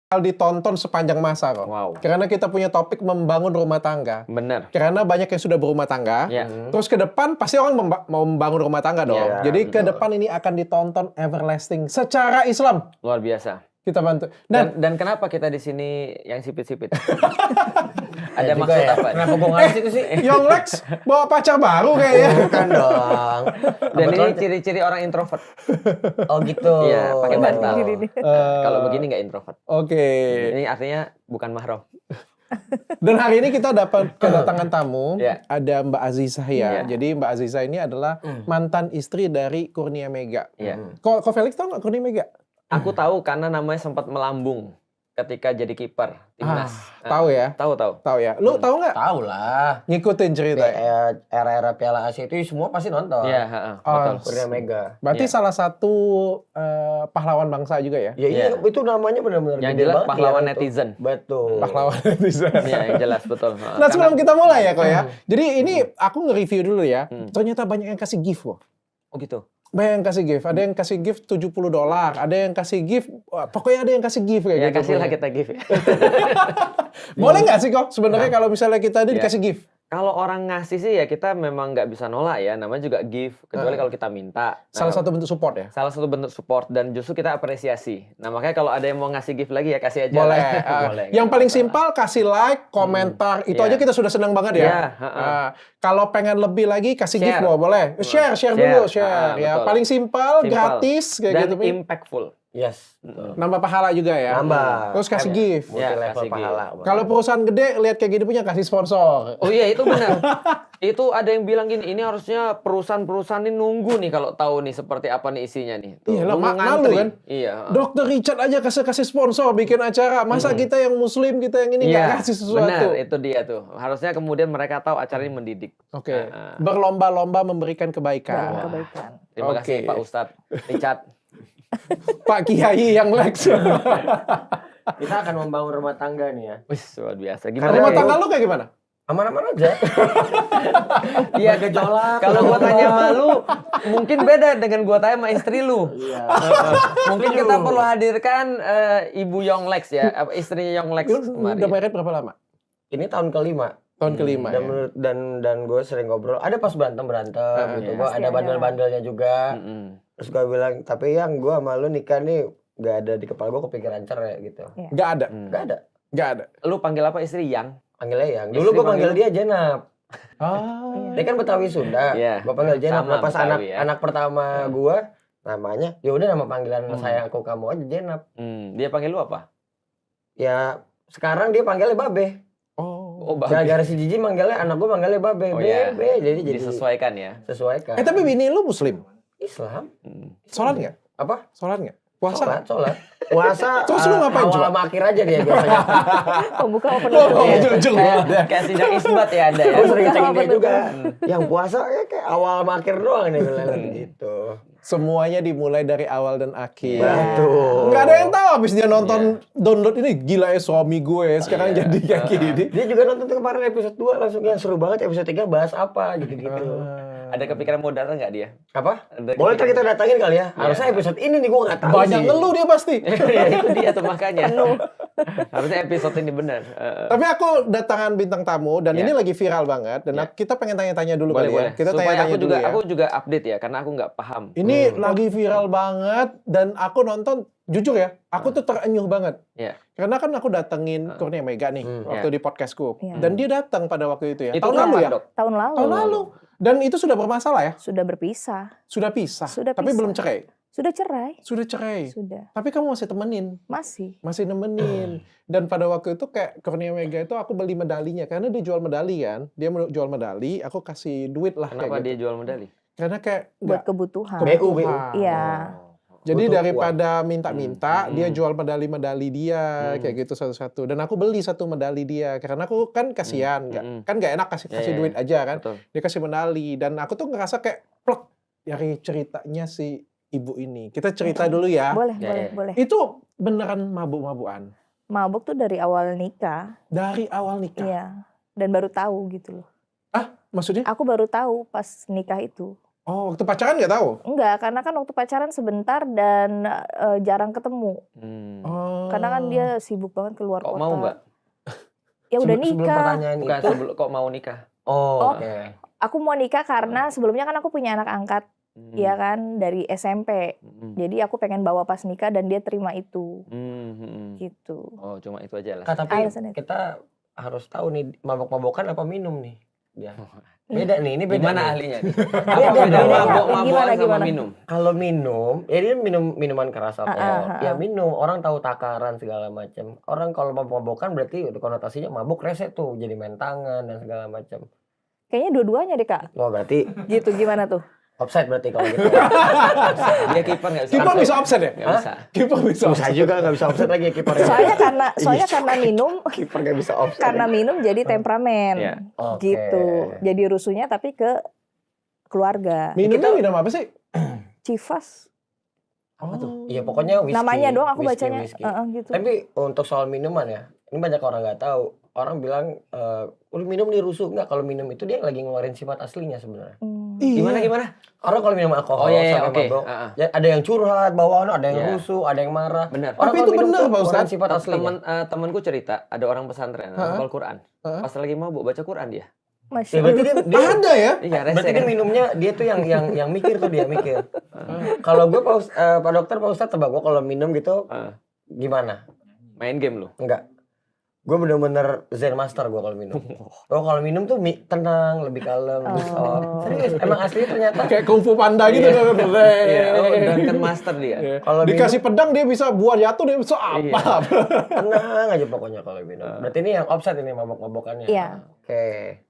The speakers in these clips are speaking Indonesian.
ditonton sepanjang masa kok. Wow. Karena kita punya topik membangun rumah tangga. Bener. Karena banyak yang sudah berumah tangga. Ya. Terus ke depan pasti orang mau membangun rumah tangga dong. Ya, Jadi ke depan ini akan ditonton everlasting secara Islam. Luar biasa. Kita bantu. Dan kenapa kita di sini yang sipit-sipit? Ada juga maksud ya. apa? Kenapa gue ngasih itu sih? Young Lex bawa pacar baru kayaknya. Bukan dong. Dan ini ciri-ciri orang introvert. Oh gitu. Iya, pakai bantal. Gini. Kalau begini nggak introvert. Oke. Ini artinya bukan mahram. Dan hari ini kita dapat kedatangan tamu. Ya. Ada Mbak Azizah ya. Ya. Jadi Mbak Azizah ini adalah mantan istri dari Kurnia Mega. Iya. Kok Felix tahu nggak Kurnia Mega? Aku tahu karena namanya sempat melambung ketika jadi kiper timnas. Tahu ya? Tahu. Tahu ya? Lu tahu nggak? Tahu lah. Ngikutin cerita. Era-era Piala Asia itu semua pasti nonton. Iya, betul. Kurnia Mega. Berarti Iya. salah satu pahlawan bangsa juga ya? Ya iya, Iya. itu namanya benar-benar Yang gede jelas banget pahlawan ya, itu. netizen. Betul. Pahlawan netizen. Iya, yang jelas betul. Nah sebelum kita mulai ya kok ya. Jadi ini aku nge-review dulu ya. Ternyata banyak yang kasih gift loh. Oh gitu. Banyak yang kasih gift. Ada yang kasih gift $70. Ada yang kasih gift. Pokoknya ada yang kasih gift kayak Ya gitu. kasihlah pokoknya. kita give ya. Boleh nggak sih kok sebenarnya kalau misalnya kita ada dikasih gift? Kalau orang ngasih sih ya kita memang nggak bisa nolak ya. Namanya juga give. Kecuali kalau kita minta. Nah, Salah satu bentuk support ya? salah satu bentuk support dan justru kita apresiasi. Nah makanya kalau ada yang mau ngasih gift lagi ya kasih aja. Boleh. Boleh. Yang nggak paling masalah. simpel kasih like, komentar. Itu Iya. aja kita sudah senang banget ya. Iya, Kalau pengen lebih lagi kasih gift Share. boleh. Share dulu, share. Ya, betul. paling simpel, gratis kayak dan gitu. Mi. impactful. Yes. Nambah pahala juga ya. Nambah. Terus kasih gift. Multi Ya, level kasih pahala. Kalau perusahaan gede lihat kayak gini punya kasih sponsor. Oh iya itu benar. Itu ada yang bilang gini, ini harusnya perusahaan-perusahaan ini nunggu nih kalau tahu nih seperti apa nih isinya nih. Tuh, Iyalah, nunggu malu ngantri. kan? Iya. Dokter Richard aja kasih sponsor bikin acara. Masa kita yang muslim, kita yang ini nggak kasih sesuatu? Benar, itu dia tuh. Harusnya kemudian mereka tahu acara ini mendidik. Oke. Berlomba-lomba memberikan kebaikan. Kebaikan. Terima Oke. kasih Pak Ustadz Richard. Pak Kiai yang Lex. Kita akan membangun rumah tangga nih ya. Wih, luar biasa. Karena Rumah Gimana? tangga lu kayak gimana? Aman-aman aja. Iya, Gejolak. kalau gua tanya sama lu, mungkin beda dengan gua tanya sama istri lu. Iya. Mungkin kita perlu hadirkan Ibu Yong Lex ya, istrinya Yong Lex Lu kemarin. udah married berapa lama? Ini tahun kelima. Tahun kelima Dan ya? menurut dan gue sering ngobrol. Ada pas berantem gitu. iya. Gue Pasti ada ada. bandel-bandelnya juga. Mm-mm. Terus gue bilang, tapi yang gue sama lu nikah nih gak ada di kepala gue kepikiran cerai gitu. Nggak ada. Gak ada. Nggak ada. Lu panggil apa istri Yang? Panggilnya yang. Dulu Istri gue panggil panggil- dia Jenap. Ah. Dia kan Betawi Sunda. Iya. Gue panggil Jenap. Sama Nah, pas Betawi ya. anak pertama gue namanya, ya udah nama panggilan sayang aku kamu aja Jenap. Dia panggil lu apa? Ya sekarang dia panggilnya Babe. Oh. Oh, Babe. Gara-gara si Jiji manggilnya, anak gue manggilnya Babe. Oh, iya. Bebe. Jadi Disesuaikan ya. sesuaikan. Tapi bini lu muslim? Islam. Sholat nggak? Apa? Sholat nggak? Puasa nggak? Sholat. Puasa. Terus lu ngapain awal coba? sama akhir aja dia biasanya. Pembuka open Oh, door. ujung-ujung. Kayak sidang isbat ya Anda ya. Aku sering Bukan cek apa dia betul. juga. Yang puasa ya kayak awal sama akhir doang nih bilang gitu. Semuanya dimulai dari awal dan akhir. Betul. Nggak ada yang tahu abis dia nonton download ini gila ya suami gue sekarang jadi kayak gini. Dia juga nonton tuh kemarin episode 2 langsung yang seru banget episode 3 bahas apa gitu-gitu. Ada kepikiran mau datang nggak dia? Apa? Ada Boleh ntar kita datangin kali ya. Harusnya episode ini nih gue nggak tahu Banyak sih. ngeluh dia pasti. Ya, itu dia tuh makanya. Harusnya episode ini benar. Tapi aku datangan bintang tamu dan Ya. ini lagi viral banget dan kita pengen tanya-tanya dulu Boleh, kali boleh. ya. Kita Supaya tanya-tanya aku dulu juga ya. aku juga update ya karena aku nggak paham. Ini lagi viral banget dan aku nonton jujur ya, aku tuh terenyuh banget. Iya. Karena kan aku datengin Kurnia Mega nih waktu di podcastku Iya. dan dia datang pada waktu itu ya. Itu Tahun lalu kapan, ya? Dok? Tahun lalu. Tahun lalu. Dan itu sudah bermasalah ya? Sudah berpisah. Sudah pisah. Sudah Tapi pisah. belum cerai. Sudah cerai. Sudah cerai. Sudah. Tapi kamu masih temenin. Masih nemenin. Dan pada waktu itu kayak Kurnia Mega itu aku beli medalinya. Karena dia jual medali kan. Dia jual medali, aku kasih duit lah. Kenapa kayak gitu. dia jual medali? Karena kayak Buat nggak kebutuhan. BU. Iya. Jadi Butuh daripada minta-minta, dia jual medali-medali dia kayak gitu satu-satu. Dan aku beli satu medali dia karena aku kan kasihan, kan nggak enak kasih Ya, duit aja kan. Betul. Dia kasih medali dan aku tuh ngerasa kayak plek dari ceritanya si ibu ini. Kita cerita dulu ya. Boleh, Ya, boleh, ya. boleh. Itu beneran mabuk-mabukan Mabuk tuh dari awal nikah. dari awal nikah. Iya. Dan baru tahu gitu loh. Maksudnya? Aku baru tahu pas nikah itu. Oh, waktu pacaran nggak tahu? Enggak, karena kan waktu pacaran sebentar dan jarang ketemu. Oh. Karena kan dia sibuk banget keluar Kok kota. mau nggak? Ya udah Sebelum nikah. pertanyaan Bukan itu. kok mau nikah? Oh, Oh. oke. Aku mau nikah karena sebelumnya kan aku punya anak angkat, ya kan, dari SMP. Jadi aku pengen bawa pas nikah dan dia terima itu, gitu. Oh, cuma itu aja lah. Kak, tapi Alasan itu. kita harus tahu nih mabok-mabokan apa minum nih? Ya. Beda nih, ini beda. Gimana nih. ahlinya nih? Beda, Apa beda bedanya mabok-mabokan sama gimana? minum? Kalau minum, ya dia minuman keras alkohol. Ah. Ya minum, orang tahu takaran segala macam. Orang kalau mabok-mabokan berarti konotasinya mabuk rese tuh, jadi main tangan dan segala macam. Kayaknya dua-duanya deh, Kak. Oh, berarti Gitu, gimana tuh? offside berarti kalau gitu. Dia kiper nggak bisa. Kiper bisa offset ya? Nggak bisa. Kiper bisa Bisa offset. juga nggak bisa offside lagi kiper. Soalnya karena minum, Kiper nggak bisa offside. karena minum jadi temperamen. Iya. Oke. Gitu. Jadi rusuhnya tapi ke keluarga. Minumnya minum apa sih? Civas. Apa tuh? Iya pokoknya whisky. Namanya doang aku Whisky, bacanya. whisky. Gitu. Tapi untuk soal minuman ya, ini banyak orang nggak tahu. Orang bilang, udah minum nih rusuh. Enggak, kalau minum itu dia lagi ngeluarin sifat aslinya sebenarnya. Gimana? Orang kalau minum alkohol Oh iya, sampai oke. mabok, ya ada yang curhat bawaan, ada yang Iya. rusuh, ada yang marah. Benar. Orang Tapi kalau itu minum benar, tuh Pak Ustadz. ngeluarin sifat aslinya. Temanku cerita, ada orang pesantren hafal Quran. Pas lagi mabuk baca Quran dia. Masya Ya berarti Allah. dia Ada ya? Iya, rese berarti dia kan? minumnya dia tuh yang mikir tuh dia mikir. Kalau gue Pak Dokter Pak Ustadz tebak gue kalau minum gitu gimana? Main game lu. Enggak. Gue bener-bener Zen Master gue kalau minum. Oh kalau minum tuh tenang, lebih kalem, lebih soft. Serius, emang aslinya ternyata. Kayak kungfu panda gitu. Iya, oh, Duncan Master dia. Iya. Kalau Dikasih pedang dia bisa buat jatuh, dia bisa apa. Tenang aja pokoknya kalau minum. Berarti ini yang offset ini mabok-mabokannya. Iya. Oke.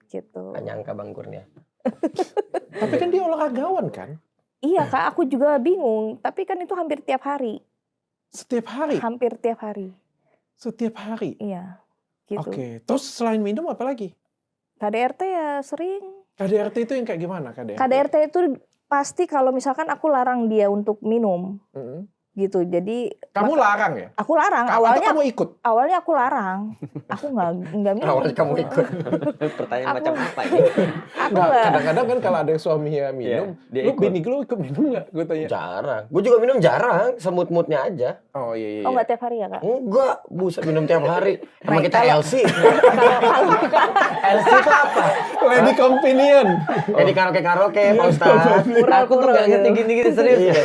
Gitu. Gak nyangka Bang Kurnia. Tapi kan dia olahragawan kan? Iya, Kak, aku juga bingung. Tapi kan itu hampir tiap hari. Setiap hari? Hampir tiap hari. Setiap hari? Iya. Gitu. Oke. Terus selain minum apa lagi? KDRT ya sering. KDRT itu yang kayak gimana KDRT? KDRT itu pasti kalau misalkan aku larang dia untuk minum. Mm-mm. Gitu. Jadi Kamu larang ya? aku larang. Atau kamu ikut? Awalnya aku larang. Aku nggak minum. Awalnya kamu ikut. Pertanyaan Aku- macam apa ini? Aku Nggak, nggak. kadang-kadang kan kalau ada yang suaminya minum, Iya, dia lu ikut. bini lu ikut minum nggak? Gue tanya. Jarang. Gue juga minum jarang, semut-mutnya aja. Oh iya. Oh nggak tiap hari ya, Kak? Enggak, buset minum tiap hari. Emang Baik, kita kalau- LC. LC itu apa? Lady Companion. Jadi karaoke Pak Ustadz. Aku tuh nggak ngerti gini-gini serius. Iya.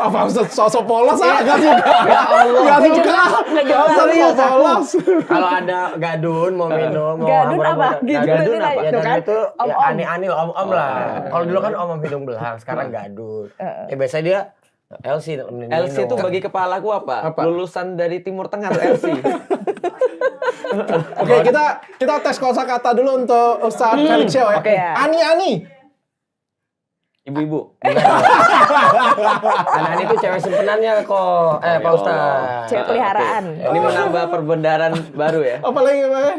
Apa sosok polos ah? Gak suka. Ya Allah. Gak suka. Nggak jelas. Sosok polos. Kalau ada gadun mau minum, mau Gadun hambur-hambur. apa? Gitu, Gadun itu apa? nanya. Ya gadun itu ya Om-om. aneh-aneh om-om lah. Kalau dulu kan om hidung belang, sekarang gadun. Ya biasanya dia LC LC itu bagi kepalaku apa? Apa? Lulusan dari Timur Tengah tuh LC. Oke, kita tes kosakata dulu untuk Ustadz Felix Show ya. Oke. Ani. Ibu-ibu. Anak itu cewek simpenannya kok. Pak Ya Ustadz. Cewek peliharaan. Ini menambah perbendaharaan baru ya. Apa lagi Pak?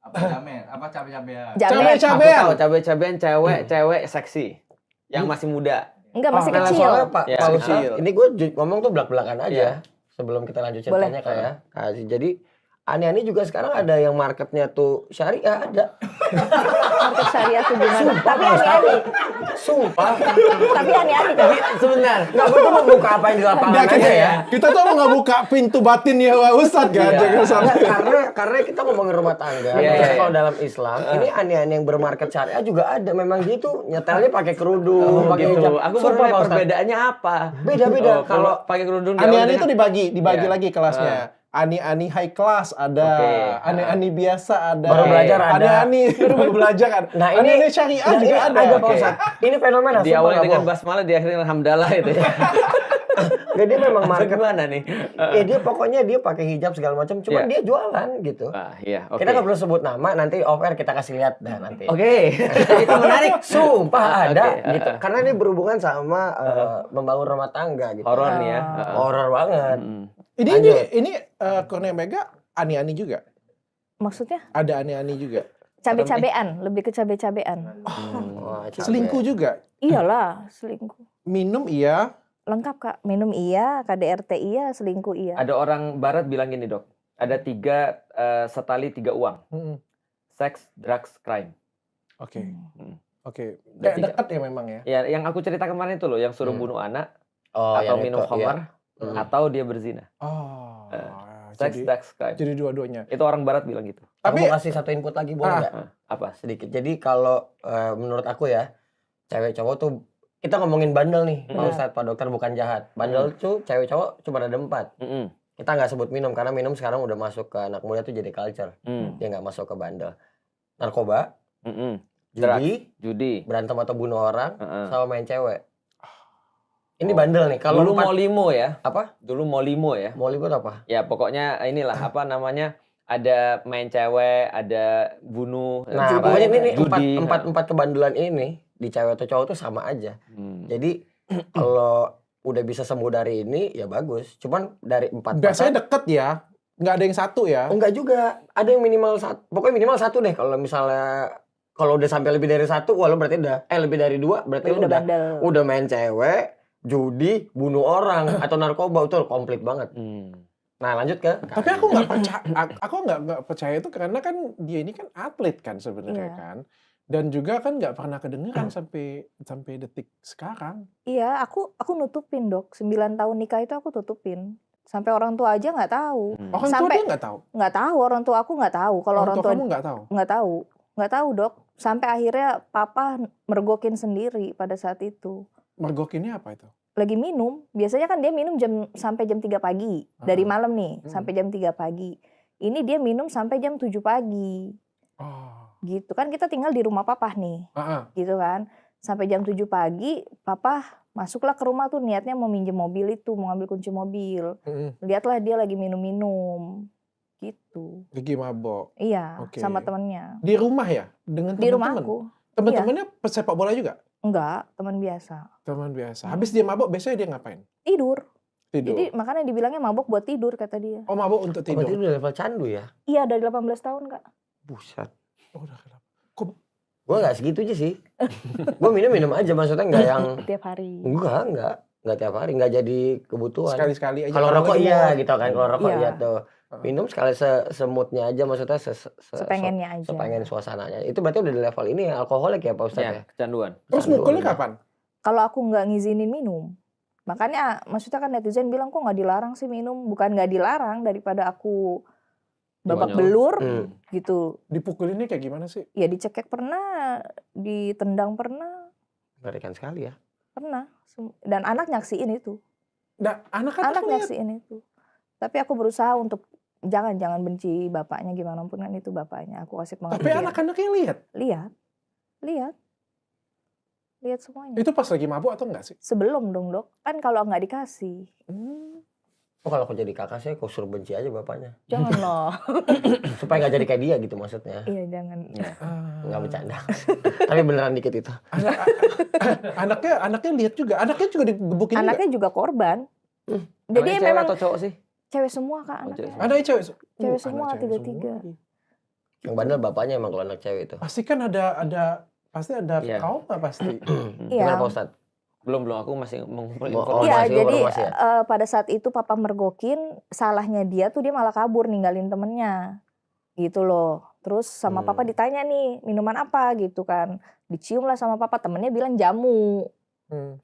Apa jamet? Apa cabe-cabean? Jamet. Aku Cabean. tahu cabe-cabean cewek seksi. Yang masih muda. Enggak, masih Nah, kecil. soalnya Pak Ya, Ustadz, kecil. ini gue ngomong tuh belak-belakan aja. Iya. Sebelum kita lanjut Boleh. ceritanya kayak kasih. Jadi Ani juga sekarang ada yang marketnya tuh syariah ada. Market syariah tuh gimana? Tapi Pak Ustadz. ani-ani. Sumpah. Tapi ani-ani, Kak. Sebentar. Nggak, gue tuh mau buka apa yang di lapangan Nggak, aja ya. Kita tuh mau ngebuka pintu batin ya Pak Ustadz kan. Iya. Jangan sampai. Nggak, karena kita ngomongin rumah tangga. Iya, Terus iya. kalau dalam Islam, ini ani-ani yang bermarket syariah juga ada. Memang gitu, nyetelnya pakai kerudung, pakai Gitu. hijab. Aku baru Sumpah, nanya Pak Ustadz. perbedaannya apa. Beda-beda. Oh, kalau pakai kerudung di Ani-ani awal itu dibagi Iya. lagi kelasnya. Ani-ani high class ada, Oke. ani-ani biasa ada, Baru belajar ada. ani-ani baru belajar ada. Nah ini ani-ani syariah juga ada. Pak Oke. Ustadz. Ini fenomena. di sumpah, awalnya nggak dengan bohong. basmalah, di akhirnya alhamdulillah itu ya. Jadi memang market. Gimana nih? Ya dia pokoknya dia pakai hijab segala macam. Cuman Iya. dia jualan gitu. Ah, iya, oke. Kita nggak perlu sebut nama. Nanti off air kita kasih lihat dah nanti. Oke. Itu menarik. Sumpah ada Oke, gitu. Karena ini berhubungan sama membangun rumah tangga gitu. Horor nih ya. Horor banget. Ini Kurnia Mega ani-ani juga. Maksudnya Ada ani-ani juga. cabe-cabean, lebih ke cabe-cabean. Wah, capek. Selingkuh juga. Iyalah, selingkuh. Minum iya. Lengkap, Kak. Minum iya, KDRT iya, selingkuh iya. Ada orang barat bilang gini, Dok. Ada 3 setali 3 uang. Mm-mm. Sex, drugs, crime. Oke. Hmm. Oke. Udah Kayak 3. deket ya memang ya. Ya, yang aku cerita kemarin itu loh, yang suruh bunuh anak, atau yang minum itu, khamar, iya. atau dia berzina. Oh. Sex, Jadi, drugs, crime. jadi dua-duanya. Itu orang barat bilang gitu. Aku Tapi mau kasih satu input lagi boleh nggak? Apa? Sedikit. Jadi kalau menurut aku ya, cewek cowok tuh kita ngomongin bandel nih, Pak Ustadz, Pak Dokter, bukan jahat. Bandel tuh cewek cowok cuma ada 4. Kita nggak sebut minum karena minum sekarang udah masuk ke anak muda tuh jadi culture. Dia nggak masuk ke bandel. Narkoba, judi, berantem atau bunuh orang, sama main cewek. Ini bandel nih. Kalau dulu mau limo ya. Apa? Dulu mau limo ya. Mau libur apa? Ya pokoknya inilah apa namanya, ada main cewek, ada bunuh. Nah, apa, pokoknya ini judi. empat kebandelan ini di cewek atau cowok tuh sama aja. Jadi kalau udah bisa sembuh dari ini ya bagus. Cuman dari 4 biasanya deket ya. Nggak ada yang satu ya. enggak juga. Ada yang minimal 1. Pokoknya minimal 1 deh. Kalau misalnya kalau udah sampai lebih dari 1, wah lo berarti udah lebih dari 2 berarti udah bandel. udah main cewek, judi, bunuh orang atau narkoba itu komplit banget. Nah, lanjut ke. Tapi aku nggak percaya. Aku nggak percaya itu karena kan dia ini kan atlet kan sebenarnya Iya. kan. Dan juga kan nggak pernah kedengeran sampai detik sekarang. Iya, aku nutupin, Dok. 9 tahun nikah itu aku tutupin. Sampai orang tua aja nggak tahu. Orang tua dia nggak tahu. Nggak tahu, orang tua aku nggak tahu. Kalau orang tua kamu nggak tahu. nggak tahu, Dok. Sampai akhirnya papa mergokin sendiri pada saat itu. Mergokinnya apa itu? Lagi minum, biasanya kan dia minum sampai jam 3 pagi. Dari malam nih, sampai jam 3 pagi. Ini dia minum sampai jam 7 pagi. Oh. Gitu kan, kita tinggal di rumah papa nih. Gitu kan. Sampai jam 7 pagi, papa masuklah ke rumah tuh niatnya mau minjem mobil itu, mau ngambil kunci mobil. Lihatlah dia lagi minum-minum. Gitu. Lagi mabok. Iya, Oke. sama temennya. Di rumah ya? Dengan Di rumah teman-teman? aku. Teman-temannya pesepak bola juga? Enggak, teman biasa. Teman biasa. Habis dia mabok, biasanya dia ngapain? Tidur. Tidur. Jadi makanya dibilangnya mabok buat tidur, kata dia. Oh, mabok untuk tidur. Berarti udah level candu ya? Iya, dari 18 tahun, Kak. Buset. Oh, udah kenapa? Kok Gue nggak segitu aja sih. Gue minum aja, maksudnya nggak yang Tiap hari. enggak tiap hari, nggak jadi kebutuhan. sekali-sekali aja? Kalau rokok lagi iya mau- gitu kan, kalau rokok Iya. iya tuh. Minum sekali semutnya aja, maksudnya Sepengennya aja. sepengen suasananya. Itu berarti udah di level ini ya, alkoholik ya Pak Ustadz ya? Ya, kecanduan. Terus Candu mukulnya aja. kapan? Kalau aku nggak ngizinin minum, makanya maksudnya kan netizen bilang kok nggak dilarang sih minum. Bukan nggak dilarang, daripada aku babak Konyol. belur Hmm. gitu. Dipukulinnya kayak gimana sih? Ya dicekek pernah, ditendang pernah, Mengerikan sekali ya. pernah. Dan anak nyaksiin itu. Nah, anak Anak lihat. nyaksiin itu. Tapi aku berusaha untuk jangan benci bapaknya, gimana pun kan itu bapaknya. Aku kasih Tapi pengertian. anak-anaknya lihat. Lihat semuanya. Itu pas lagi mabuk atau enggak sih? Sebelum dong, Dok. Kan kalau nggak dikasih. Oh, kalau aku jadi kakak saya, aku suruh benci aja bapaknya. Jangan loh. Supaya nggak jadi kayak dia gitu maksudnya. Iya, jangan. Nggak bercanda. Tapi beneran dikit itu. Anaknya lihat juga. Anaknya juga digebukin juga. Anaknya juga korban. Jadi Anaknya cewek memang atau cowok sih? cewek semua, Kak, Oh, anaknya. cewek. Anaknya cewek. Cewek Anak semua, cewek tiga-tiga. semua. Yang bandel bapaknya emang kalau anak cewek itu. Pasti kan pasti ada Iya. trauma pasti. Iya. Gimana Pak Ustadz? Belum, aku masih mengumpulkan Oh, informasi. Iya, masih, jadi baru masih ya? pada saat itu papa mergokin, salahnya dia tuh dia malah kabur ninggalin temennya. Gitu loh. Terus sama papa ditanya nih, minuman apa gitu kan. Dicium lah sama papa, temennya bilang jamu.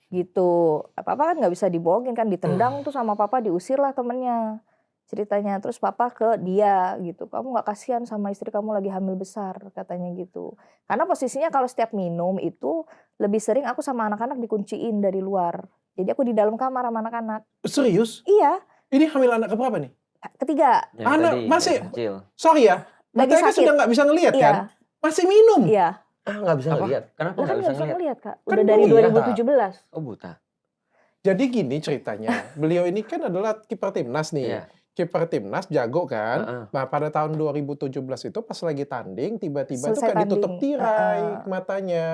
Gitu. Papa kan nggak bisa dibohongin kan, ditendang tuh sama papa, diusir lah temennya. Ceritanya. Terus papa ke dia gitu, kamu nggak kasihan sama istri kamu lagi hamil besar, katanya gitu. Karena posisinya kalau setiap minum itu lebih sering aku sama anak-anak dikunciin dari luar. Jadi aku di dalam kamar sama anak-anak. Serius? Iya, Ini hamil anak keberapa nih? ketiga. Yang Anak tadi, masih- yang kecil. Sorry ya. Lagi Matanya kan sakit. sudah nggak bisa ngelihat Iya, kan? Masih minum. iya. Nggak bisa Apa? lihat. Kenapa Lah kan nggak bisa nggak bisa ngeliat? ngeliat, Kak. Kan Udah dari buta. 2017. Oh, buta. Jadi gini ceritanya. Beliau ini kan adalah kiper timnas nih. Iya. Kiper timnas jago kan. Heeh. Nah, pada tahun 2017 itu pas lagi tanding tiba-tiba itu Selesai kayak ditutup tanding. tirai matanya.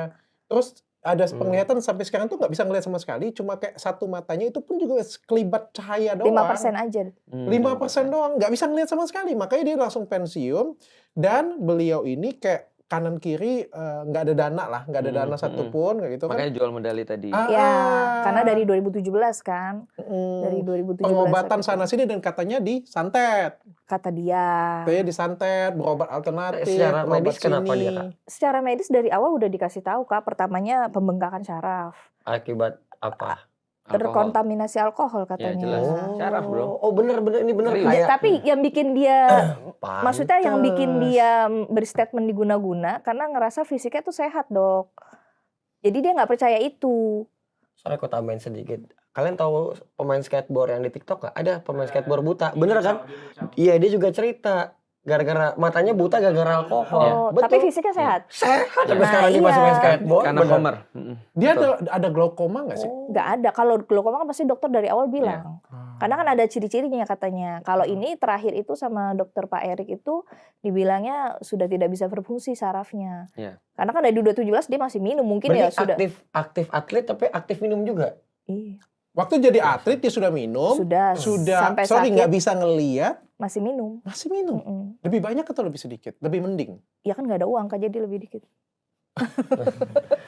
Terus ada penglihatan sampai sekarang tuh nggak bisa ngelihat sama sekali, cuma kayak satu matanya itu pun juga sekelibat cahaya doang. 5% aja. 5% doang, nggak bisa ngelihat sama sekali. Makanya dia langsung pensiun dan beliau ini kayak kanan kiri nggak ada dana lah, nggak ada dana satupun kayak gitu kan. Makanya jual medali tadi. Ya, karena dari 2017 kan. Dari 2017 pengobatan waktu itu. sana sini dan katanya disantet. Kata dia. Katanya disantet, berobat alternatif, Secara berobat medis kenapa sini. dia, Kak? Secara medis dari awal udah dikasih tahu Kak, pertamanya pembengkakan syaraf. Akibat apa? Alkohol. Terkontaminasi alkohol katanya. jelas. Syaraf, bro. Oh bener ini bener Serius. kayak. Tapi yang bikin dia maksudnya yang Pantes. bikin dia berstatement diguna-guna karena ngerasa fisiknya tuh sehat, Dok. Jadi dia nggak percaya itu. Soalnya aku tambahin sedikit. Kalian tahu pemain skateboard yang di TikTok nggak? Ada pemain skateboard buta, bener kan? Iya dia juga cerita. Gara-gara matanya buta gara-gara alkohol. Oh, tapi fisiknya sehat. Sehat sampai Nah, sekarang dia masih main iya. skateboard. Karena bener. Homer. Dia ada glaukoma nggak sih? Nggak ada. Kalau glaukoma kan pasti dokter dari awal bilang. Karena kan ada ciri-cirinya katanya. Kalau ini terakhir itu sama dokter Pak Erik itu dibilangnya sudah tidak bisa berfungsi sarafnya. Iya. Karena kan dari 2017 dia masih minum, mungkin Berarti ya sudah. aktif atlet tapi aktif minum juga. Iya, Waktu jadi atlet dia sudah minum, sudah sampai sorry sakit nggak bisa ngelihat, masih minum. masih minum. Mm-mm. Lebih banyak atau lebih sedikit? Lebih mending. Ya kan nggak ada uang Kak, jadi lebih dikit.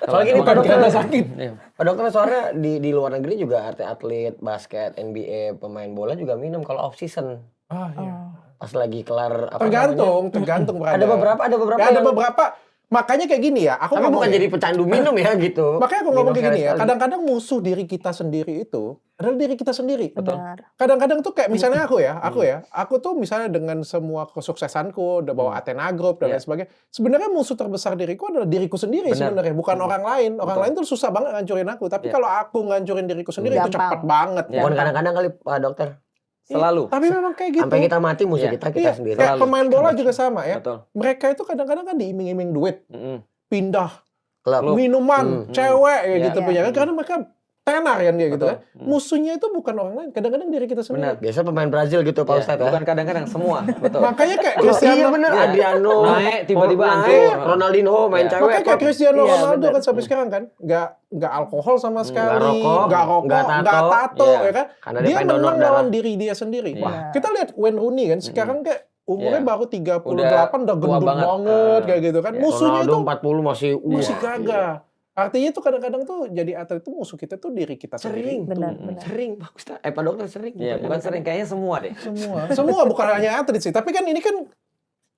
Soalnya gini, Bukan Pak Dokter. karena sakit. Iya. Pak Dokter soalnya di luar negeri juga atlet basket, NBA, pemain bola juga minum kalau off season. Ah, iya. Oh. Pas lagi kelar apa namanya? Tergantung. Ada beberapa Ya, ada yang- beberapa. Makanya kayak gini ya. Aku Tapi ngomong bukan ya. jadi pecandu minum ya gitu. Makanya aku ngomong kayak Minum gini ya. sekali. Kadang-kadang musuh diri kita sendiri itu adalah diri kita sendiri. Benar. Kadang-kadang tuh kayak misalnya aku tuh misalnya dengan semua kesuksesanku, udah bawa Athena Group dan lain sebagainya. Sebenarnya musuh terbesar diriku adalah diriku sendiri Benar. sebenarnya, bukan orang lain. Orang lain tuh susah banget ngancurin aku. Tapi kalau aku ngancurin diriku sendiri itu Gampang. cepet banget. Ya. Bukan kadang-kadang kali Pak Dokter. Selalu. Tapi memang kayak gitu. Sampai kita mati musuh Iya. kita Iya, sendiri. kayak Selalu. pemain bola juga sama ya. Betul. Mereka itu kadang-kadang kan diiming-iming duit, Mm-mm. pindah, Klub. minuman, cewek kayak Iya. gitu punya kan. Karena mereka tenar kan dia gitu Betul. kan. Musuhnya itu bukan orang lain, kadang-kadang diri kita sendiri. Benar. Biasa pemain Brazil gitu Pak Iya, Ustadz ya. bukan kadang-kadang semua. Betul. Makanya kayak Iya Cristiano bener, Iya. Adriano Naik, tiba-tiba naik, hancur. Ronaldinho main Iya. cewek. Makanya kayak Cristiano Iya, Ronaldo bener. kan sampai sekarang kan nggak alkohol sama sekali, rokok, nggak nggak tato. tato, Iya. ya kan? Karena dia Dia pengen donor menang darah. lawan diri dia sendiri. Iya. Wah, kita lihat Wayne Rooney kan sekarang kayak umurnya Iya. baru 38 udah tua gendut banget. banget kayak gitu kan. Iya. Musuhnya Ronaldo itu 40 masih masih wah, gagah. Artinya tuh kadang-kadang tuh jadi atlet itu musuh kita tuh diri kita sering. sendiri. Benar, tuh. benar. Sering Pak Ustadz. Pak Dokter sering. Iya, bukan sering, kayaknya semua deh. Semua bukan hanya atlet sih, tapi kan ini kan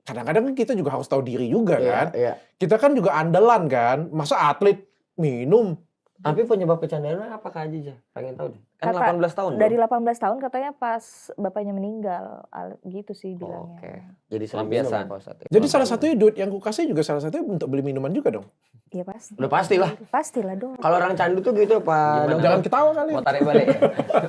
kadang-kadang kita juga harus tahu diri juga kan. Iya. Kita kan juga andalan kan. Masa atlet minum? Tapi penyebab kecanduan apa Kak Aji? Pengen tahu deh. Kan Kata- 18 tahun. Dari Bro. 18 tahun katanya pas bapaknya meninggal, gitu sih bilangnya. Oke. Jadi sering Kebiasaan. minum Pak Ustadz. Jadi salah satunya duit yang ku kasih juga salah satunya untuk beli minuman juga dong. Iya pasti. Udah pastilah. Pastilah dong. Kalau orang candu tuh gitu Pak Gimana? Dokter. Jangan ketawa kali. Mau tarik balik.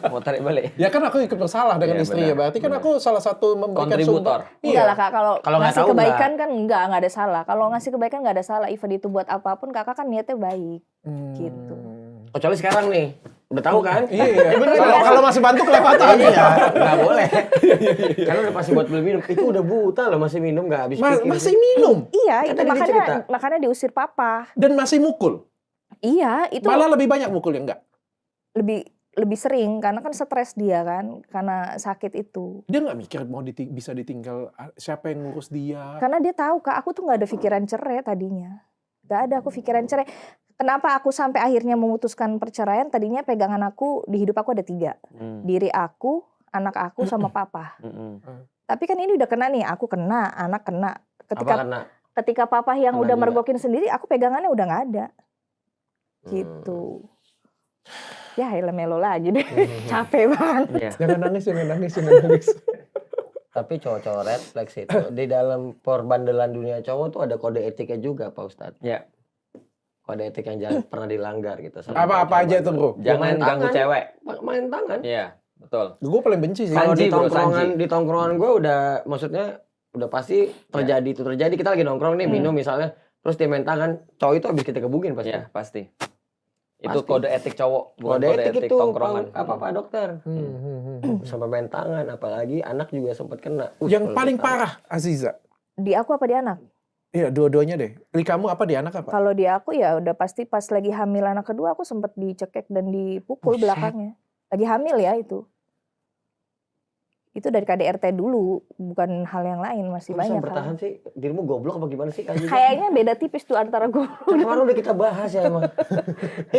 Mau tarik balik. Ya kan aku ikut bersalah dengan Iya, istri benar, ya. Berarti kan benar. aku salah satu memberikan Kontributor. sumbang. Enggak lah Kak, kalau Kalau nggak ngasih tahu, kebaikan kan nggak ada salah. Kalau ngasih kebaikan nggak ada salah, even itu buat apapun kakak kan niatnya baik. Gitu. Kecuali sekarang nih. Udah tahu kan? Iya. Kalau masih bantu kelewatan. Iya, nggak boleh. Karena udah pasti buat beli minum. Itu udah buta loh masih minum nggak habis pikir. Masih minum Iya, Kan itu tadi dia cerita. makanya diusir papa. dan masih mukul. Iya, itu Malah lebih banyak mukul ya enggak? lebih sering karena kan stres dia kan karena sakit itu. Dia nggak mikir mau bisa ditinggal siapa yang ngurus dia. Karena dia tahu Kak, aku tuh nggak ada pikiran cerai tadinya. Nggak ada aku pikiran cerai. Kenapa aku sampai akhirnya memutuskan perceraian? Tadinya pegangan aku di hidup aku ada 3. Diri aku, anak aku, sama papa. Tapi kan ini udah kena nih, aku kena, anak kena. Apa karena? Ketika papa yang Kena udah juga. mergokin sendiri, aku pegangannya udah nggak ada. Gitu. Ya elah melo lagi deh. Capek banget. Iya. Jangan nangis. Tapi cowok-cowok red flags itu di dalam perbandelan dunia cowok tuh ada kode etiknya juga Pak Ustadz. Iya. Kode etik yang jangan pernah dilanggar gitu. sama Apa-apa cowok-cowok aja tuh bro. Jangan main ganggu tangan. cewek. Main tangan. Iya, betul. Gue paling benci sih. Kalau Sanji, di bro, tongkrongan Sanji. di tongkrongan gue udah maksudnya udah pasti terjadi itu terjadi. Kita lagi nongkrong nih minum misalnya terus dia main tangan, cowok itu habis kita gebugin pasti. Iya, pasti. Itu Pasti. kode etik cowok, bukan Kode etik itu tongkrongan. apa Dokter? Sampai main tangan apalagi anak juga sempat kena. Yang Kalau paling kita- parah Aziza. Di aku apa di anak? Iya dua-duanya deh. Di kamu apa di anak apa? Kalau di aku ya udah pasti pas lagi hamil anak kedua aku sempet dicekek dan dipukul Buset. belakangnya. Lagi hamil ya itu. Itu dari KDRT dulu, bukan hal yang lain, masih Kok bisa banyak bertahan hal. sih? Dirimu goblok apa gimana sih? Kayaknya Kayaknya beda tipis tuh antara gue. kemarin udah kita bahas ya emang.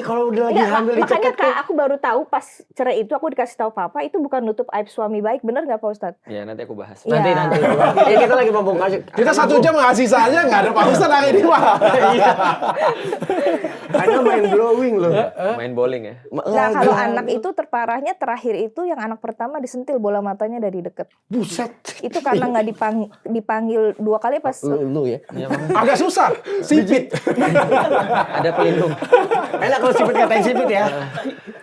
Kalau udah lagi Enggak, hamil makanya diceket Kak, tuh. aku baru tahu pas cerai itu aku dikasih tahu papa itu bukan nutup aib suami baik, bener nggak Pak Ustadz? Ya nanti aku bahas. Iya. Nanti. Ya kita lagi membongkar. Kita 1 jam ngasih saja nggak ada Pak Ustadz hari ini mah. Ada main blowing loh. Main bowling ya. Nah kalau anak itu terparahnya terakhir itu yang anak pertama disentil bola matanya dari deket. Buset. Itu karena nggak dipanggil 2 kali pas Lu ya. Iya, Bang. Agak susah, sipit. Ada pelindung. Enak kalau sipit katain sipit ya.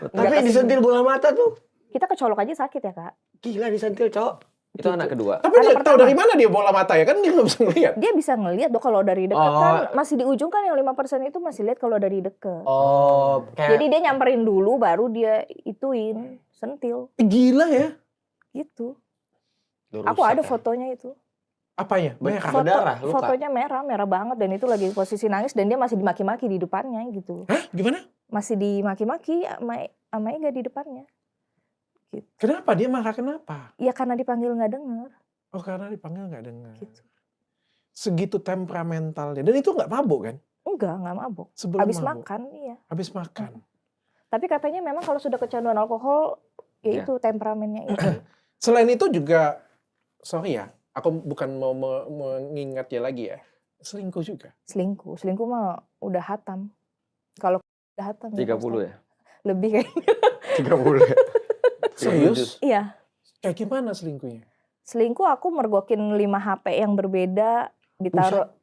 Tapi disentil bola mata tuh. kita kecolok aja sakit ya Kak. Gila disentil, Cok. Itu anak kedua. Tapi dia tahu dari mana dia bola mata ya kan dia nggak bisa ngeliat. Dia bisa ngelihat dong kalau dari dekat kan masih di ujung kan yang 5% itu masih lihat kalau dari dekat. Oh, kayak Jadi dia nyamperin dulu baru dia ituin, sentil Gila ya. gitu. rusak Aku ada ya. fotonya itu. Apanya? Merah. Berdarah, luka. Fotonya merah banget dan itu lagi posisi nangis dan dia masih dimaki-maki di depannya gitu. Hah? Gimana? Masih dimaki-maki sama Ega di depannya. Gitu. Kenapa dia marah kenapa? Ya karena dipanggil nggak dengar Oh karena dipanggil nggak dengar. gitu. Segitu temperamentalnya. Dan itu nggak mabuk kan? Nggak mabuk. Sebelum Habis mabuk. makan, iya. Habis makan. Tapi katanya memang kalau sudah kecanduan alkohol, ya Ya. itu temperamennya itu. Selain itu juga, sorry ya, aku bukan mau mengingat ya lagi ya. Selingkuh juga. Selingkuh mah udah hatam. Kalau udah hatam. 30 ya? Lebih kayaknya. 30 ya. Serius? Iya. Kayak gimana selingkuhnya? Selingkuh aku mergokin 5 HP yang berbeda,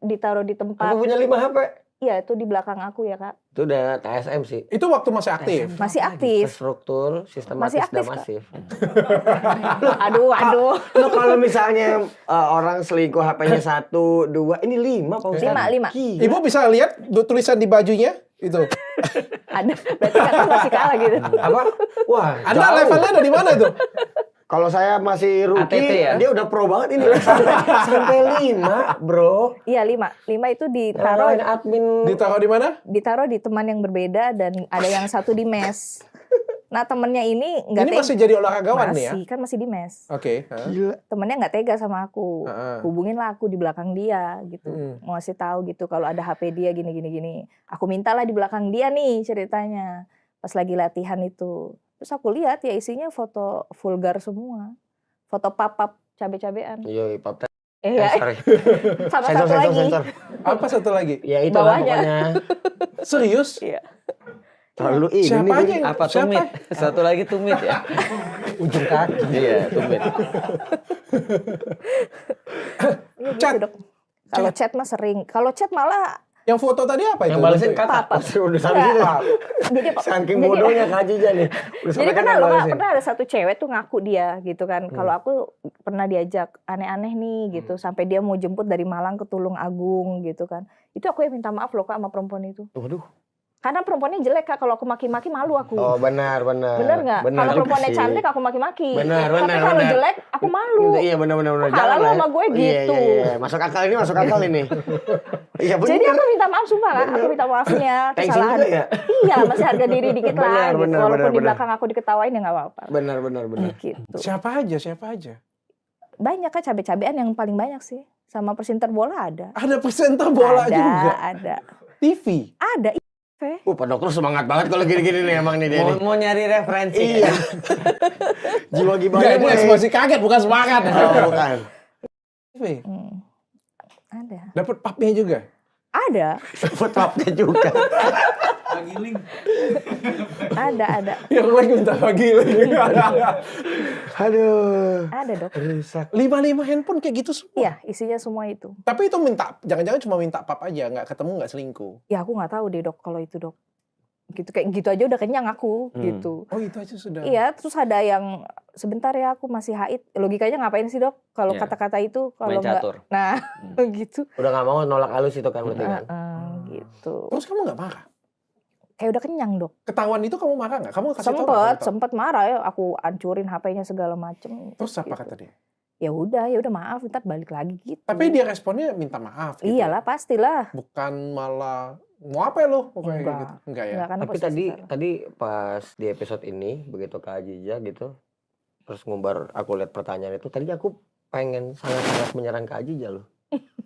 ditaruh di tempat. Aku punya 5 HP. Iya, itu di belakang aku ya, Kak. Itu udah TSM sih. Itu waktu masih aktif? Masih aktif. Terstruktur, sistematis, Masih aktif, dan Kak. masif. Aduh. Lo kalau misalnya orang selingkuh HP-nya 1, 2, ini 5 Pak Ustadz. 5. Gila. Ibu bisa lihat tulisan di bajunya? Itu. Ada. Berarti Kakak masih kalah gitu. Apa? Wah, Anda jauh. levelnya ada di mana itu? Kalau saya masih rookie, ATT ya? dia udah pro banget ini. sampai 5, bro. Iya, 5. 5 itu Taruhin admin. Ditaruh di mana? ditaruh di teman yang berbeda dan ada yang satu di mes. Nah, temennya ini nggak Ini masih jadi olahragawan nih ya? Masih, kan masih di mes. Oke. Gila. Temennya nggak tega sama aku. Heeh. Hubunginlah aku di belakang dia gitu. Mau ngasih tahu gitu kalau ada HP dia gini. Aku mintalah di belakang dia nih ceritanya. Pas lagi latihan itu. Terus aku lihat ya isinya foto vulgar semua. Foto papap cabe-cabean. Iya, Pak. Ya, Sorry. sama satu lagi. Sensor. Apa satu lagi? Ya itu lah Bawahnya. pokoknya. Serius? Iya. Terlalu ini Siapa nih, aja yang Apa tumit? Satu lagi tumit ya? ujung kaki. Iya, tumit. Iya Chat. gitu, Dok. Kalau chat mah sering. Kalau chat malah Yang foto tadi apa itu? Yang balesin Bentuknya? kata. Papa. Udah sampai situ. jadi Saking bodohnya Kak Jija nih. Udah Jadi sampai pernah kata loh Kak, balesin. pernah ada satu cewek tuh ngaku dia gitu kan. Kalau aku pernah diajak aneh-aneh nih gitu. Sampai dia mau jemput dari Malang ke Tulung Agung gitu kan. Itu aku yang minta maaf loh Kak sama perempuan itu. Waduh. Karena perempuannya jelek Kak. Kalau aku maki-maki malu aku. Oh benar. Bener nggak? Kalau perempuannya cantik aku maki-maki. Benar, Tapi benar, kalau benar. jelek aku malu. Iya benar. Kok Jangan halal lah ya. sama gue gitu. Iya. Masuk akal ini. Iya benar. Jadi aku minta maaf sumpah Kak. Aku minta maafnya Thanks kesalahan. juga ya. Iya masih harga diri dikit lah Benar, gitu. benar, Walaupun benar, di benar. belakang aku diketawain ya nggak apa-apa. Benar. Gitu. Siapa aja? Banyak Kak cabe-cabean yang paling banyak sih. Sama presenter bola ada. Ada presenter bola juga. Ada. TV. Ada. Pak dokter semangat banget kalau gini-gini nih emang nih dia nih. Mau nyari referensi. Iya. Jiwa Enggak, gibahnya itu ekspresi kaget bukan semangat. Oh, bukan. TV. Ada. Dapat papnya juga. Ada. Fotonya juga. Giling. Ada. Yang lagi minta lagi. Aduh. Ada Dok. Rusak. 5 handphone kayak gitu semua. Iya isinya semua itu. Tapi itu minta, jangan-jangan cuma minta pap aja, nggak ketemu nggak selingkuh. Ya aku nggak tahu deh Dok kalau itu Dok. Gitu kayak gitu aja udah kenyang aku gitu. Oh itu aja sudah. Iya, terus ada yang sebentar ya aku masih haid. Logikanya ngapain sih Dok? Kalau Iya. kata-kata itu kalau Main nggak. catur. Nah, gitu. Udah gak mau nolak halus itu kan berarti kan. Gitu. Terus kamu nggak marah? Kayak udah kenyang Dok. Ketahuan itu kamu marah nggak? Kamu kasih tahu nggak? Sempet marah ya. Aku hancurin HP-nya segala macem. Terus apa gitu. kata dia? Ya udah maaf, ntar balik lagi gitu. Tapi dia responnya minta maaf. Gitu. Iyalah pastilah. Bukan malah mau apa ya lo? Pokoknya Enggak. gitu. Enggak ya. Enggak, karena Tapi posisi salah. tadi pas di episode ini begitu Kak Ajija gitu terus ngumbar aku lihat pertanyaan itu, tadinya aku pengen sangat-sangat menyerang Kak Aji loh.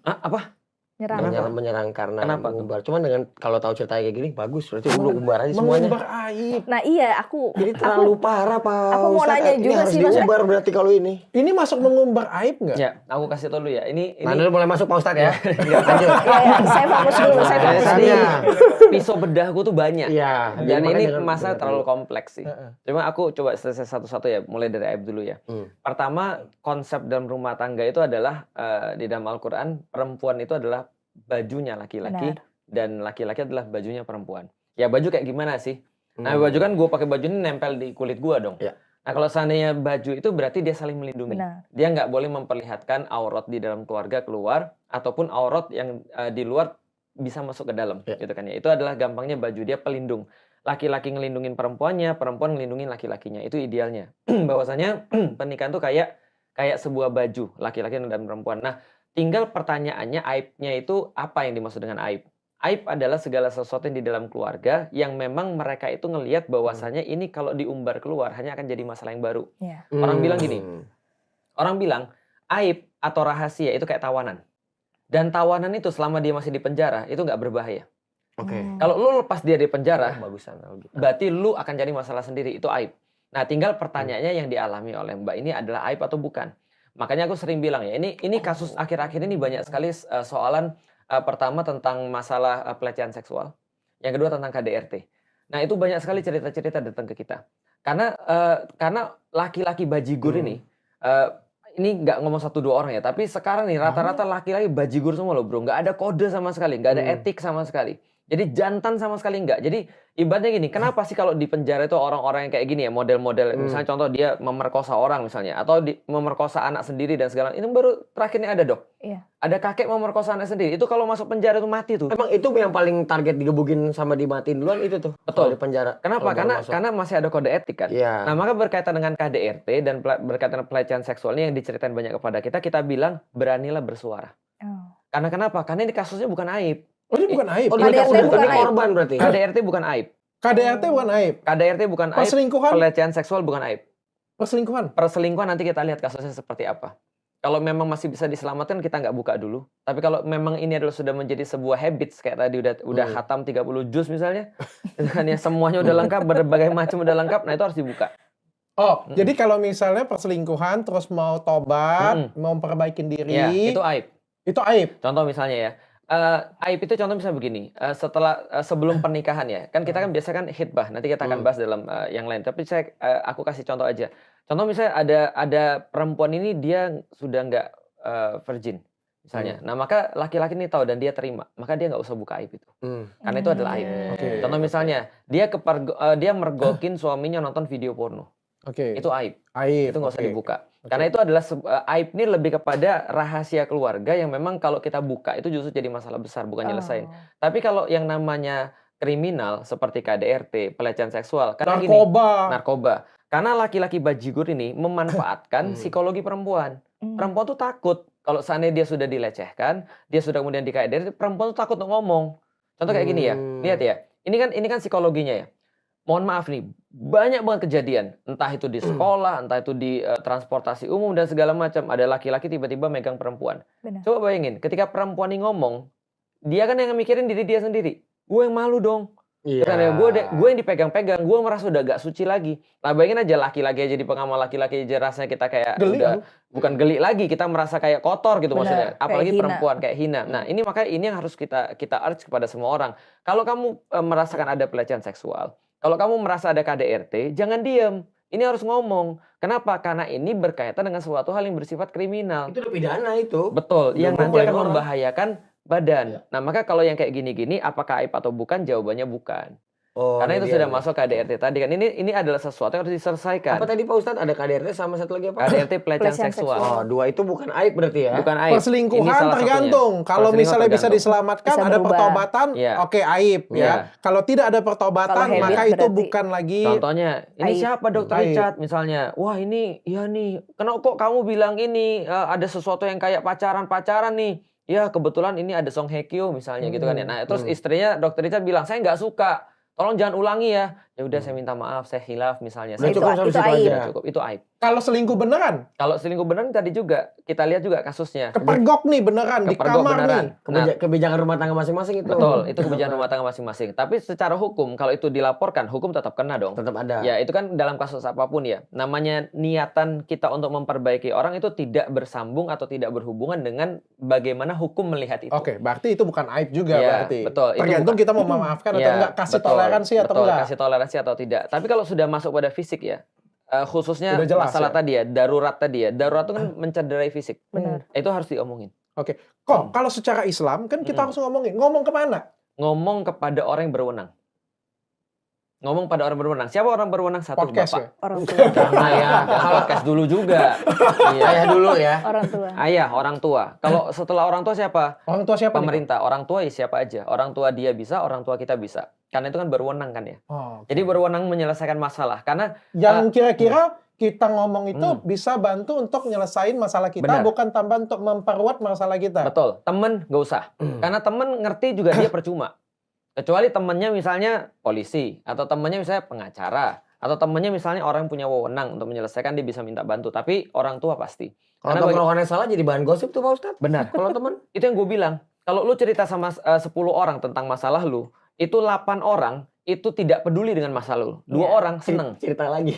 Apa? Nyerang. Menyerang karena Kenapa tuh? mengumbar. Cuman dengan kalau tahu ceritanya kayak gini bagus, berarti lu umbar aja semuanya. Mengumbar aib. Nah iya aku Jadi terlalu parah Pak aku mau Ustadz. nanya Ini juga harus sih, maksudnya- diumbar berarti kalau ini. Ini masuk mengumbar aib nggak? Ya, aku kasih tau dulu ya. Ini Nah, dulu mulai masuk Pak Ustadz ya. Lanjut. ya, saya fokus dulu, saya fokus tadi dulu. pisau bedahku tuh banyak. Iya. Dan makanya ini dengan- masalah dengan terlalu dulu. kompleks sih. Cuma aku coba selesai satu-satu ya, mulai dari aib dulu ya. Pertama, konsep dalam rumah tangga itu adalah di dalam Al-Quran, perempuan itu adalah bajunya laki-laki dan laki-laki adalah bajunya perempuan. Ya baju kayak gimana sih? Nah baju kan gue pakai baju ini nempel di kulit gue dong. Iya. Nah kalau seandainya baju itu berarti dia saling melindungi. Benar. Dia nggak boleh memperlihatkan aurat di dalam keluarga keluar ataupun aurat yang di luar bisa masuk ke dalam, Iya. gitu kan ya. Itu adalah gampangnya baju dia pelindung. Laki-laki ngelindungin perempuannya, perempuan ngelindungin laki-lakinya. Itu idealnya. Bahwasanya pernikahan tuh kayak sebuah baju, laki-laki dan perempuan. Nah, tinggal pertanyaannya aibnya itu apa yang dimaksud dengan aib? Aib adalah segala sesuatu yang di dalam keluarga yang memang mereka itu ngelihat bahwasanya ini kalau diumbar keluar hanya akan jadi masalah yang baru. Iya. Orang bilang gini, orang bilang aib atau rahasia itu kayak tawanan. Dan tawanan itu selama dia masih di penjara itu nggak berbahaya. Oke. Kalau lu lepas dia di penjara, Bagusan kalau gitu. berarti lu akan jadi masalah sendiri, itu aib. Nah, tinggal pertanyaannya yang dialami oleh Mbak ini adalah aib atau bukan. Makanya aku sering bilang ya, ini kasus akhir-akhir ini banyak sekali soalan pertama tentang masalah pelecehan seksual, yang kedua tentang KDRT. Nah, itu banyak sekali cerita-cerita datang ke kita. Karena laki-laki bajigur ini nggak ngomong 1-2 orang ya, tapi sekarang nih rata-rata laki-laki bajigur semua loh bro, nggak ada kode sama sekali, nggak ada etik sama sekali. Jadi jantan sama sekali enggak. Jadi ibaratnya gini, kenapa sih kalau di penjara itu orang-orang yang kayak gini ya, model-model, misalnya contoh dia memerkosa orang misalnya, atau memerkosa anak sendiri dan segala, itu baru terakhirnya ada dok. Iya. Ada kakek memerkosa anak sendiri, itu kalau masuk penjara itu mati tuh. Emang itu yang paling target digebukin sama dimatiin duluan itu tuh. Betul. Kalau di penjara. Kenapa? Kalau baru masuk. Karena masih ada kode etik kan. Iya. Nah maka berkaitan dengan KDRT dan berkaitan dengan pelecehan seksual ini yang diceritain banyak kepada kita bilang beranilah bersuara. Oh. Karena kenapa? Karena ini kasusnya bukan aib. Oh ini bukan aib. Oh, KDRT ini bukan aib. korban berarti. KDRT bukan aib. KDRT bukan aib. KDRT bukan aib. Perselingkuhan. Pelecehan seksual bukan aib. Perselingkuhan. Perselingkuhan nanti kita lihat kasusnya seperti apa. Kalau memang masih bisa diselamatkan kita nggak buka dulu. Tapi kalau memang ini adalah sudah menjadi sebuah habits kayak tadi udah khatam 30 juz misalnya, itu kan ya semuanya udah lengkap, berbagai macam udah lengkap, nah itu harus dibuka. Oh, jadi kalau misalnya perselingkuhan terus mau tobat, mau memperbaikin diri, Ya, itu aib. itu aib. Contoh misalnya ya, aib itu contoh misalnya begini, sebelum pernikahan ya, kan kita kan biasa kan khitbah, nanti kita akan bahas dalam yang lain. Tapi aku kasih contoh aja. Contoh misalnya ada perempuan ini dia sudah nggak virgin misalnya. Nah maka laki-laki ini tahu dan dia terima, maka dia nggak usah buka aib itu, karena itu adalah aib. Oke. Contoh misalnya dia mergokin suaminya nonton video porno, Oke. itu aib. Aib. Itu nggak usah oke. dibuka. Karena itu adalah aib ini lebih kepada rahasia keluarga yang memang kalau kita buka itu justru jadi masalah besar, bukan nyelesain. Tapi kalau yang namanya kriminal seperti KDRT, pelecehan seksual, karena gini, narkoba. Karena laki-laki bajigur ini memanfaatkan psikologi perempuan. Perempuan tuh takut kalau seandainya dia sudah dilecehkan, dia sudah kemudian di KDRT, perempuan tuh takut untuk ngomong. Contoh kayak gini ya, lihat ya. Ini kan psikologinya ya. Mohon maaf nih, banyak banget kejadian, entah itu di sekolah, entah itu di transportasi umum dan segala macam, ada laki-laki tiba-tiba megang perempuan. Benar. Coba bayangin, ketika perempuan ini ngomong, dia kan yang mikirin diri dia sendiri. Gue yang malu dong. Iya. Karena gue yang dipegang-pegang, gue merasa udah gak suci lagi. Nah bayangin aja laki-laki aja jadi pengamal laki-laki aja rasanya kita kayak Geli, udah bukan geli lagi, kita merasa kayak kotor gitu. Benar, Maksudnya. Apalagi kayak hina. perempuan kayak hina. Nah ini makanya ini yang harus kita urge kepada semua orang. Kalau kamu merasakan ada pelecehan seksual, kalau kamu merasa ada KDRT, jangan diem. Ini harus ngomong. Kenapa? Karena ini berkaitan dengan suatu hal yang bersifat kriminal. Itu udah pidana itu. Betul, Udah yang nanti memulai akan orang. membahayakan badan. Nah, maka kalau yang kayak gini-gini, apakah aib atau bukan? Jawabannya bukan. Oh, Karena ini itu dia sudah nih. masuk KDRT tadi kan. Ini adalah sesuatu yang harus diselesaikan. Apa tadi Pak Ustadz? Ada KDRT sama satu lagi apa? KDRT pelecehan Pelecehan seksual. Oh, dua itu bukan aib berarti ya? Bukan aib. Ini Perselingkuhan salah tergantung. satunya. Kalau Perselingkuhan misalnya bisa tergantung. diselamatkan, Bisa ada berubah. pertobatan, Iya. oke aib Iya. ya. Kalau tidak ada pertobatan, Kalau habit maka itu berarti- bukan lagi. Contohnya, ini Aib. siapa Dokter Aib. Richard misalnya? Wah ini, ya nih, kenapa kok kamu bilang ini ada sesuatu yang kayak pacaran-pacaran nih? Ya kebetulan ini ada Song Hye Kyo misalnya gitu kan ya. Nah terus istrinya Dokter Richard bilang, saya nggak suka. Tolong jangan ulangi ya. Ya udah saya minta maaf, saya khilaf misalnya. Udah Saya cukup sampai itu situ aib. aja. Udah cukup, itu aib. Kalau selingkuh beneran, Kalau selingkuh beneran tadi juga kita lihat juga kasusnya. kepergok nih beneran di Kepergok kamar beneran. nih. Nah, Kebijakan rumah tangga masing-masing itu. betul, itu kebijakan rumah tangga masing-masing. Tapi secara hukum kalau itu dilaporkan, hukum tetap kena dong. Tetap ada. Ya, itu kan dalam kasus apapun ya. Namanya niatan kita untuk memperbaiki orang itu tidak bersambung atau tidak berhubungan dengan bagaimana hukum melihat itu. Oke, berarti itu bukan aib juga Iya, berarti. betul. Itu Tergantung bukan- kita mau memaafkan atau Iya, enggak, kasih betul, toleransi atau betul, enggak. kasih toleransi atau tidak. Tapi kalau sudah masuk pada fisik ya, khususnya Udah jelas masalah ya? tadi ya, darurat tadi ya. Darurat itu kan mencederai fisik. Benar. Itu harus diomongin. Kok kalau secara Islam kan kita harus ngomong kemana? Ngomong kepada orang yang berwenang. Ngomong pada orang berwenang. Siapa orang berwenang? Satu, Podcast Bapak. ya. Orang tua. Jangan ya, jangan podcast dulu juga. Iya. Ayah dulu ya. Orang tua. Ayah, orang tua. Kalau setelah orang tua siapa? Orang tua siapa nih? Pemerintah. Orang tua ya siapa aja. Orang tua dia bisa, orang tua kita bisa. Karena itu kan berwenang kan ya. Oh, Jadi berwenang menyelesaikan masalah. Karena yang kira-kira kita ngomong itu Hmm. bisa bantu untuk nyelesain masalah kita, Benar. bukan tambah untuk memperkuat masalah kita. betul, temen nggak usah. Karena temen ngerti juga dia percuma. Kecuali temennya misalnya polisi, atau temennya misalnya pengacara, atau temennya misalnya orang yang punya wewenang untuk menyelesaikan, dia bisa minta bantu. Tapi orang tua pasti. Kalau Karena teman orang yang salah jadi bahan gosip tuh Pak Ustadz. Benar. Kalau teman. Itu yang gue bilang. Kalau lu cerita sama 10 orang tentang masalah lu, itu 8 orang itu tidak peduli dengan masalah lu. 2 Iya. orang seneng. Cerita lagi.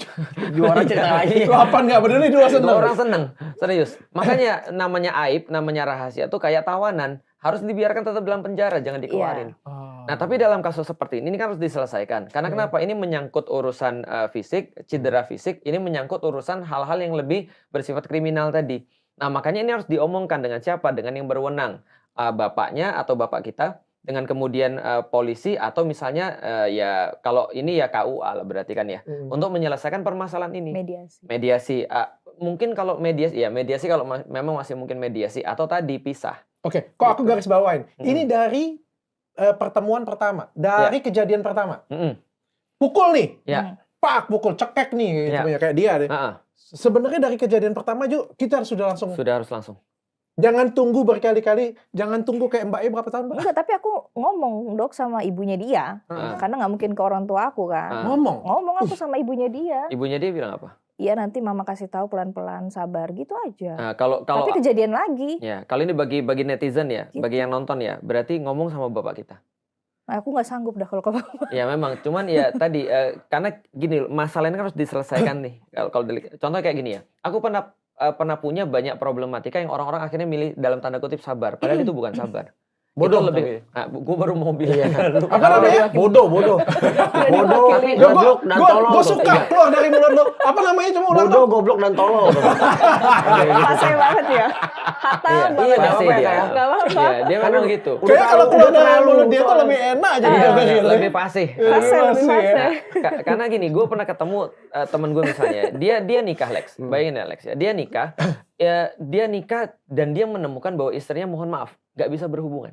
2 orang cerita lagi. 8 nggak peduli, 2 2 seneng. orang seneng. Serius. Makanya namanya aib, namanya rahasia tuh kayak tawanan. Harus dibiarkan tetap dalam penjara, jangan dikeluarin. Oh. Nah, tapi dalam kasus seperti ini kan harus diselesaikan. Karena kenapa? Ini menyangkut urusan fisik, cedera fisik. Ini menyangkut urusan hal-hal yang lebih bersifat kriminal tadi. Nah, makanya ini harus diomongkan dengan siapa? Dengan yang berwenang. Bapaknya atau bapak kita. Dengan kemudian polisi atau misalnya ya kalau ini ya KUA lah berarti kan ya. Untuk menyelesaikan permasalahan ini. Mediasi. Mediasi. Mungkin kalau mediasi kalau memang masih mungkin mediasi. Atau tadi pisah. Oke, kok aku Gitu. garis bawain. Mm-mm. Ini dari pertemuan pertama, dari kejadian pertama. Mm-mm. Pukul nih, Ya. pak, pukul cekek nih, Ya. gitu, kayak dia deh. Heeh, Sebenarnya dari kejadian pertama juga kita harus sudah langsung. sudah harus langsung. Jangan tunggu berkali-kali, jangan tunggu kayak Mbak E berapa tahun, Mbak? Enggak, tapi aku ngomong dok sama ibunya dia. Heeh. Karena nggak mungkin ke orang tua aku kan. Ngomong. Ngomong aku sama ibunya dia. Ibunya dia bilang apa? Iya nanti mama kasih tahu pelan-pelan, sabar gitu aja. Nah, kalau Tapi kejadian lagi. ya, kalau ini bagi netizen ya, Gitu. bagi yang nonton ya, berarti ngomong sama bapak kita. Nah, aku nggak sanggup dah kalau ke mama. Ya memang, cuman ya tadi karena gini, masalah ini kan harus diselesaikan nih. Contoh kayak gini ya. Aku pernah punya banyak problematika yang orang-orang akhirnya milih dalam tanda kutip sabar, padahal itu bukan sabar. Bodoh Itu lebih. Nah, gue baru mau bilang. Apa namanya? Bodoh. Bodoh, diwakili. goblok, dan tolol. Gue suka keluar dari mulut lo. Apa namanya, coba ulang Bodoh, dong. goblok, dan tolol. Pasai banget ya. Hatam Iya, banget. pasti nggak apa-apa dia. ya. Nggak apa-apa. Iya, dia memang gitu. Kayaknya kalau keluar dari terlalu, mulut dia tuh soalnya. lebih enak aja. Iya, didengar gitu. lebih fasih. Pasai, lebih Masih ya. pasai. Karena gini, gue pernah ketemu temen gue misalnya, dia nikah Lex, bayangin ya Lex ya, dia nikah dan dia menemukan bahwa istrinya mohon maaf gak bisa berhubungan.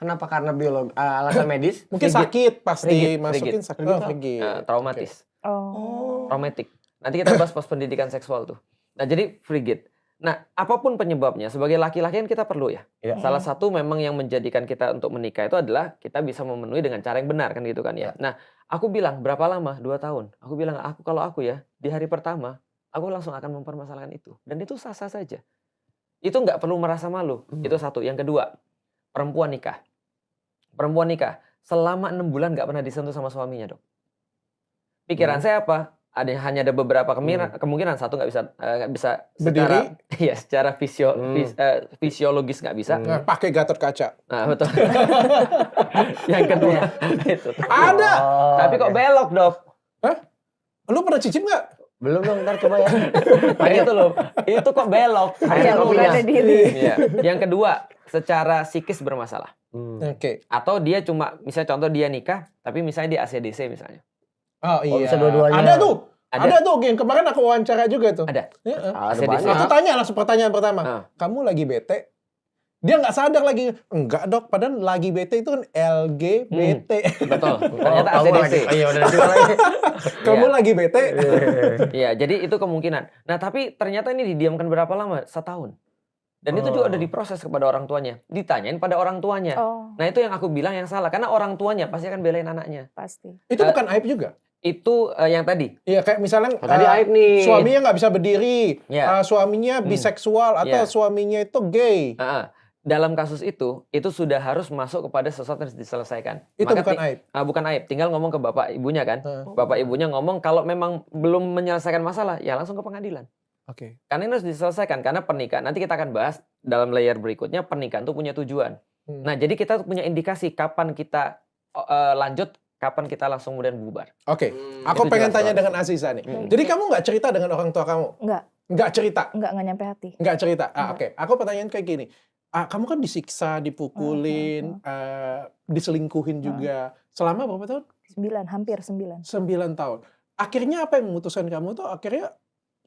Kenapa? Karena alasan medis? Mungkin sakit pasti Frigid, masukin frigid. sakit. Frigid. Oh, frigid. Traumatis, Oh. traumatik. Nanti kita bahas pas pendidikan seksual tuh. Nah jadi frigid. Nah apapun penyebabnya, sebagai laki-laki kan kita perlu ya. Iya. Salah satu memang yang menjadikan kita untuk menikah itu adalah kita bisa memenuhi dengan cara yang benar kan gitu kan ya. Nah aku bilang berapa lama? 2 tahun. Aku bilang kalau aku ya di hari pertama aku langsung akan mempermasalahkan itu dan itu sah-sah saja. Itu nggak perlu merasa malu. Itu satu. Yang kedua, perempuan nikah selama 6 bulan nggak pernah disentuh sama suaminya dok. Pikiran saya apa? Hanya ada beberapa kemungkinan. Satu nggak bisa secara secara fisiologis nggak bisa. Nah, pakai Gatot kaca. Nah betul. Yang kedua itu. Ada. Tapi kok belok dok? Lu pernah cicip nggak? Belum dong, ntar coba ya. Nah, itu loh. Itu kok belok? Akhirnya Yang kopinya. berada diri. Iya. Yang kedua, secara psikis bermasalah. Oke. Atau dia cuma, misalnya contoh dia nikah, tapi misalnya dia ACDC misalnya. Oh iya. bisa dua-duanya. Ada tuh. Ada. Ada tuh yang kemarin aku wawancara juga tuh. Ada. Iya. Ada Sedih. banyak. Aku tanya langsung pertanyaan pertama. Ah. Kamu lagi bete? Dia nggak sadar lagi. Enggak dok, padahal lagi bete itu kan LGBT. Betul. Ternyata tahu ACDC. lagi. Iya, udah juga lagi. Kamu lagi bete? Iya, jadi itu kemungkinan. Nah, tapi ternyata ini didiamkan berapa lama? 1 tahun. Dan itu juga udah diproses kepada orang tuanya. Ditanyain pada orang tuanya. Oh, Nah itu yang aku bilang yang salah. Karena orang tuanya pasti akan belain anaknya. pasti. Itu bukan aib juga? Itu yang tadi. Iya, kayak misalnya Tadi aib nih. suaminya nggak bisa berdiri, Ya. suaminya biseksual atau Ya. suaminya itu gay. Dalam kasus itu sudah harus masuk kepada sesuatu yang harus diselesaikan. Itu Maka bukan aib. bukan aib. Tinggal ngomong ke bapak ibunya kan. Bapak ibunya ngomong kalau memang belum menyelesaikan masalah, ya langsung ke pengadilan. Oke. Karena ini harus diselesaikan. Karena pernikahan, nanti kita akan bahas dalam layer berikutnya, pernikahan itu punya tujuan. Nah jadi kita punya indikasi kapan kita lanjut, kapan kita langsung kemudian bubar. Oke. Aku Itu pengen jelas tanya banget. dengan Aziza nih. Jadi kamu nggak cerita dengan orang tua kamu? Enggak, Nggak cerita? enggak nyampe hati. Nggak cerita? Nggak. Oke. Aku pertanyaan kayak gini. Kamu kan disiksa, dipukulin, diselingkuhin juga. Selama berapa tahun? 9, hampir 9. 9 tahun. Akhirnya apa yang memutuskan kamu tuh akhirnya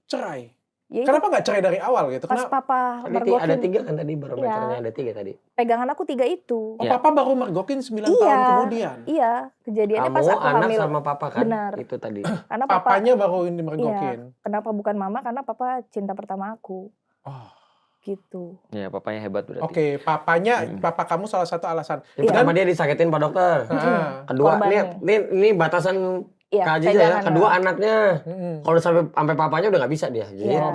cerai? Ya itu Kenapa nggak cerai dari awal gitu? pas Kenapa? papa Tadi mergokin, ada 3 kan tadi barometernya Iya. ada 3 tadi. pegangan aku 3 itu. Oh, Ya. papa baru mergokin 9 Iya. tahun kemudian. Iya, kejadiannya Kamu pas aku anak hamil. sama papa kan? Benar. Itu tadi. Karena papa, Papanya baru ini mergokin. kenapa bukan mama? Karena papa cinta pertama aku. Oh. Gitu. Ya papanya hebat berarti. Oke, papa kamu salah satu alasan. Yang Iya. pertama dia disakitin Pak Dokter. Ah. Kedua Korbannya. ini batasan Iya, Kak Aziza ya. pegangan. Kedua anaknya. Mm-mm. Kalau sampai papanya udah nggak bisa dia. Gitu. Iya.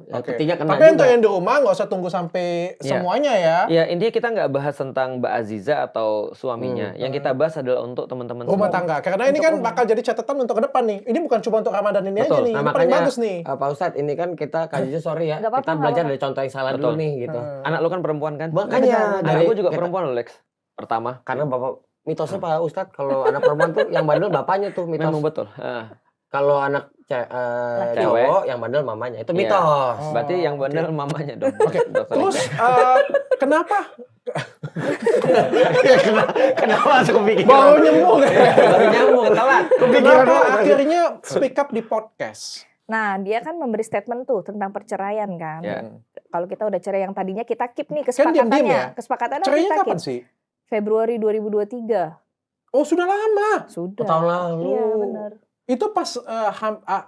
Yang Oke. ketiga kena Tapi untuk juga. yang di rumah nggak usah tunggu sampai Iya. semuanya ya. Ya intinya kita nggak bahas tentang Mbak Aziza atau suaminya. Yang kita bahas adalah untuk teman-teman Rumah semua. tangga. Karena ini Untuk kan umum. bakal jadi catatan untuk ke depan nih. Ini bukan cuma untuk Ramadan ini aja Betul. nih. Nah, Ini paling makanya bagus nih. Pak Ustadz ini kan kita Kak Aziza sorry ya. Nggak apa-apa, Kita nggak belajar apa-apa. dari contoh yang salah Betul. dulu nih gitu. Anak lu kan perempuan kan? Makanya Anak dari gue juga kita- perempuan loh Lex. Pertama. Karena bapak mitosnya Pak Ustadz kalau anak perempuan tuh yang bandel bapaknya tuh mitos. Memang betul. Kalau anak Cewek. cowok yang bandel mamanya itu Iya. mitos. Berarti yang benar mamanya dong. Oke. Dokter Terus Richard. kenapa Kenapa langsung kepikiran? baru nyambung? Baru nyambung telat. Kenapa akhirnya speak up di podcast? Nah, dia kan memberi statement tuh tentang perceraian kan. Ya. Kalau kita udah cerai yang tadinya kita keep nih Kan diam-diam kesepakatannya. ya? Kesepakatannya Cerainya kita kapan keep. sih? Februari 2023. Oh, sudah lama. Sudah. Tahun lalu. Iya, benar. Itu pas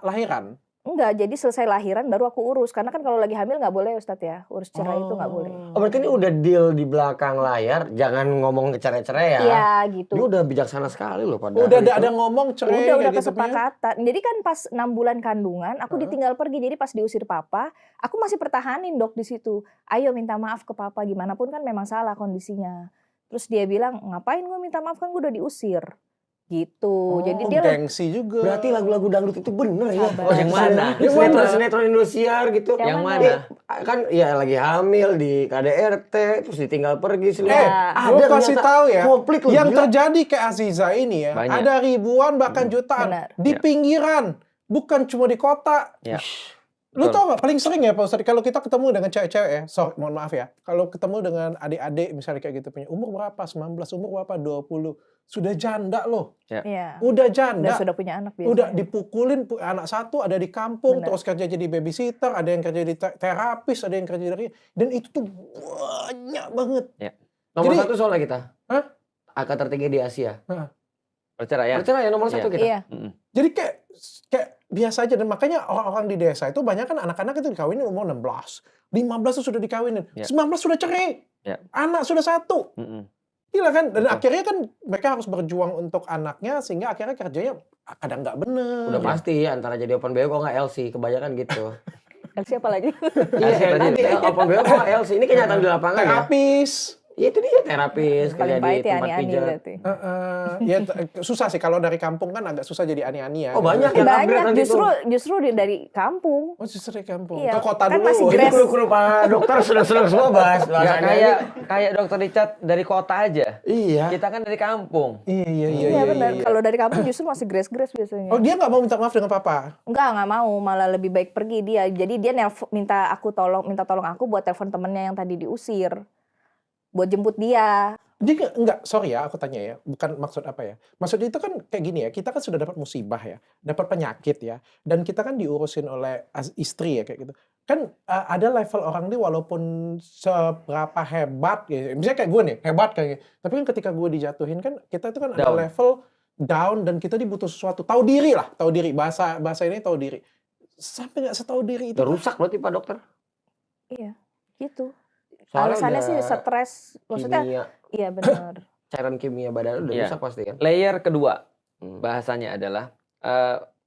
lahiran. Enggak, jadi selesai lahiran baru aku urus. Karena kan kalau lagi hamil nggak boleh Ustadz ya. Urus cerai itu nggak boleh. Oh, berarti ini udah deal di belakang layar, jangan ngomong cerai-cerai ya. Iya gitu. Ini udah bijaksana sekali loh pada Udah hari ada itu. ngomong cerai Udah kayak gitu punya? kesepakatan. Jadi kan pas 6 bulan kandungan, aku ditinggal pergi. Jadi pas diusir papa, aku masih pertahanin dok di situ. Ayo minta maaf ke papa, gimana pun kan memang salah kondisinya. Terus dia bilang, ngapain gue minta maaf kan gue udah diusir. Gitu. Jadi dia gengsi juga. Berarti lagu-lagu dangdut itu bener ya. Sabar. Yang mana? Yang mana? Sinetron Indosiar gitu. Yang mana? mana? Kan ya lagi hamil di KDRT terus ditinggal pergi sendiri. Ya. Gue kasih tahu ya, Komplit loh, yang gila. terjadi ke Aziza ini ya, Banyak. ada ribuan bahkan jutaan Benar. di Ya. pinggiran, bukan cuma di kota. Ya. Lu Betul. tau gak paling sering ya Pak Ustadz, kalau kita ketemu dengan cewek-cewek ya, sorry, mohon maaf ya, kalau ketemu dengan adik-adik misalnya kayak gitu, punya umur berapa, 19, umur berapa, 20, sudah janda loh, Iya. udah Udah janda, sudah punya anak biasanya. udah dipukulin, anak satu ada di kampung, Benar. terus kerja jadi babysitter, ada yang kerja di terapis, ada yang kerja dari, dan itu tuh banyak banget. Nomor Jadi- 1 soalnya kita. Hah? Angka tertinggi di Asia. Perceraian. Percaya ya nomor 1 kita. Iya. Jadi kayak biasa aja, dan makanya orang-orang di desa itu banyak kan anak-anak itu dikawinin umur 16, 15 tuh sudah dikawinin, Ya. 19 sudah cerai, Ya. anak sudah 1. Mm-mm. Gila kan? Dan Betul. akhirnya kan mereka harus berjuang untuk anaknya, sehingga akhirnya kerjanya kadang nggak bener. Udah pasti antara jadi open BO kok nggak LC, kebanyakan gitu. Siapa lagi? Iya, tadi open BO kok nggak LC. Ini kenyataan di lapangan ya. Terapis. Iya itu dia terapis, kerja Paling di pahit ya tempat ani-ani pijat. berarti. Ya susah sih kalau dari kampung kan, agak susah jadi ani-ani ya. Oh, banyak yang upgrade Banyak nanti justru dari kampung. Oh, justru dari kampung. Iya, Ke kota kan dulu. masih Ini Grass. kru-kru Pak Dokter seneng-seneng semua bahas Nggak bahasanya. kayak Dokter Richard dari kota aja. Iya. Kita kan dari kampung. Iya benar. Kalau dari kampung justru masih grace biasanya. Oh, dia nggak mau minta maaf dengan papa? Nggak mau, malah lebih baik pergi dia. Jadi dia minta tolong aku buat telepon temennya yang tadi diusir. Buat jemput dia. Dia enggak, sorry ya, aku tanya ya, bukan maksud apa ya. Maksudnya itu kan kayak gini ya, kita kan sudah dapat musibah ya, dapat penyakit ya, dan kita kan diurusin oleh istri ya kayak gitu. Kan ada level orang nih walaupun seberapa hebat gitu. Misalnya kayak gue nih, hebat kayak gitu. Tapi kan ketika gue dijatuhin kan, kita itu kan ada Down. level down dan kita dibutuh sesuatu, tahu diri lah, tahu diri. Bahasa ini tahu diri. Sampai nggak setahu diri itu. Udah rusak berarti Pak Dokter. Iya. Gitu. Soalnya Alasannya sih udah stres. Maksudnya kimia, iya benar. cairan kimia badan udah Iya. rusak pasti kan. Layer kedua Hmm. bahasanya adalah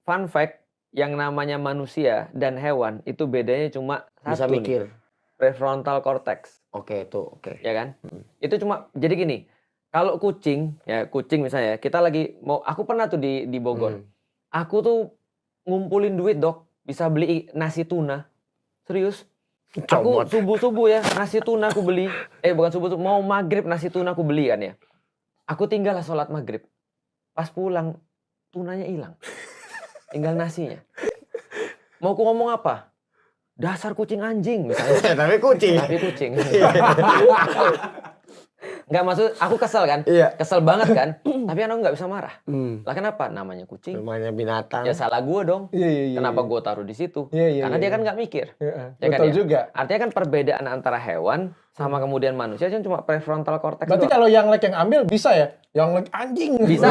fun fact, yang namanya manusia dan hewan itu bedanya cuma Bisa satu nih, mikir. prefrontal cortex, Oke, itu oke. ya kan? Hmm. Itu cuma jadi gini. Kalau kucing misalnya, kita lagi aku pernah tuh di Bogor. Hmm. Aku tuh ngumpulin duit, Dok, bisa beli nasi tuna. Serius. Aku Comot. subuh-subuh ya, nasi tuna aku beli. Bukan subuh-subuh, mau maghrib nasi tuna aku beli kan ya. Aku tinggal lah sholat maghrib. Pas pulang, tunanya hilang. Tinggal nasinya. Mau aku ngomong apa? Dasar kucing anjing misalnya. Tapi kucing. Tapi kucing. Nggak, maksud aku kesel kan? Iya. Kesel banget kan? Tapi aku nggak bisa marah. Hmm. Lah kenapa? Namanya kucing. Namanya binatang. Ya salah gue dong. Iya. Kenapa gue taruh di situ? Iya. Karena dia kan nggak mikir. Iya, Ya kan betul ya? juga. Artinya kan perbedaan antara hewan sama kemudian manusia cuma prefrontal cortex Berarti doang. kalau yang ambil bisa ya? Yang anjing. Bisa.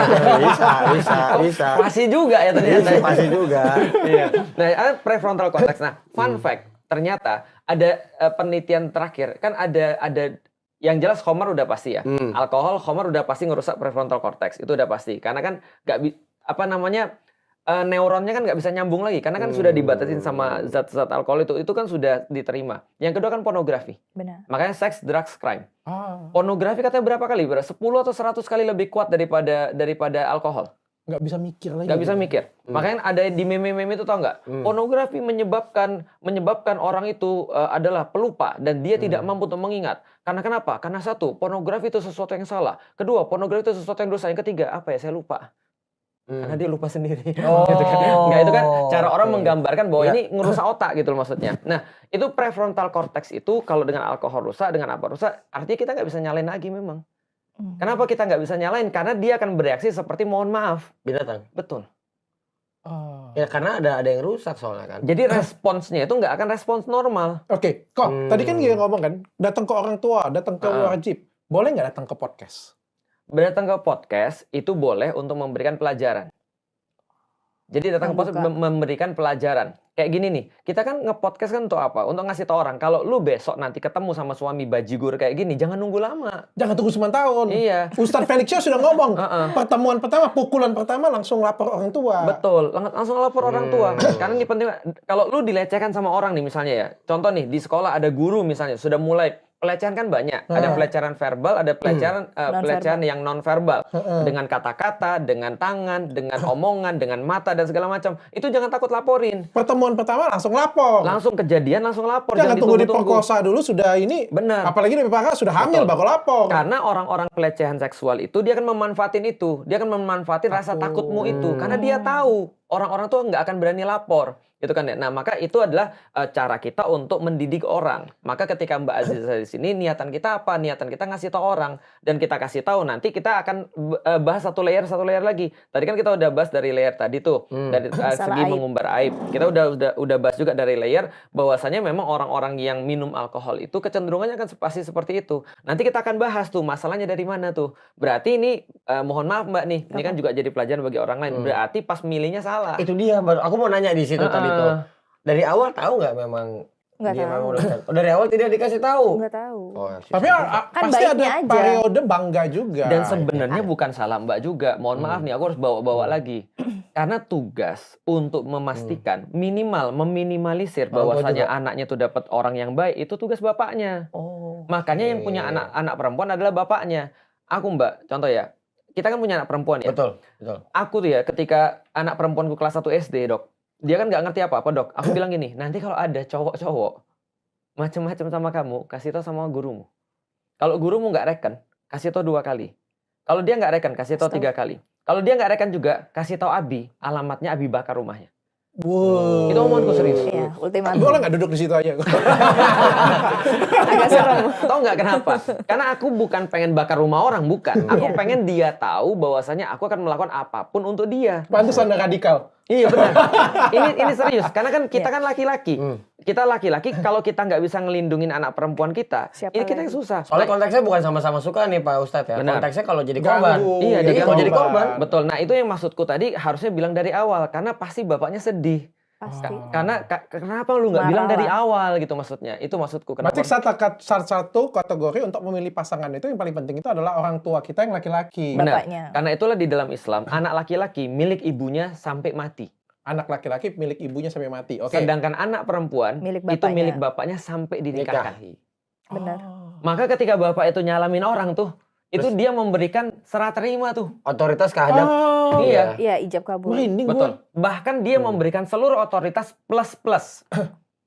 bisa. Pasti juga ya ternyata. Pasti juga. Iya. Nah, ada prefrontal cortex. Nah, fun fact, ternyata ada penelitian terakhir, kan ada yang jelas homer udah pasti ya. Hmm. Alkohol, homer udah pasti ngerusak prefrontal cortex, itu udah pasti. Karena kan neuronnya kan nggak bisa nyambung lagi karena kan sudah dibatasin sama zat-zat alkohol itu kan sudah diterima. Yang kedua kan pornografi. Benar. Makanya seks, drugs, crime. Ah, Pornografi katanya berapa kali? 10 atau 100 kali lebih kuat daripada alkohol. nggak bisa mikir lagi. Nggak bisa mikir. Makanya ada di meme-meme itu, tau nggak? Pornografi menyebabkan orang itu adalah pelupa dan dia tidak mampu untuk mengingat. Karena kenapa? Karena satu, pornografi itu sesuatu yang salah. Kedua, pornografi itu sesuatu yang dosa. Yang ketiga, apa ya? Saya lupa. Karena dia lupa sendiri. Oh. Gitu kan. Nggak, itu kan cara orang Oke. menggambarkan bahwa Ya. ini ngerusak otak gitu loh maksudnya. Nah, itu prefrontal cortex itu kalau dengan alkohol rusak, dengan apa rusak, artinya kita nggak bisa nyalain lagi memang. Kenapa kita nggak bisa nyalain? Karena dia akan bereaksi seperti mohon maaf. Binatang. Betul. Ah. Ya karena ada yang rusak soalnya kan. Jadi responsnya itu nggak akan respons normal. Oke, kok tadi kan dia ngomong kan, datang ke orang tua, datang ke wajib. Boleh nggak datang ke podcast? Datang ke podcast itu boleh untuk memberikan pelajaran. Jadi datang ke podcast memberikan pelajaran. Kayak gini nih, kita kan nge-podcast kan untuk apa? Untuk ngasih tau orang, kalau lu besok nanti ketemu sama suami bajigur kayak gini, jangan nunggu lama. Jangan tunggu 9 tahun. Iya. Ustadz Felix Shaw sudah ngomong, pertemuan pertama, pukulan pertama langsung lapor orang tua. Betul, langsung lapor orang tua. Karena ini penting, kalau lu dilecehkan sama orang nih misalnya ya. Contoh nih, di sekolah ada guru misalnya, sudah mulai pelecehan kan banyak. Ada pelecehan verbal, ada pelecehan yang non verbal. Dengan kata-kata, dengan tangan, dengan omongan, dengan mata dan segala macam. Itu jangan takut laporin. Pertemuan pertama langsung lapor. Langsung kejadian, langsung lapor. Jangan tunggu ditunggu-tunggu. diperkosa dulu sudah ini. Benar. Apalagi diperkosa sudah hamil baru lapor. Karena orang-orang pelecehan seksual itu dia akan memanfaatin itu. Dia akan memanfaatin rasa takutmu itu. Karena dia tahu orang-orang tuh nggak akan berani lapor. Gitu kan ya. Nah, maka itu adalah cara kita untuk mendidik orang. Maka ketika Mbak Aziza di sini, niatan kita apa? Niatan kita ngasih tahu orang, dan kita kasih tahu nanti kita akan bahas satu layer lagi. Tadi kan kita udah bahas dari layer tadi tuh, dari segi mengumbar aib. Kita udah bahas juga dari layer bahwasanya memang orang-orang yang minum alkohol itu kecenderungannya kan pasti seperti itu. Nanti kita akan bahas tuh masalahnya dari mana tuh. Berarti ini mohon maaf Mbak nih, ini kan juga jadi pelajaran bagi orang lain. Berarti pas milihnya salah. Itu dia, baru aku mau nanya di situ tadi tuh. Dari awal tahu nggak memang Nggak dia tahu. memang udah dari awal tidak dikasih tahu. Nggak tahu. Oh, Tapi Kan pasti ada baiknya aja. periode bangga juga. Dan sebenarnya bukan salah Mbak juga. Mohon maaf nih, aku harus bawa lagi. Karena tugas untuk memastikan minimal meminimalisir bahwasanya anaknya tuh dapat orang yang baik, itu tugas bapaknya. Oh. Makanya yang punya anak perempuan adalah bapaknya. Aku Mbak, contoh ya. Kita kan punya anak perempuan ya. Betul. Aku tuh ya ketika anak perempuanku kelas 1 SD, Dok. Dia kan nggak ngerti apa-apa, Dok. Aku bilang gini, nanti kalau ada cowok-cowok macem-macem sama kamu, kasih tau sama gurumu. Kalau gurumu nggak reken, kasih tau 2 kali. Kalau dia nggak reken, kasih tau 3 kali. Kalau dia nggak reken juga, kasih tau Abi, alamatnya Abi bakar rumahnya. Wow. Itu omonganku serius. Iya, ultimatum. Boleh nggak duduk di situ aja? Agak serem. Tahu nggak kenapa? Karena aku bukan pengen bakar rumah orang, bukan. Aku pengen dia tahu bahwasanya aku akan melakukan apapun untuk dia. Pantes Anda radikal. Iya benar. Ini serius. Karena kan kita kan laki-laki. Kita laki-laki kalau kita nggak bisa ngelindungin anak perempuan kita, Siapa ini kita lagi? yang susah. Soalnya konteksnya bukan sama-sama suka nih Pak Ustadz ya. Benar. Konteksnya kalau jadi korban. Ganggu. Iya, Jadi kalau jadi korban. Betul. Nah, itu yang maksudku tadi harusnya bilang dari awal karena pasti bapaknya sedih. Pasti. Karena kenapa lu nggak bilang Marah dari lah. awal gitu maksudnya? Itu maksudku. Kenapa? Berarti salah satu kategori untuk memilih pasangan itu yang paling penting itu adalah orang tua kita yang laki-laki. Benar. Bapaknya. Karena itulah di dalam Islam, anak laki-laki milik ibunya sampai mati. Anak laki-laki milik ibunya sampai mati. Oke. Sedangkan anak perempuan Milik itu bapaknya. milik bapaknya sampai dinikahkan. Nikahi. Benar. Oh. Maka ketika bapak itu nyalamin orang tuh, itu dia memberikan serah terima tuh. Otoritas kehadap. Oh. Iya. Iya, ijab kabul. Merinding Betul. gua. Bahkan dia memberikan seluruh otoritas plus.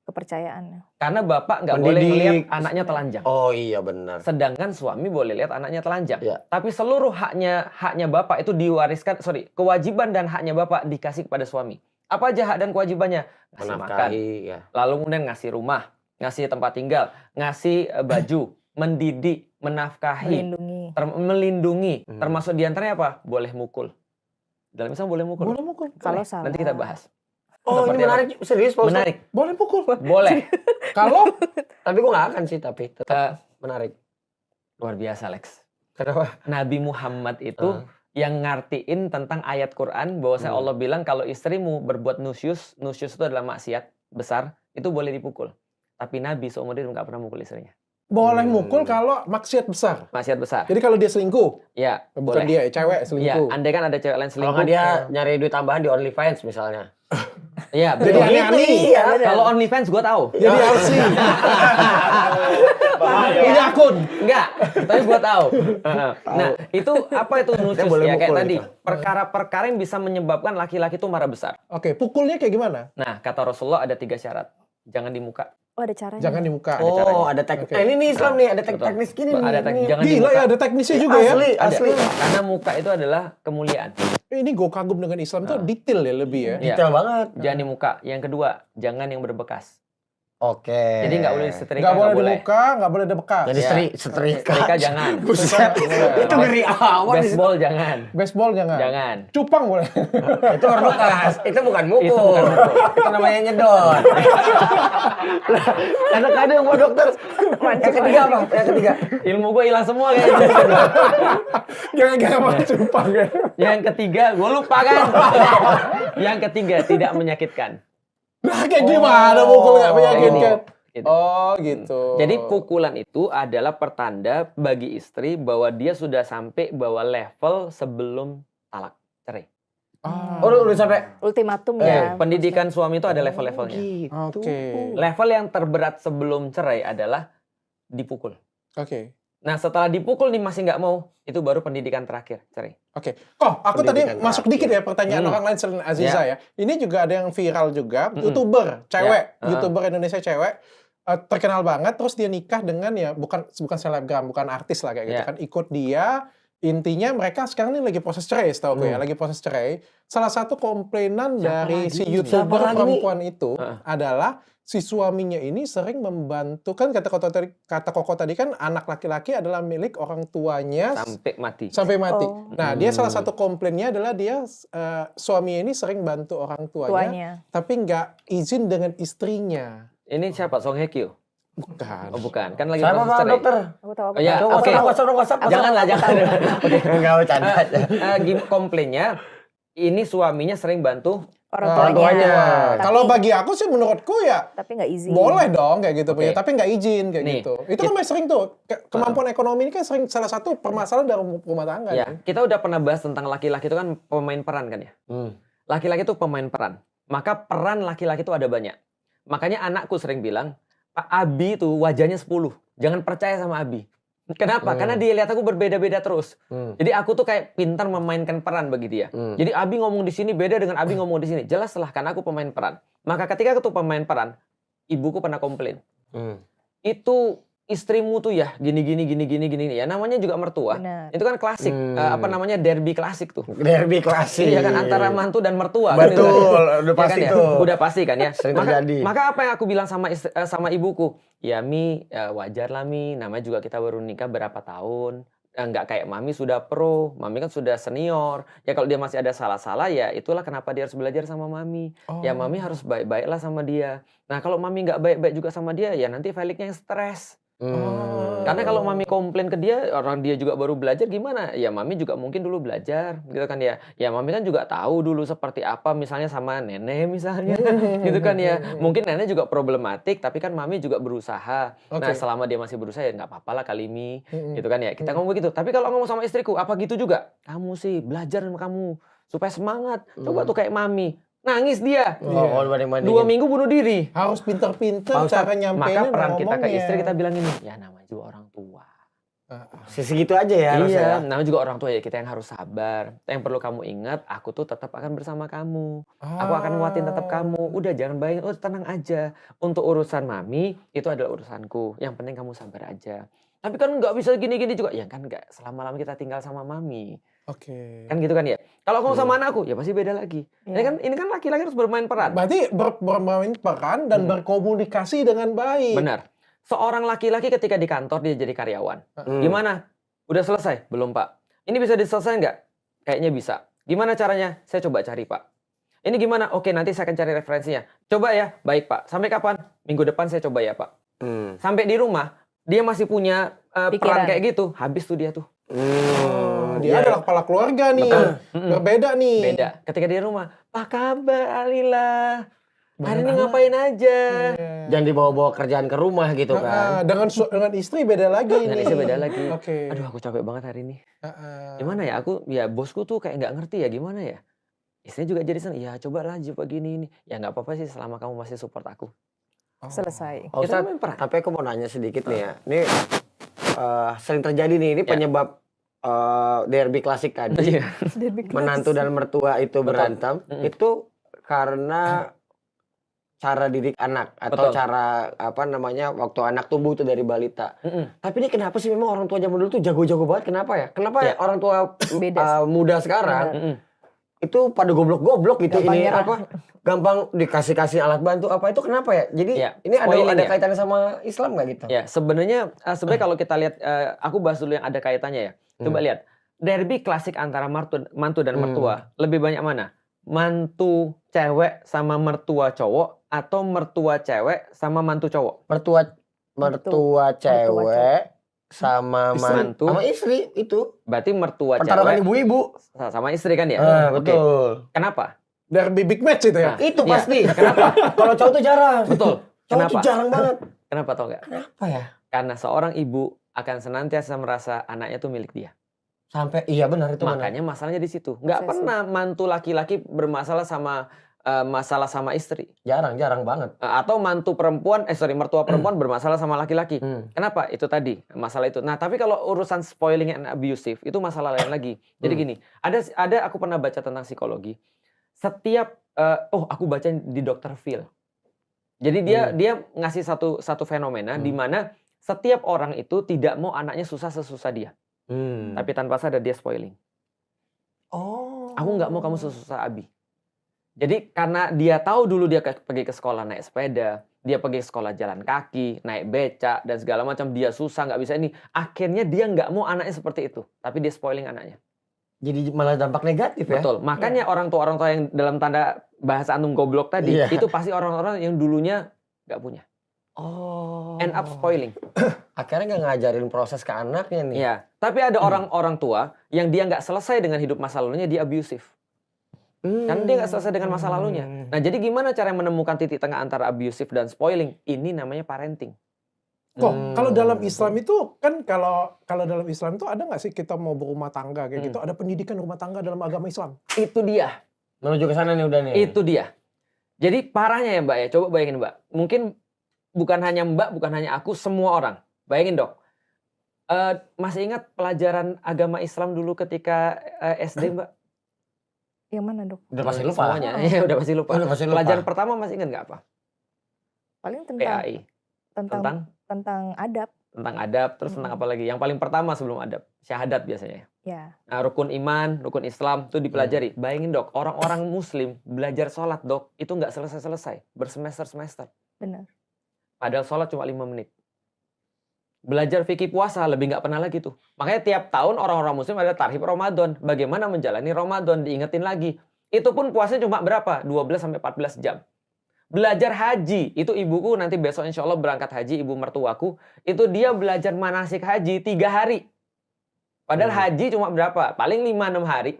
Kepercayaan. Karena bapak nggak boleh Mendidik. melihat anaknya telanjang. Oh iya benar. Sedangkan suami boleh lihat anaknya telanjang. Ya. Tapi seluruh haknya bapak itu diwariskan, kewajiban dan haknya bapak dikasih kepada suami. Apa aja hak dan kewajibannya? Ngasih makan, Menafkahi ya. lalu kemudian ngasih rumah, ngasih tempat tinggal, ngasih baju, mendidik, menafkahi, Melindungi. melindungi. Hmm. Termasuk diantaranya apa? Boleh mukul. Dalam Islam boleh mukul. Boleh pukul. Kalau Boleh. salah. Nanti kita bahas. Oh Seperti ini apa? menarik. Serius Pak Ustadz? Menarik. Boleh pukul. Boleh. Kalau Tapi gue gak akan sih tapi tetap Eh, menarik. luar biasa, Lex. Kenapa? Nabi Muhammad itu yang ngartiin tentang ayat Quran bahwa Allah bilang kalau istrimu berbuat nusyus itu adalah maksiat besar, itu boleh dipukul. Tapi Nabi seumur hidup nggak pernah mukul istrinya. boleh mukul kalau maksiat besar. Maksiat besar. Jadi kalau dia selingkuh, Ya, bukan boleh. dia, cewek Ya, selingkuh. andai kan ada cewek lain Kalau selingkuh. nggak dia nyari duit tambahan di OnlyFans misalnya. Iya, Jadi betul. aneh-aneh. Iya. Kalau OnlyFans gue tahu. Jadi arsi. Punya akun. Enggak, tapi gua tahu. Nah, itu apa itu nusyus boleh ya kayak mukul tadi. gitu. Perkara-perkara yang bisa menyebabkan laki-laki itu marah besar. Oke, pukulnya kayak gimana? Nah, kata Rasulullah ada 3 syarat. Jangan di muka. Oh, ada caranya. Jangan di muka. Ada caranya. Oh, ada teknik. Oke. Ini nih Islam nih, ada Betul. teknis gini nih. Ada Ini. jangan di Gila muka. ya, ada teknisnya juga ya. Asli, Ada. asli. Karena muka itu adalah kemuliaan. Ini gue kagum dengan Islam tuh detail ya lebih ya. Iya. Detail banget. Jangan di muka. Yang kedua, jangan yang berbekas. Oke. Jadi nggak boleh disetrika, Nggak boleh di muka, nggak boleh ada bekas. Jadi Ya. setrika. Setrika jangan. Buset. Itu ngeri amat. Baseball jangan. Baseball jangan. Jangan. Cupang boleh. Itu baru bekas. Itu bukan mukul. Itu bukan mukul. Itu namanya nyedot. Karena kadang mau dokter. Yang ketiga apa? Yang ketiga. Ilmu gue hilang semua kayaknya. Gara-gara makan cupang ya. Yang ketiga, gue lupa kan. Yang ketiga, tidak menyakitkan. Nah kayak gimana mukul nggak meyakinkan? Gitu. Oh gitu. Jadi pukulan itu adalah pertanda bagi istri bahwa dia sudah sampai bahwa level sebelum talak, cerai. Ah. Oh, udah sampai. Ultimatum Ya, ya. pendidikan suami itu ada level-levelnya. Oke. Level yang terberat sebelum cerai adalah dipukul. Oke. Nah, setelah dipukul nih masih nggak mau, itu baru pendidikan terakhir, cerai. Oke. Oh, aku tadi Pendidikan masuk terakhir. dikit ya pertanyaan orang lain selain Aziza ya. Ini juga ada yang viral juga, YouTuber cewek, YouTuber Indonesia cewek terkenal banget terus dia nikah dengan ya bukan selebgram, bukan artis lah kayak gitu kan. Ikut dia, intinya mereka sekarang ini lagi proses cerai setahu gue ya, lagi proses cerai. Salah satu komplainan dari si YouTuber Siapa lagi nih? perempuan itu adalah si suaminya ini sering membantu kan kata Koko tadi kan anak laki-laki adalah milik orang tuanya Sampai mati. sampai mati. Oh. Nah, dia salah satu komplainnya adalah dia suaminya ini sering bantu orang tuanya, tapi nggak izin dengan istrinya. Ini siapa? Song Hye Kyo? Bukan. Oh, bukan. Kan lagi Siapa proses Pak cerai. dokter? Aku tahu apa. Oh, ya, tahu. oke. WhatsApp. Janganlah, jangan. Enggak bercanda. Komplainnya, ini suaminya sering bantu. Orang tuanya. tuanya. Kalau bagi aku sih menurutku ya Tapi nggak izin. boleh dong kayak gitu Oke. punya, tapi nggak izin kayak Nih, gitu. Itu kan masih sering tuh kemampuan ekonomi ini kan sering salah satu permasalahan dalam rumah tangga Ya, kan. kita udah pernah bahas tentang laki-laki itu kan pemain peran kan ya. Laki-laki itu pemain peran. Maka peran laki-laki itu ada banyak. Makanya anakku sering bilang, Pak Abi itu wajahnya 10. Jangan percaya sama Abi. Kenapa? Karena dia lihat aku berbeda-beda terus. Jadi aku tuh kayak pintar memainkan peran bagi dia. Jadi Abi ngomong di sini beda dengan Abi ngomong di sini. Jelas lah karena aku pemain peran. Maka ketika aku tuh pemain peran, ibuku pernah komplain. Itu istrimu tuh ya gini ya namanya juga mertua. Benar. Itu kan klasik derby klasik tuh. Derby klasik. Iya kan antara mantu dan mertua kan itu kan. Betul, Ya udah pasti kan ya? tuh. Udah pasti kan ya. Sering terjadi. Maka apa yang aku bilang sama ibuku, ya Mi, wajar lah Mi, namanya juga kita baru nikah berapa tahun. Nggak kayak Mami sudah pro, Mami kan sudah senior. Ya kalau dia masih ada salah-salah ya itulah kenapa dia harus belajar sama Mami. Ya Mami harus baik-baik lah sama dia. Nah kalau Mami nggak baik-baik juga sama dia, ya nanti Felixnya yang stres. Karena kalau mami komplain ke dia, orang dia juga baru belajar gimana? Ya mami juga mungkin dulu belajar, gitu kan ya. Ya mami kan juga tahu dulu seperti apa misalnya sama nenek misalnya, gitu kan ya. Mungkin nenek juga problematik, tapi kan mami juga berusaha. Nah Oke. selama dia masih berusaha ya nggak apa-apa lah kali Mi, Mm-mm. gitu kan ya. Kita ngomong begitu. Tapi kalau ngomong sama istriku, apa gitu juga? Kamu sih belajar sama kamu supaya semangat. Coba tuh kayak mami, nangis dia. Iya. Oh, banding-bandingin. 2 minggu bunuh diri. Harus pinter-pinter Pak Ustadz, cara nyampeinnya Maka peran kita ke ngomongnya. istri kita bilang ini, ya namanya juga orang tua. Segitu aja ya harusnya ya. Iya, namanya juga orang tua ya, kita yang harus sabar. Yang perlu kamu ingat, aku tuh tetap akan bersama kamu. Aku akan nguatin tetap kamu. Udah jangan bayangin, oh tenang aja. Untuk urusan mami, itu adalah urusanku. Yang penting kamu sabar aja. Tapi kan nggak bisa gini-gini juga. Ya kan nggak selama-lama kita tinggal sama mami. Oke. Kan gitu kan ya. Kalau kamu sama anakku, ya pasti beda lagi. Iya. Ini kan laki-laki harus bermain peran. Berarti bermain peran dan berkomunikasi dengan baik. Benar. Seorang laki-laki ketika di kantor dia jadi karyawan. Hmm. Gimana? Udah selesai? Belum, Pak. Ini bisa diselesaikan nggak? Kayaknya bisa. Gimana caranya? Saya coba cari, Pak. Ini gimana? Oke, nanti saya akan cari referensinya. Coba ya. Baik, Pak. Sampai kapan? Minggu depan saya coba ya, Pak. Sampai di rumah, dia masih punya peran Pikiran. kayak gitu. Habis tuh dia tuh. Dia adalah kepala keluarga nih. Berbeda nih. Beda. Ketika di rumah, apa kabar Alila? Hari ini ngapain aja? Jangan dibawa-bawa kerjaan ke rumah gitu kan. Dengan istri beda lagi Dengan nih. istri beda lagi. Oke. Aduh, aku capek banget hari ini. Heeh. Gimana ya? Bosku tuh kayak nggak ngerti ya gimana ya? Istrinya juga jadi senang. Ya coba lah coba gini ini. Ya nggak apa-apa sih selama kamu masih support aku. Selesai. Oh, Kita Ustadz, main peran. tapi aku mau nanya sedikit nih ya. Ini sering terjadi nih. Ini Ya. penyebab derby klasik tadi. Iya. Menantu dan mertua itu berantem. Itu karena cara didik anak atau Betul. cara waktu anak tumbuh itu dari balita. Mm-mm. Tapi ini kenapa sih memang orang tua zaman dulu tuh jago-jago banget? Kenapa ya? Kenapa ya Ya. orang tua Beda. muda sekarang Mm-mm. itu pada goblok-goblok gitu? Gampang Ini nyerah. gampang dikasih alat bantu apa itu kenapa ya? Jadi Ya, ini spoiling ada ya. kaitannya sama Islam nggak gitu? Ya sebenarnya kalau kita lihat, aku bahas dulu yang ada kaitannya ya. Coba lihat derby klasik antara mantu dan mertua. Lebih banyak mana? Mantu cewek sama mertua cowok atau mertua cewek sama mantu cowok? Mertua cewek sama Mantu. sama istri itu Berarti mertua pertarungan cewek ibu-ibu. sama istri kan ya? Oke. Betul. Kenapa? Derby big match itu ya. Nah, Itu iya. pasti. Kenapa? Kalau cowok tuh jarang. Betul. Cowok tuh Kenapa? jarang banget. Kenapa tau nggak? Kenapa ya? Karena seorang ibu akan senantiasa merasa anaknya tuh milik dia. Sampai iya benar itu benar. Makanya masalahnya di situ. Nggak Posesif. pernah mantu laki-laki bermasalah sama istri. Jarang banget. Atau mertua perempuan bermasalah sama laki-laki. Hmm. Kenapa? Itu tadi, masalah itu. Nah, tapi kalau urusan spoiling and abusive itu masalah lain lagi. Jadi gini, ada aku pernah baca tentang psikologi. Setiap aku baca di Dr. Phil. Jadi dia ngasih satu fenomena di mana setiap orang itu tidak mau anaknya susah sesusah dia. Tapi tanpa sadar dia spoiling. Oh. Aku nggak mau kamu sesusah Abi. Jadi karena dia tahu dulu dia pergi ke sekolah naik sepeda, dia pergi ke sekolah jalan kaki, naik becak dan segala macam, dia susah nggak bisa ini. Akhirnya dia nggak mau anaknya seperti itu, tapi dia spoiling anaknya. Jadi malah dampak negatif ya. Betul. Makanya orang tua yang dalam tanda bahasa antum goblok tadi, Iya. itu pasti orang-orang yang dulunya nggak punya. Oh. End up spoiling. Akhirnya nggak ngajarin proses ke anaknya nih. Iya. Tapi ada orang tua yang dia nggak selesai dengan hidup masa lalunya, dia abusive. Karena dia nggak selesai dengan masa lalunya. Nah, jadi gimana cara menemukan titik tengah antara abusive dan spoiling? Ini namanya parenting. Kok kalau dalam Islam itu kan kalau dalam Islam itu ada nggak sih kita mau berumah tangga kayak gitu? Ada pendidikan rumah tangga dalam agama Islam? Itu dia. Menuju ke sana nih udah nih. Itu dia. Jadi parahnya ya Mbak ya. Coba bayangin Mbak. Mungkin bukan hanya Mbak, bukan hanya aku, semua orang. Bayangin dok. Masih ingat pelajaran agama Islam dulu ketika SD Mbak? Yang mana dok? Udah pasti lupa. Semuanya. Ya udah pasti lupa. Udah pasti lupa. Pelajaran pertama masih ingat nggak apa? Paling PAI. tentang adab. Tentang adab, terus tentang apa lagi? Yang paling pertama sebelum adab, syahadat biasanya. Ya. Nah, rukun iman, rukun Islam itu dipelajari. Bayangin dok, orang-orang Muslim belajar sholat dok, itu nggak selesai-selesai, bersemester-semester. Benar. Padahal sholat cuma 5 menit. Belajar fikih puasa lebih nggak pernah lagi tuh. Makanya tiap tahun orang-orang Muslim ada tarhib Ramadan. Bagaimana menjalani Ramadan, diingetin lagi. Itu pun puasanya cuma berapa? 12 sampai 14 jam. Belajar haji, itu ibuku nanti besok insya Allah berangkat haji, ibu mertuaku, itu dia belajar manasik haji 3 hari. Padahal haji cuma berapa? Paling 5-6 hari,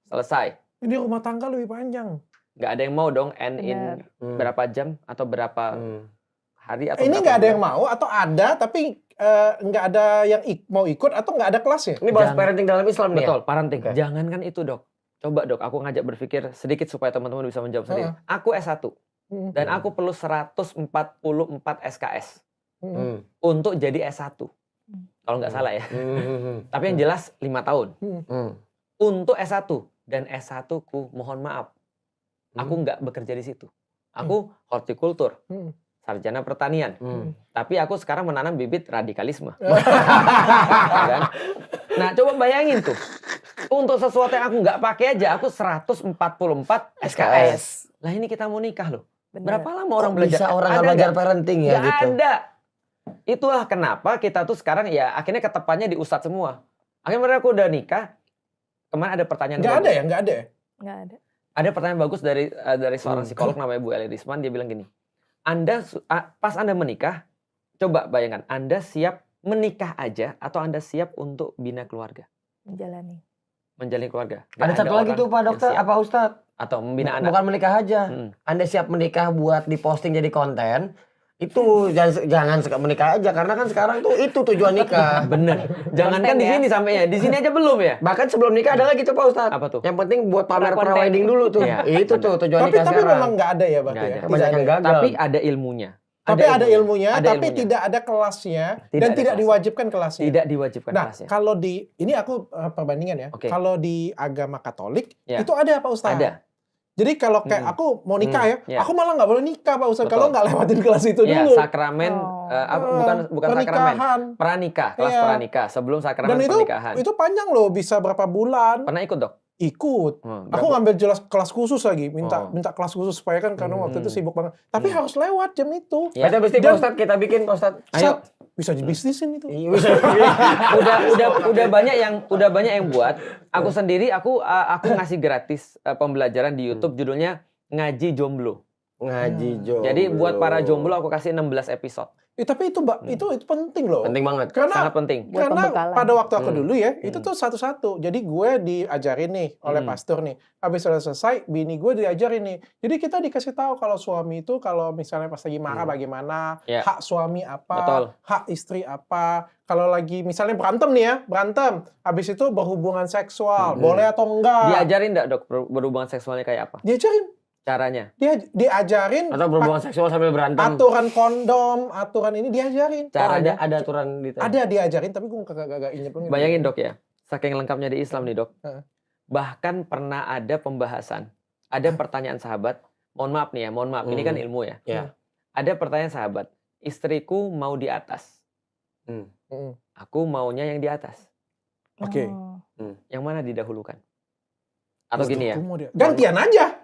selesai. Ini rumah tangga lebih panjang. Nggak ada yang mau dong end in berapa jam atau berapa hari atau Ini berapa nggak ada bulan. yang mau atau ada tapi nggak ada yang mau ikut atau nggak ada kelasnya? Ini bahas Jangan. parenting dalam Islam nih. Betul, parenting. Oke. Jangankan itu, Dok. Coba, Dok, aku ngajak berpikir sedikit supaya teman-teman bisa menjawab sendiri. Aku S1 dan aku perlu 144 SKS untuk jadi S1. Kalau nggak salah ya. Tapi yang jelas 5 tahun. Untuk S1 dan S1 ku mohon maaf. Aku nggak bekerja di situ. Aku hortikultur, sarjana pertanian. Tapi aku sekarang menanam bibit radikalisme. Kan? Nah, coba bayangin tuh. Untuk sesuatu yang aku nggak pakai aja, aku 144 SKS. Lah ini kita mau nikah loh. Bener. Berapa lama orang Kok belajar? bisa orang Ada nggak belajar nggak? parenting ya Nggak gitu? ada. Itulah kenapa kita tuh sekarang ya akhirnya ketepannya di ustadz semua. Akhirnya aku udah nikah. Kemarin ada pertanyaan Nggak bagus. ada ya, nggak ada ya? Nggak ada. Ada pertanyaan bagus dari seorang psikolog namanya Bu Eli Risman. Dia bilang gini, pas Anda menikah, coba bayangkan, Anda siap menikah aja atau Anda siap untuk bina keluarga, Menjalani. menjalin keluarga. Nggak Ada satu lagi orang tuh Pak yang Dokter, siap. apa Ustadz? Atau membina anak. Bukan menikah aja. Anda siap menikah buat diposting jadi konten, itu jangan menikah aja karena kan sekarang tuh itu tujuan nikah. Bener. Jangankan Konten di ya. sini sampainya, di sini aja belum ya. Bahkan sebelum nikah ada lagi tuh Pak Ustadz. Apa tuh? Yang penting buat pamer Konten. pre-wedding dulu tuh. Iya, Itu tuh tujuan Tapi nikah tapi sekarang. memang nggak ada ya berarti Nggak ya? ada. Tidak Banyak ada yang ya? gagal. Tapi ada ilmunya. Tapi ada ilmunya, Ada tapi ilmunya. tidak ada kelasnya Tidak dan ada tidak kelasnya. diwajibkan kelasnya. Tidak diwajibkan Nah, kelasnya. kalau ini aku perbandingan ya. Oke. Kalau di agama Katolik Ya. itu ada Pak Ustadz. Ada. Jadi kalau kayak aku mau nikah ya, Ya. aku malah nggak boleh nikah Pak Ustadz Betul. kalau nggak lewatin kelas itu Ya, dulu. sakramen bukan sakramen. Pernikahan. Pranikah, kelas Iya. pranikah sebelum sakramen Dan pernikahan. itu panjang loh, bisa berapa bulan. Pernah ikut, Dok? Ikut. Hmm, Aku ngambil jelas kelas khusus lagi, minta Oh. kelas khusus supaya kan karena waktu itu sibuk banget. Tapi harus lewat jam itu. Ya. Berarti mesti Pak Dan- Ustadz kita bikin Pak Ustadz. Ayo. Bisa dibisnisin itu. Iya, bisa. udah banyak yang buat. Aku sendiri aku ngasih gratis pembelajaran di YouTube judulnya Ngaji Jomblo. Ngaji jomblo. Jadi buat para jomblo aku kasih 16 episode. Tapi itu penting loh. penting banget. Karena Sangat penting. Buat karena pembekalan. pada waktu aku dulu ya, itu tuh satu-satu. Jadi gue diajarin nih oleh pastor nih. Habis udah selesai, bini gue diajarin nih. Jadi kita dikasih tahu kalau suami itu kalau misalnya pas lagi marah bagaimana, Ya. hak suami apa, Betul. hak istri apa. Kalau lagi misalnya berantem nih ya, berantem. Habis itu berhubungan seksual, boleh atau enggak? Diajarin enggak, Dok, berhubungan seksualnya kayak apa? Diajarin. Caranya? Diajarin Atau berhubungan seksual sambil berantem. aturan kondom, aturan ini diajarin. Oh, Caranya? ada aturan di Ada diajarin, tapi gue kagak inget. Bayangin, Dok, ya. Saking lengkapnya di Islam nih, Dok. Heeh. Bahkan pernah ada pembahasan. Ada pertanyaan sahabat. Mohon maaf nih ya, mohon maaf. Ini kan ilmu ya. Ya. Ada pertanyaan sahabat. Istriku mau di atas. Aku maunya yang di atas. Oke. Oh. Yang mana didahulukan? Atau gini ya. Gantian aja.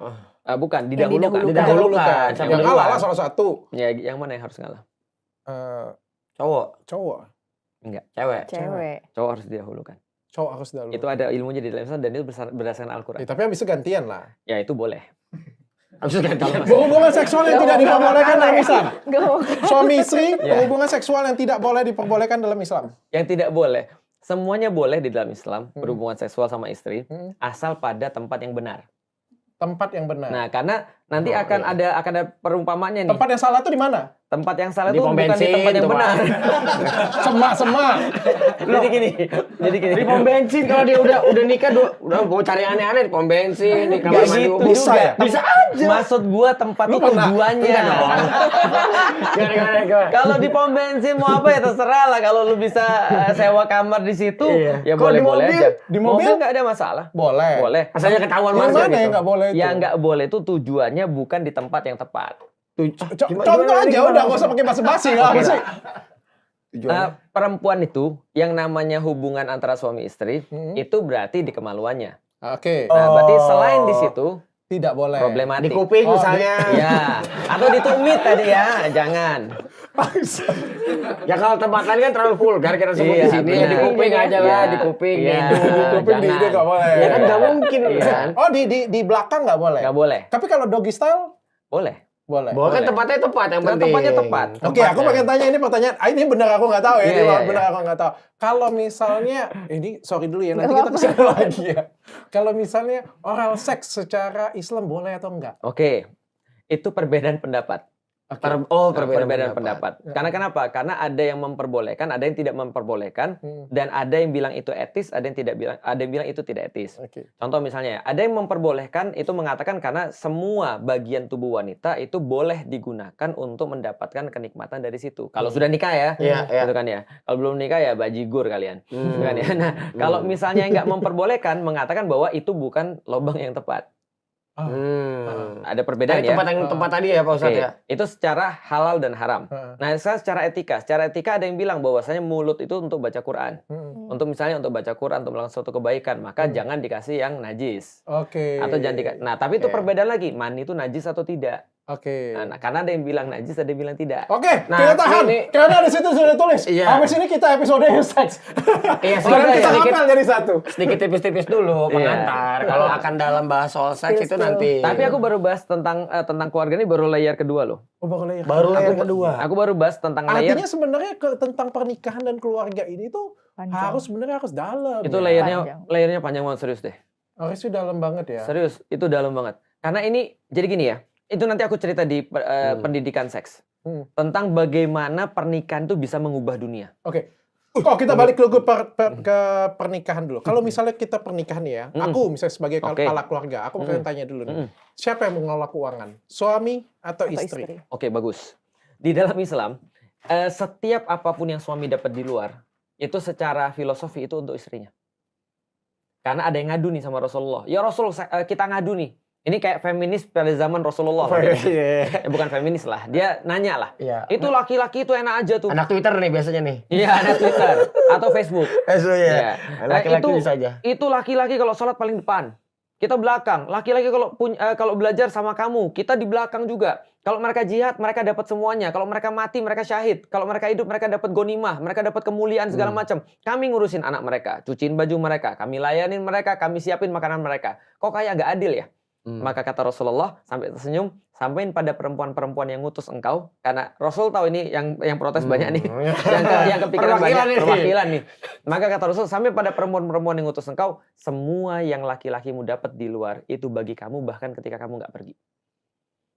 Bukan, Yang didahulukan. Didahulukan. Yang ngalah lah salah satu. Ya, yang mana yang harus ngalah? Cowok, Cowok. cewek. Cewek. Cowok harus didahulukan. Cowok harus dahulu. Itu ada ilmunya di dalam Islam dan itu berdasarkan Al-Quran. Tapi habis itu gantian lah. Ya, itu boleh. Habis itu ganti. Berhubungan seksual yang tidak diperbolehkan dalam Islam. Nggak mau. Suami istri, Ya. berhubungan seksual yang tidak boleh diperbolehkan dalam Islam. Yang tidak boleh. Semuanya boleh di dalam Islam, berhubungan seksual sama istri, asal pada tempat yang benar. Tempat yang benar. Nah, karena nanti akan ada perumpamaannya nih. Tempat yang salah itu di mana? Tempat yang salah Di itu pom bukan di bensin, tempat yang tuh, benar. Semak. Jadi gini. Di pom bensin kalau dia udah nikah udah mau cari aneh-aneh di pom bensin, di kamar Nggak mandi gitu umum. bisa ya? Bisa aja. Maksud gua tempat Lu itu pernah? tujuannya. Gimana? Kalau di pom bensin mau apa ya terserah lah. Kalau lu bisa sewa kamar di situ, Iya. ya Kalau di boleh-boleh mobil? aja. Di mobil? nggak ada masalah. Boleh. Boleh. Asalnya ketahuan Yang masuk mana gitu. yang nggak boleh itu? Yang nggak boleh itu tujuannya bukan di tempat yang tepat. Contoh aja udah, nggak usah pakai basa-basi. Nggak apa sih? Perempuan itu yang namanya hubungan antara suami istri itu berarti di kemaluannya. Oke. Nah, berarti selain di situ Tidak boleh. problematik. Di kuping misalnya. Ya, atau di tumit tadi ya, jangan. Ya kalau tempat lain kan terlalu vulgar kita sebut Iya, di sini. benar. Di kuping aja lah, Iya. di kuping, Iya. di hidung. Kuping di jangan. ide nggak boleh. Ya kan nggak mungkin Iya. kan. Oh di belakang nggak boleh. Nggak boleh. Tapi kalau doggy style Boleh. Boleh. Bahwa kan Boleh. tempatnya tepat yang penting. Tempatnya tepat. Oke, aku pengen tanya ini pertanyaan. Ini benar aku nggak tahu ya. Iya, Ini iya, benar iya. aku nggak tahu. Kalau misalnya, ini sorry dulu ya, nanti Nggak kita kesana lagi ya. Kalau misalnya oral seks secara Islam boleh atau enggak? Oke, itu perbedaan pendapat. Oke. Perbedaan pendapat. Karena kenapa? Karena ada yang memperbolehkan, ada yang tidak memperbolehkan, dan ada yang bilang itu etis, ada yang bilang itu tidak etis. Oke. Contoh misalnya, ada yang memperbolehkan itu mengatakan karena semua bagian tubuh wanita itu boleh digunakan untuk mendapatkan kenikmatan dari situ. Kalau sudah nikah ya, Iya, iya. gitu kan ya. Kalau belum nikah ya bajigur kalian, gitu kan ya. Nah, kalau misalnya nggak memperbolehkan, mengatakan bahwa itu bukan lubang yang tepat. Ada perbedaan ya. Tempat yang tempat tadi ya Pak Ustadz Oke, ya. itu secara halal dan haram. Heeh. Nah, sekarang secara etika ada yang bilang bahwasanya mulut itu untuk baca Quran. Untuk misalnya untuk baca Quran, untuk melakukan suatu kebaikan, maka jangan dikasih yang najis. Oke. Atau jangan dikasih. Nah, tapi itu Oke. perbedaan lagi, mani itu najis atau tidak. Oke. Nah, karena ada yang bilang najis, ada yang bilang tidak. Oke, Nah, kita tahan. ini- Karena di situ sudah tulis. Iya. Habis ini kita episode seks. Iya, Sekarang kita sedikit, hafal jadi satu. sedikit tipis-tipis dulu pengantar. Kalau akan dalam bahas soal seks itu nanti. Tapi aku baru bahas tentang keluarga ini baru layer kedua loh. Oh, boleh. baru layer kedua. Aku baru bahas tentang layer. Artinya sebenarnya tentang pernikahan dan keluarga ini tuh Panjang. sebenarnya harus dalam. Itu ya. layernya panjang banget, serius deh. Harusnya dalam banget ya. Serius, itu dalam banget. Karena ini jadi gini ya. Itu nanti aku cerita di pendidikan seks. Tentang bagaimana pernikahan itu bisa mengubah dunia. Oke. Oh, kita balik dulu ke pernikahan dulu. Kalau misalnya kita pernikahan nih ya, aku misalnya sebagai Oke. kepala keluarga, aku pengen tanya dulu nih. Siapa yang mengelola keuangan? Suami atau istri? Oke, bagus. Di dalam Islam, setiap apapun yang suami dapat di luar, itu secara filosofi itu untuk istrinya. Karena ada yang ngadu nih sama Rasulullah. Ya Rasul, kita ngadu nih. Ini kayak feminis pada zaman Rasulullah. Bukan feminis lah. Dia nanya lah. Iya. Itu laki-laki itu enak aja tuh. Anak Twitter nih biasanya nih. Iya, ada Twitter atau Facebook. Ya. Laki-laki bisa aja. Itu laki-laki kalau sholat paling depan. Kita belakang. Laki-laki kalau belajar sama kamu, kita di belakang juga. Kalau mereka jihad, mereka dapat semuanya. Kalau mereka mati, mereka syahid. Kalau mereka hidup, mereka dapat gonimah. Mereka dapat kemuliaan segala macam. Kami ngurusin anak mereka, cuciin baju mereka, kami layanin mereka, kami siapin makanan mereka. Kok kayak agak adil ya? Maka kata Rasulullah sampai tersenyum, sampaikan pada perempuan-perempuan yang ngutus engkau, karena Rasul tahu ini yang protes banyak nih, yang kepikiran banyak perwakilan nih. Maka kata Rasul, sampai pada perempuan-perempuan yang ngutus engkau, semua yang laki-lakimu dapat di luar itu bagi kamu bahkan ketika kamu nggak pergi.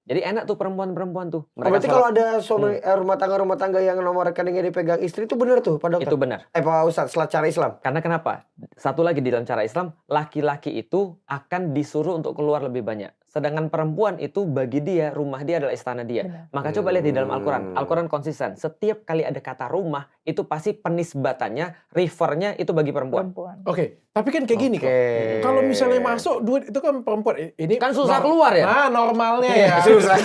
Jadi enak tuh perempuan-perempuan tuh. Berarti kalau ada suami rumah tangga yang nomor rekeningnya dipegang istri itu benar tuh, Pak Dokter? itu benar. Pak Ustadz, secara Islam. Karena kenapa? Satu lagi di dalam cara Islam, laki-laki itu akan disuruh untuk keluar lebih banyak. Sedangkan perempuan itu bagi dia, rumah dia adalah istana dia. Benar. Maka coba lihat di dalam Al-Quran. Al-Quran konsisten. Setiap kali ada kata rumah, itu pasti penisbatannya, refernya itu bagi perempuan. Oke, tapi kan kayak gini kok. Kalau misalnya masuk duit itu kan perempuan. Ini Kan susah keluar ya? Nah, normalnya ya. Susah.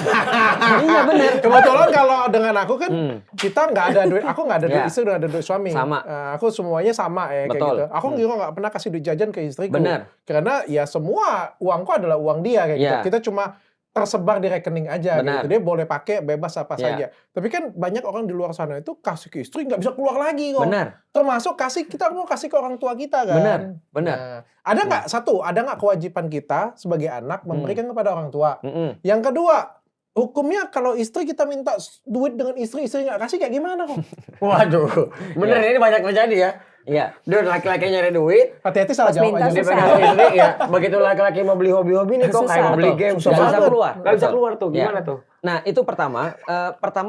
Iya benar. Kebetulan kalau dengan aku kan kita nggak ada duit, aku nggak ada duit Ya. istri, nggak ada duit suami. Sama. Aku semuanya sama ya kayak Betul. gitu. Aku juga nggak pernah kasih duit jajan ke istriku. Benar. Karena ya semua uangku adalah uang dia kayak Ya. gitu. Kita cuma tersebar di rekening aja Benar. gitu. Dia boleh pakai bebas apa Ya. saja. Tapi kan banyak orang di luar sana itu kasih ke istri nggak bisa keluar lagi kok. Benar. Termasuk kita mau kasih ke orang tua kita kan. Benar. Benar. Nah, ada nggak kewajiban kita sebagai anak memberikan kepada orang tua? Mm-mm. Yang kedua, hukumnya kalau istri kita minta duit dengan istri nggak kasih kayak gimana kok? Waduh, bener ini banyak terjadi ya. Iya. Dia laki-laki nyari duit, Hati-hati salah Pas jawab minta aja. dia susah. pegang istri ya. Begitu laki-laki mau beli hobi-hobi nih kok kayak Susah. mau beli Betul. game, Nggak susah bisa banget. keluar. Nggak bisa Betul. keluar tuh, Iya. gimana tuh? Nah itu pertama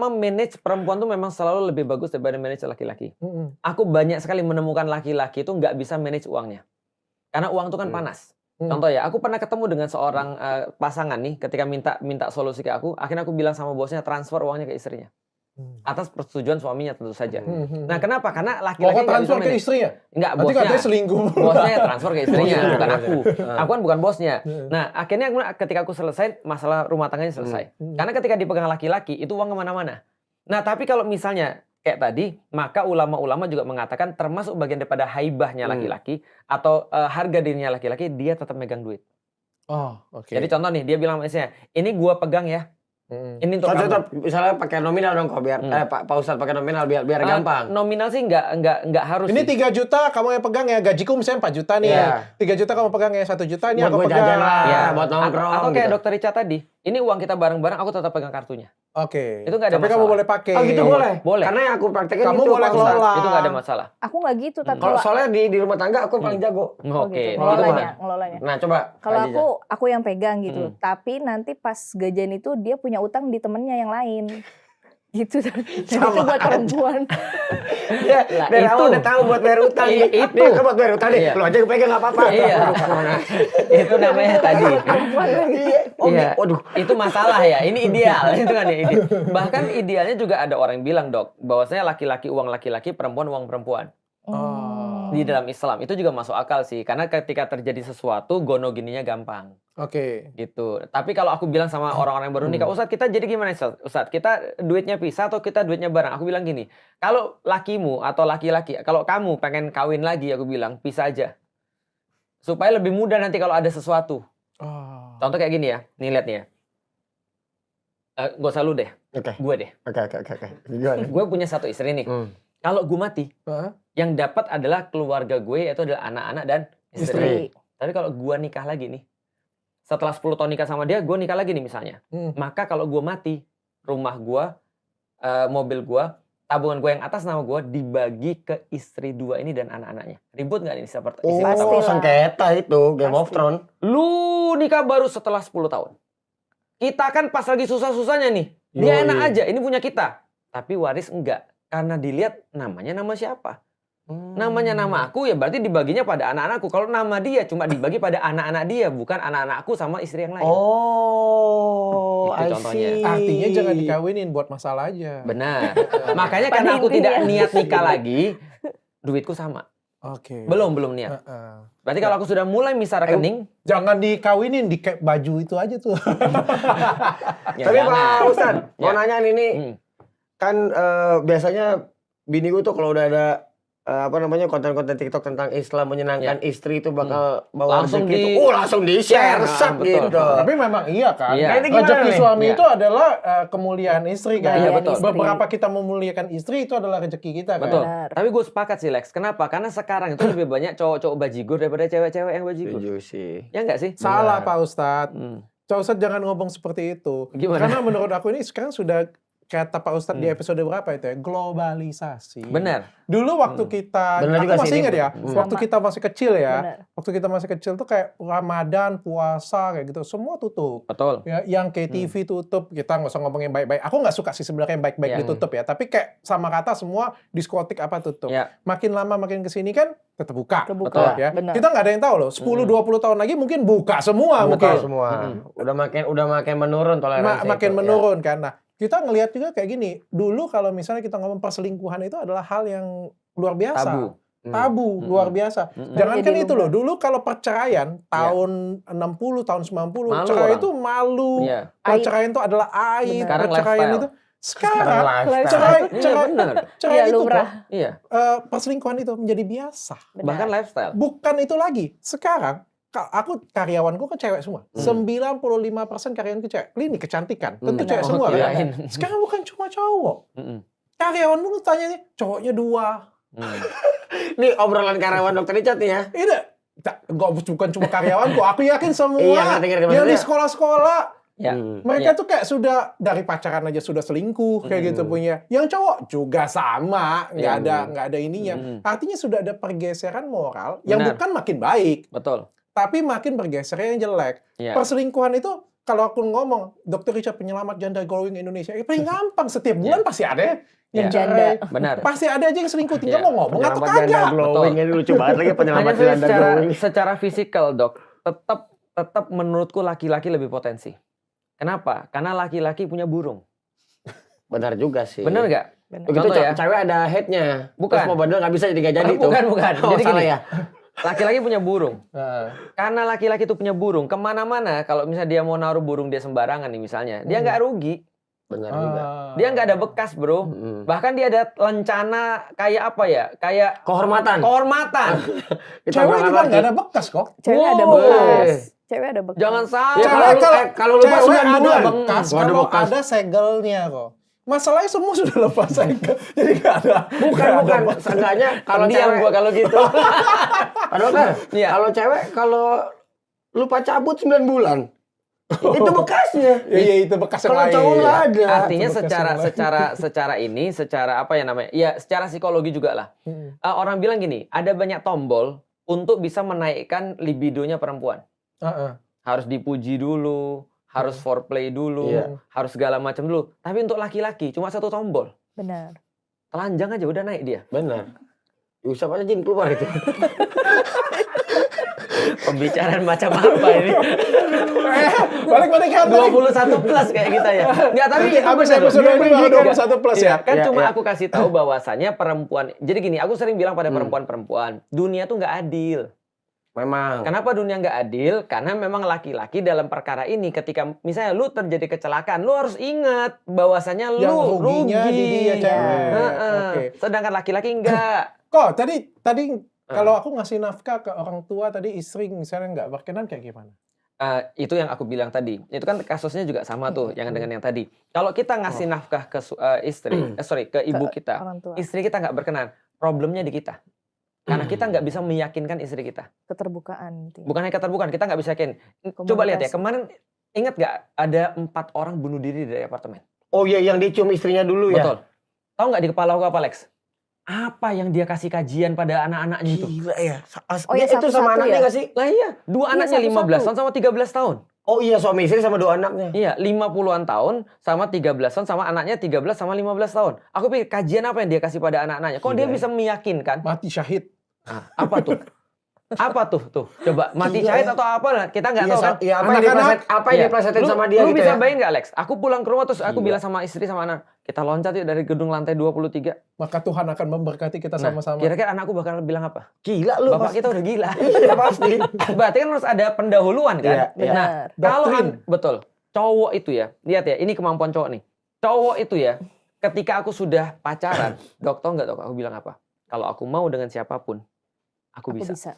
manage perempuan tuh memang selalu lebih bagus daripada manage laki-laki. Aku banyak sekali menemukan laki-laki itu nggak bisa manage uangnya. Karena uang itu kan panas. Contoh ya, aku pernah ketemu dengan seorang pasangan nih, ketika minta solusi ke aku, akhirnya aku bilang sama bosnya transfer uangnya ke istrinya. Atas persetujuan suaminya tentu saja. Nah kenapa? Karena laki-laki Pokoknya nggak bisa transfer ke manage. istrinya. Enggak, Nanti bosnya. katanya selingkuh. Bosnya transfer ke istrinya, Bosnya. bukan aku. Aku kan bukan bosnya. Nah, akhirnya ketika aku selesai, masalah rumah tangganya selesai. Karena ketika dipegang laki-laki, itu uang kemana-mana. Nah, tapi kalau misalnya kayak tadi, maka ulama-ulama juga mengatakan termasuk bagian daripada haibahnya laki-laki atau harga dirinya laki-laki, dia tetap megang duit. Oh, oke. Jadi contoh nih, dia bilang sama istrinya, ini gua pegang ya. Ini untuk kamu. Tetap misalnya pakai nominal dong kok biar Pak Ustadz pakai nominal biar gampang. Nominal sih nggak harus. Ini sih. 3 juta kamu yang pegang ya, gajiku misalnya 4 juta nih. Iya. 3 juta kamu pegang ya, 1 juta ini Buat aku gua pegang. jajan lah. Ya, buat nongkrong atau kayak gitu. dokter Ica tadi, ini uang kita bareng-bareng, aku tetap pegang kartunya. Oke. Itu nggak ada Tapi kamu masalah. boleh pakai. Oh gitu boleh? Boleh. Karena yang aku praktekin Kamu gitu, boleh Pak Ustadz. kelola. Itu nggak ada masalah. Aku nggak gitu, tapi Kalau soalnya di rumah tangga aku yang paling jago. oh Oke. gitu. Itu Ngelolanya, mah. ngelolanya. Nah coba. Kalau Kak Jiza. aku yang pegang gitu. Tapi nanti pas gajian itu dia punya utang di temennya yang lain. Gitu. Dan itu Sama buat aja. perempuan. Ya, Lah, dari awal itu. udah tahu buat bayar utang. Itu. Nih, kan buat bayar utang nih. Iya. Lu aja yang pegang nggak apa-apa. Iya. Itu namanya tadi. Perempuan lagi. Iya. Oh, Iya. waduh. Itu masalah ya. Ini ideal. Itu kan ya ide. Bahkan idealnya juga ada orang yang bilang, Dok, bahwasanya laki-laki uang laki-laki, perempuan uang perempuan. Oh. Di dalam Islam itu juga masuk akal sih. Karena ketika terjadi sesuatu, gono gininya gampang. Oke. Gitu. Tapi kalau aku bilang sama orang-orang yang baru nikah, Ustadz kita jadi gimana Ustadz? Kita duitnya pisah atau kita duitnya bareng? Aku bilang gini, kalau lakimu atau laki-laki, kalau kamu pengen kawin lagi, aku bilang pisah aja. Supaya lebih mudah nanti kalau ada sesuatu. Oh. Contoh kayak gini ya, nih lihat nih ya. Gak usah lu deh, Oke. gue deh. Oke. Gimana? Gue punya satu istri nih. Hmm. Kalau gue mati, Hah? yang dapat adalah keluarga gue, yaitu adalah anak-anak dan istri. Istri. Tapi kalau gue nikah lagi nih, setelah 10 tahun nikah sama dia, gue nikah lagi nih misalnya. Maka kalau gue mati, rumah gue, mobil gue, tabungan gue yang atas nama gue dibagi ke istri dua ini dan anak-anaknya. Ribut nggak nih seperti Oh, Pastilah. sengketa itu Game of Pasti. Thrones. Lu nikah baru setelah 10 tahun. Kita kan pas lagi susah-susahnya nih. Dia Yoi. enak aja, ini punya kita. Tapi waris enggak. Karena dilihat namanya nama siapa. Namanya nama aku ya berarti dibaginya pada anak-anakku. Kalau nama dia cuma dibagi pada anak-anak dia, bukan anak-anakku sama istri yang lain. Oh, Itu I contohnya. see. Artinya jangan dikawinin buat masalah aja. Benar. Makanya Pada karena aku intinya. tidak niat nikah lagi, duitku sama. Oke. Belum niat. Heeh. Berarti kalau aku sudah mulai misal rekening, Jangan dikawinin di kayak baju itu aja tuh. ya Tapi jangan. Pak Ustadz, mau Ya. nanya ini Hmm. kan biasanya bini gue tuh kalau udah ada konten-konten TikTok tentang Islam menyenangkan istri itu bakal bawa Langsung rezeki di- tuh. langsung di-share Nah, sak betul. gitu. Tapi memang iya kan. Iya. Nah, ini gimana Rezeki nih? suami Iya. itu adalah kemuliaan istri kan. Iya, betul. Beberapa kita memuliakan istri itu adalah rezeki kita kan. Betul. Benar. Tapi gue sepakat sih Lex. Kenapa? Karena sekarang itu lebih banyak cowok-cowok bajigur daripada cewek-cewek yang bajigur. Setuju sih. Ya enggak sih? Salah Benar. Pak Ustadz. Pak Ustadz jangan ngomong seperti itu. Gimana? Karena menurut aku ini sekarang sudah kata Pak Ustadz di episode berapa itu ya? Globalisasi. Benar. Dulu waktu kita, Benar aku juga sih masih ini. ingat ya, waktu Sama. kita masih kecil ya, Benar. waktu kita masih kecil tuh kayak Ramadan, puasa kayak gitu, semua tutup. Betul. Ya, yang KTV tutup, kita nggak usah ngomongin baik-baik. Aku nggak suka sih sebenarnya yang baik-baik Iya. ditutup ya, tapi kayak sama kata semua diskotik apa tutup. Ya. Makin lama makin kesini kan tetap buka. Kebuka. Ya. Benar. Kita nggak ada yang tahu loh, 10-20 tahun lagi mungkin buka semua Buka mungkin. semua. Udah makin menurun toleransi. Makin itu, ya. menurun kan. Nah, kita ngelihat juga kayak gini. Dulu kalau misalnya kita ngomong perselingkuhan itu adalah hal yang luar biasa. Tabu. Tabu, luar biasa. Jangan kan Jadi itu loh. lumrah. Dulu kalau perceraian tahun 60, tahun 90, Malu cerai orang. itu malu. Iya. Perceraian itu adalah aib. Sekarang Perceraian lifestyle. itu sekarang Lifestyle. cerai Iya benar. cerai Iya, itu lumrah. kok Iya. perselingkuhan itu menjadi biasa. Benar. Bahkan lifestyle. Bukan itu lagi. Sekarang aku karyawanku kan cewek semua. 95% karyawanku cewek. Ini kecantikan. Tentu Hmm. cewek Oh, semua kan. kirain. Sekarang bukan cuma cowok. Mm-mm. Karyawanmu lu tanya nih, cowoknya 2. Hmm. Ini obrolan karyawan dokter Richard nih ya. Ini bukan cuma karyawanku. Aku yakin semua Iya, ngerti yang di maksudnya. sekolah-sekolah Ya. mereka tuh kayak sudah dari pacaran aja sudah selingkuh kayak gitu punya. Yang cowok juga sama, nggak ada ininya. Artinya sudah ada pergeseran moral yang Benar. bukan makin baik, Betul. tapi makin bergeser yang jelek. Iya. Perselingkuhan itu kalau aku ngomong, Dr. Richard penyelamat janda glowing Indonesia, paling gampang setiap bulan pasti ada yang Iya. cerai. Benar. Pasti ada aja yang selingkuh, tinggal Iya. mau ngomong atau Penyelamat janda kagak. glowing ini lucu banget lagi penyelamat Hanya janda secara glowing. secara fisikal, Dok, tetap menurutku laki-laki lebih potensi. Kenapa? Karena laki-laki punya burung. Benar juga sih. Benar nggak? Benar. Begitu Contoh ya. cewek ada headnya. Bukan. Terus mau bandel nggak bisa jadi nggak jadi tuh. Bukan. Oh, Jadi salah gini. ya. Laki-laki punya burung. Nah, Karena laki-laki itu punya burung, kemana-mana kalau misalnya dia mau naruh burung dia sembarangan nih misalnya, dia nggak rugi. Benar juga. Dia nggak ada bekas, bro. Bahkan dia ada lencana kayak apa ya? Kayak Kehormatan. Kita cewek berangkat juga lagi. nggak ada bekas kok. Cewek ada Wow. bekas. Cewek ada bekas. Jangan salah. Ya, Cewek kalau lupa cewek 9 ada bulan. bekas Nggak ada kalau bekas. ada segelnya kok. Masalahnya semua sudah lepas segel, jadi nggak ada. Bukan. Seenggaknya kalau Pendiam cewek gua kalau gitu. Padahal kan, Iya. kalau cewek kalau lupa cabut 9 bulan. Itu bekasnya. Iya itu bekas yang Kalau lain. cowok nggak ada. Artinya Bekas yang lain. secara apa ya namanya? Ya secara psikologi juga lah. Hmm. Orang bilang gini, ada banyak tombol untuk bisa menaikkan libidonya perempuan. Heeh. Harus dipuji dulu, harus foreplay dulu, Iya. harus segala macam dulu. Tapi untuk laki-laki cuma satu tombol. Benar. Telanjang aja udah naik dia. Benar. Usap aja Jin keluar itu. Pembicaraan macam apa ini? Balik kan 21 plus kayak kita ya. Enggak, tapi itu habis benar loh. episode ini baru Iya. 21 plus ya. Kan Iya, cuma iya. aku kasih tahu bahwasannya perempuan. Jadi gini, aku sering bilang pada perempuan-perempuan, dunia tuh nggak adil. Memang. Kenapa dunia nggak adil? Karena memang laki-laki dalam perkara ini ketika misalnya lu terjadi kecelakaan, lu harus ingat bahwasanya Yang lu ruginya rugi. di dia cewek. Heeh. Oke. Sedangkan laki-laki enggak. Kok tadi kalau aku ngasih nafkah ke orang tua tadi istri misalnya nggak berkenan kayak gimana? Itu yang aku bilang tadi. Itu kan kasusnya juga sama tuh, yang dengan yang tadi. Kalau kita ngasih nafkah ke ke ibu kita, Orang tua. istri kita nggak berkenan, problemnya di kita. Karena kita nggak bisa meyakinkan istri kita. Keterbukaan gitu ya. Bukan hanya keterbukaan, kita nggak bisa yakin. Coba lihat ya, kemarin ingat nggak ada 4 orang bunuh diri dari apartemen? Oh iya, yang dicium istrinya dulu ya. Betul. Tahu nggak di kepala aku apa, Lex? Apa yang dia kasih kajian pada anak-anaknya itu? Gila ya. Oh iya, Itu sama satu-satu anaknya ya? nggak sih? Lah iya, 2 anaknya satu-satu. 15 tahun sama 13 tahun. Oh iya, suami istri sama 2 anaknya. Iya, 50-an tahun sama 13 tahun sama anaknya 13 sama 15 tahun. Aku pikir kajian apa yang dia kasih pada anak-anaknya? Kok dia Gila. bisa meyakinkan? Mati syahid. Apa tuh? Apa tuh? Coba mati Gila syahid ya. atau apa lah? Kita nggak Iya, tahu kan? iya, apa yang Anak-anak. yang diplesetin Lu- sama dia lu gitu bisa ya. bayangin nggak, Lex? Aku pulang ke rumah terus aku Gila. bilang sama istri sama anak, kita loncat yuk dari gedung lantai 23. Maka Tuhan akan memberkati kita Nah, sama-sama. kira-kira anakku bakal bilang apa? Gila lu. Bapak pasti. kita udah gila. Iya pasti. Berarti kan harus ada pendahuluan kan? Iya, iya. Nah, Benar. kalau Doktrin. betul, cowok itu ya, lihat ya, ini kemampuan cowok nih. Cowok itu ya, ketika aku sudah pacaran, dokter nggak tahu aku bilang apa? Kalau aku mau dengan siapapun, aku Aku bisa. bisa.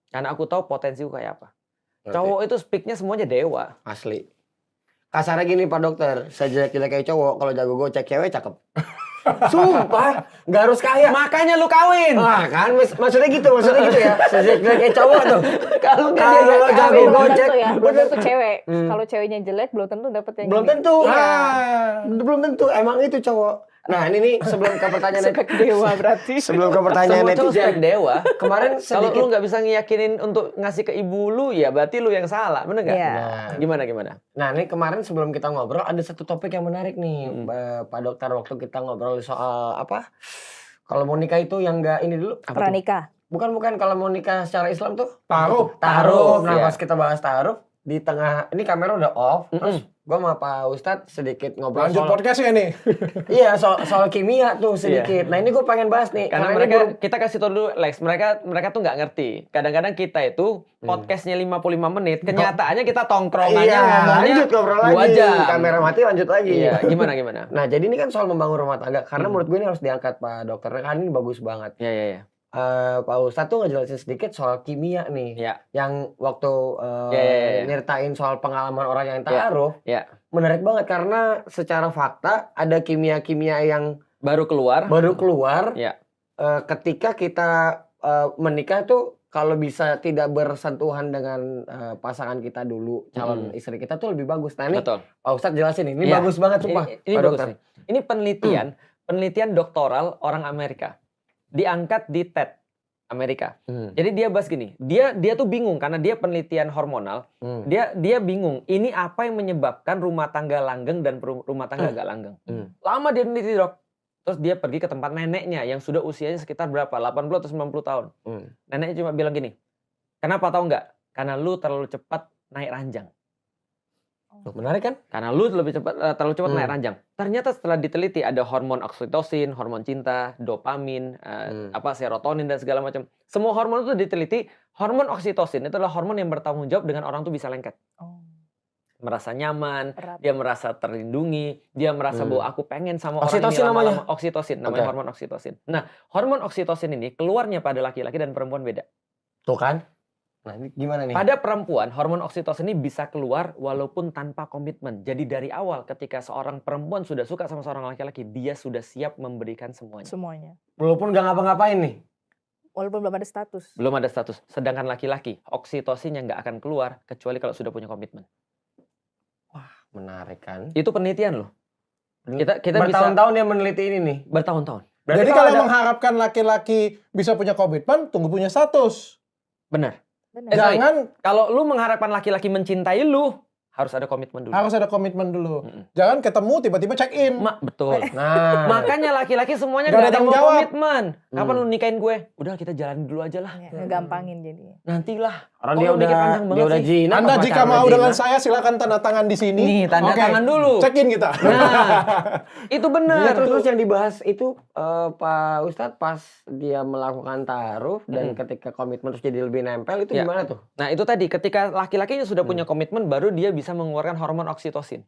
Karena aku tahu potensiku kayak apa. Ngerti. Cowok itu speaknya semuanya dewa. Asli. Kasarnya gini Pak Dokter, sejelek-jelek kayak cowok, kalau jago gocek cewek cakep. Sumpah, nggak harus kaya. Makanya lu kawin. Ah kan, maksudnya gitu ya. Sejelek-jelek kayak cowok tuh. Kalau nggak Kalau dia nggak jago kawin. Belum gocek, tentu ya, belum tentu cewek. Hmm. Kalau ceweknya jelek, belum tentu dapet yang Belum ini. tentu. Ah. Belum tentu, emang itu cowok. Nah ini nih sebelum ke pertanyaan Spek dewa berarti. sebelum ke pertanyaan Semua cowok netizen. spek dewa. Kemarin Kalau lu sedikit. nggak bisa ngiyakinin untuk ngasih ke ibu lu, ya berarti lu yang salah, bener nggak? Iya. Nah, Gimana? Nah, ini kemarin sebelum kita ngobrol ada satu topik yang menarik nih, Pak Dokter, waktu kita ngobrol soal apa? Kalau mau nikah itu yang enggak ini dulu. Apa tuh? Pranikah. Bukan kalau mau nikah secara Islam tuh Taruh. taruh. Nah, iya. pas kita bahas taruh di tengah ini kamera udah off, terus Mm-mm. gua sama Pak Ustadz sedikit ngobrol Lanjut soal podcastnya nih. iya soal kimia tuh sedikit. Nah, ini gue pengen bahas nih Karena ini mereka, baru- kita kasih tau dulu Lex, mereka tuh nggak ngerti. Kadang-kadang kita itu podcastnya 55 menit, kenyataannya kita tongkrongannya iya, ngomongnya lanjut ngobrol 2 lagi. jam. Kamera mati lanjut lagi. Iya, gimana? Nah, jadi ini kan soal membangun rumah tangga. Karena menurut gue ini harus diangkat Pak Dokter. Kan ini bagus banget. Iya. Pak Ustadz tuh ngejelasin sedikit soal kimia nih. Iya. Yang waktu Iya. nyeritain soal pengalaman orang yang Iya, taruh. iya. Menarik banget karena secara fakta ada kimia-kimia yang Baru keluar. baru keluar. Iya. Ketika kita menikah tuh kalau bisa tidak bersentuhan dengan pasangan kita dulu, calon istri kita tuh lebih bagus. Nah ini Betul. Pak Ustadz jelasin ini Iya. bagus banget sumpah. Ini Pak bagus Dokter. nih. Ini penelitian doktoral orang Amerika. Diangkat di TED Amerika. Jadi dia bahas gini, dia tuh bingung karena dia penelitian hormonal. Dia bingung, ini apa yang menyebabkan rumah tangga langgeng dan rumah tangga agak langgeng. Lama dia meneliti, Dok. Terus dia pergi ke tempat neneknya yang sudah usianya sekitar berapa? 80 atau 90 tahun. Neneknya cuma bilang gini, kenapa tahu nggak? Karena lu terlalu cepat naik ranjang. Tuh, menarik kan? Karena lu terlalu cepat naik ranjang. Ternyata setelah diteliti ada hormon oksitosin, hormon cinta, dopamin, serotonin dan segala macam. Semua hormon itu diteliti. Hormon oksitosin itu adalah hormon yang bertanggung jawab dengan orang tuh bisa lengket. Oh, Merasa nyaman, erat. dia merasa terlindungi, dia merasa bahwa aku pengen sama orang Oksitosin ini namanya? lama-lama. Oksitosin, namanya Oke. hormon oksitosin. Nah, hormon oksitosin ini keluarnya pada laki-laki dan perempuan beda. Tuh kan? Nah, ini gimana nih? Pada perempuan, hormon oksitosin ini bisa keluar walaupun tanpa komitmen. Jadi dari awal ketika seorang perempuan sudah suka sama seorang laki-laki, dia sudah siap memberikan semuanya. Semuanya. Walaupun gak ngapa-ngapain nih. Walaupun belum ada status. Belum ada status. Sedangkan laki-laki, oksitosinnya nggak akan keluar kecuali kalau sudah punya komitmen. Menarik kan? Itu penelitian loh. Kita bisa Bertahun-tahun dia meneliti ini nih. bertahun-tahun. Berarti Jadi kalau kalau ada- mengharapkan laki-laki bisa punya komitmen, tunggu punya status. Benar. Benar. sorry. Jangan Kalau lu mengharapkan laki-laki mencintai lu, harus ada komitmen dulu. harus ada komitmen dulu. Mm-mm. Jangan ketemu tiba-tiba check in. Betul. Nah, Makanya laki-laki semuanya Nggak gak ada ada yang tanggung mau jawab. komitmen. Kapan Hmm. lu nikahin gue? Udah kita jalanin dulu aja lah. Ya, ngegampangin jadinya. Nantilah. orang Kok dia lu bikin udah panjang banget sih? zina. Anda apa jika pacaran mau zina? dengan saya silakan tanda tangan di sini. Nih, tanda Oke. tangan dulu. Check in kita. Nah, itu Iya, benar. terus yang dibahas itu Pak Ustadz pas dia melakukan taruh dan ketika komitmen terus jadi lebih nempel itu Ya. gimana tuh? Nah, itu tadi ketika laki-lakinya sudah punya komitmen baru dia bisa mengeluarkan hormon oksitosin.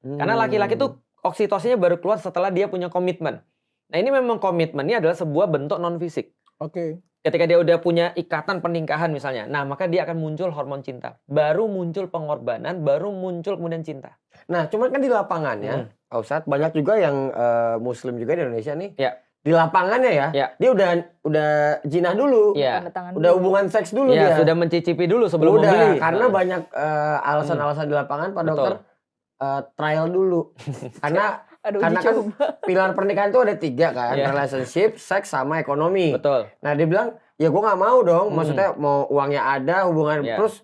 Karena laki-laki tuh oksitosinnya baru keluar setelah dia punya komitmen. Nah, ini memang komitmennya adalah sebuah bentuk non fisik. Oke. Ketika dia udah punya ikatan pernikahan misalnya, nah maka dia akan muncul hormon cinta. Baru muncul pengorbanan, baru muncul kemudian cinta. Nah, cuman kan di lapangannya, Pak Ustadz, banyak juga yang Muslim juga di Indonesia nih. Ya. Di lapangannya ya, Ya. dia udah jinah dulu, Ya, Tanda tangan udah dulu. hubungan seks dulu ya dia. sudah mencicipi dulu sebelum Udah, membeli. karena Nah, banyak alasan-alasan di lapangan Pak Betul. Dokter trial dulu. Karena Aduh, karena uji kan coba. pilar pernikahan itu ada 3 kan, Iya. relationship, seks, sama ekonomi. betul. Nah dia bilang, ya gue nggak mau dong, maksudnya mau uangnya ada, hubungan Iya. terus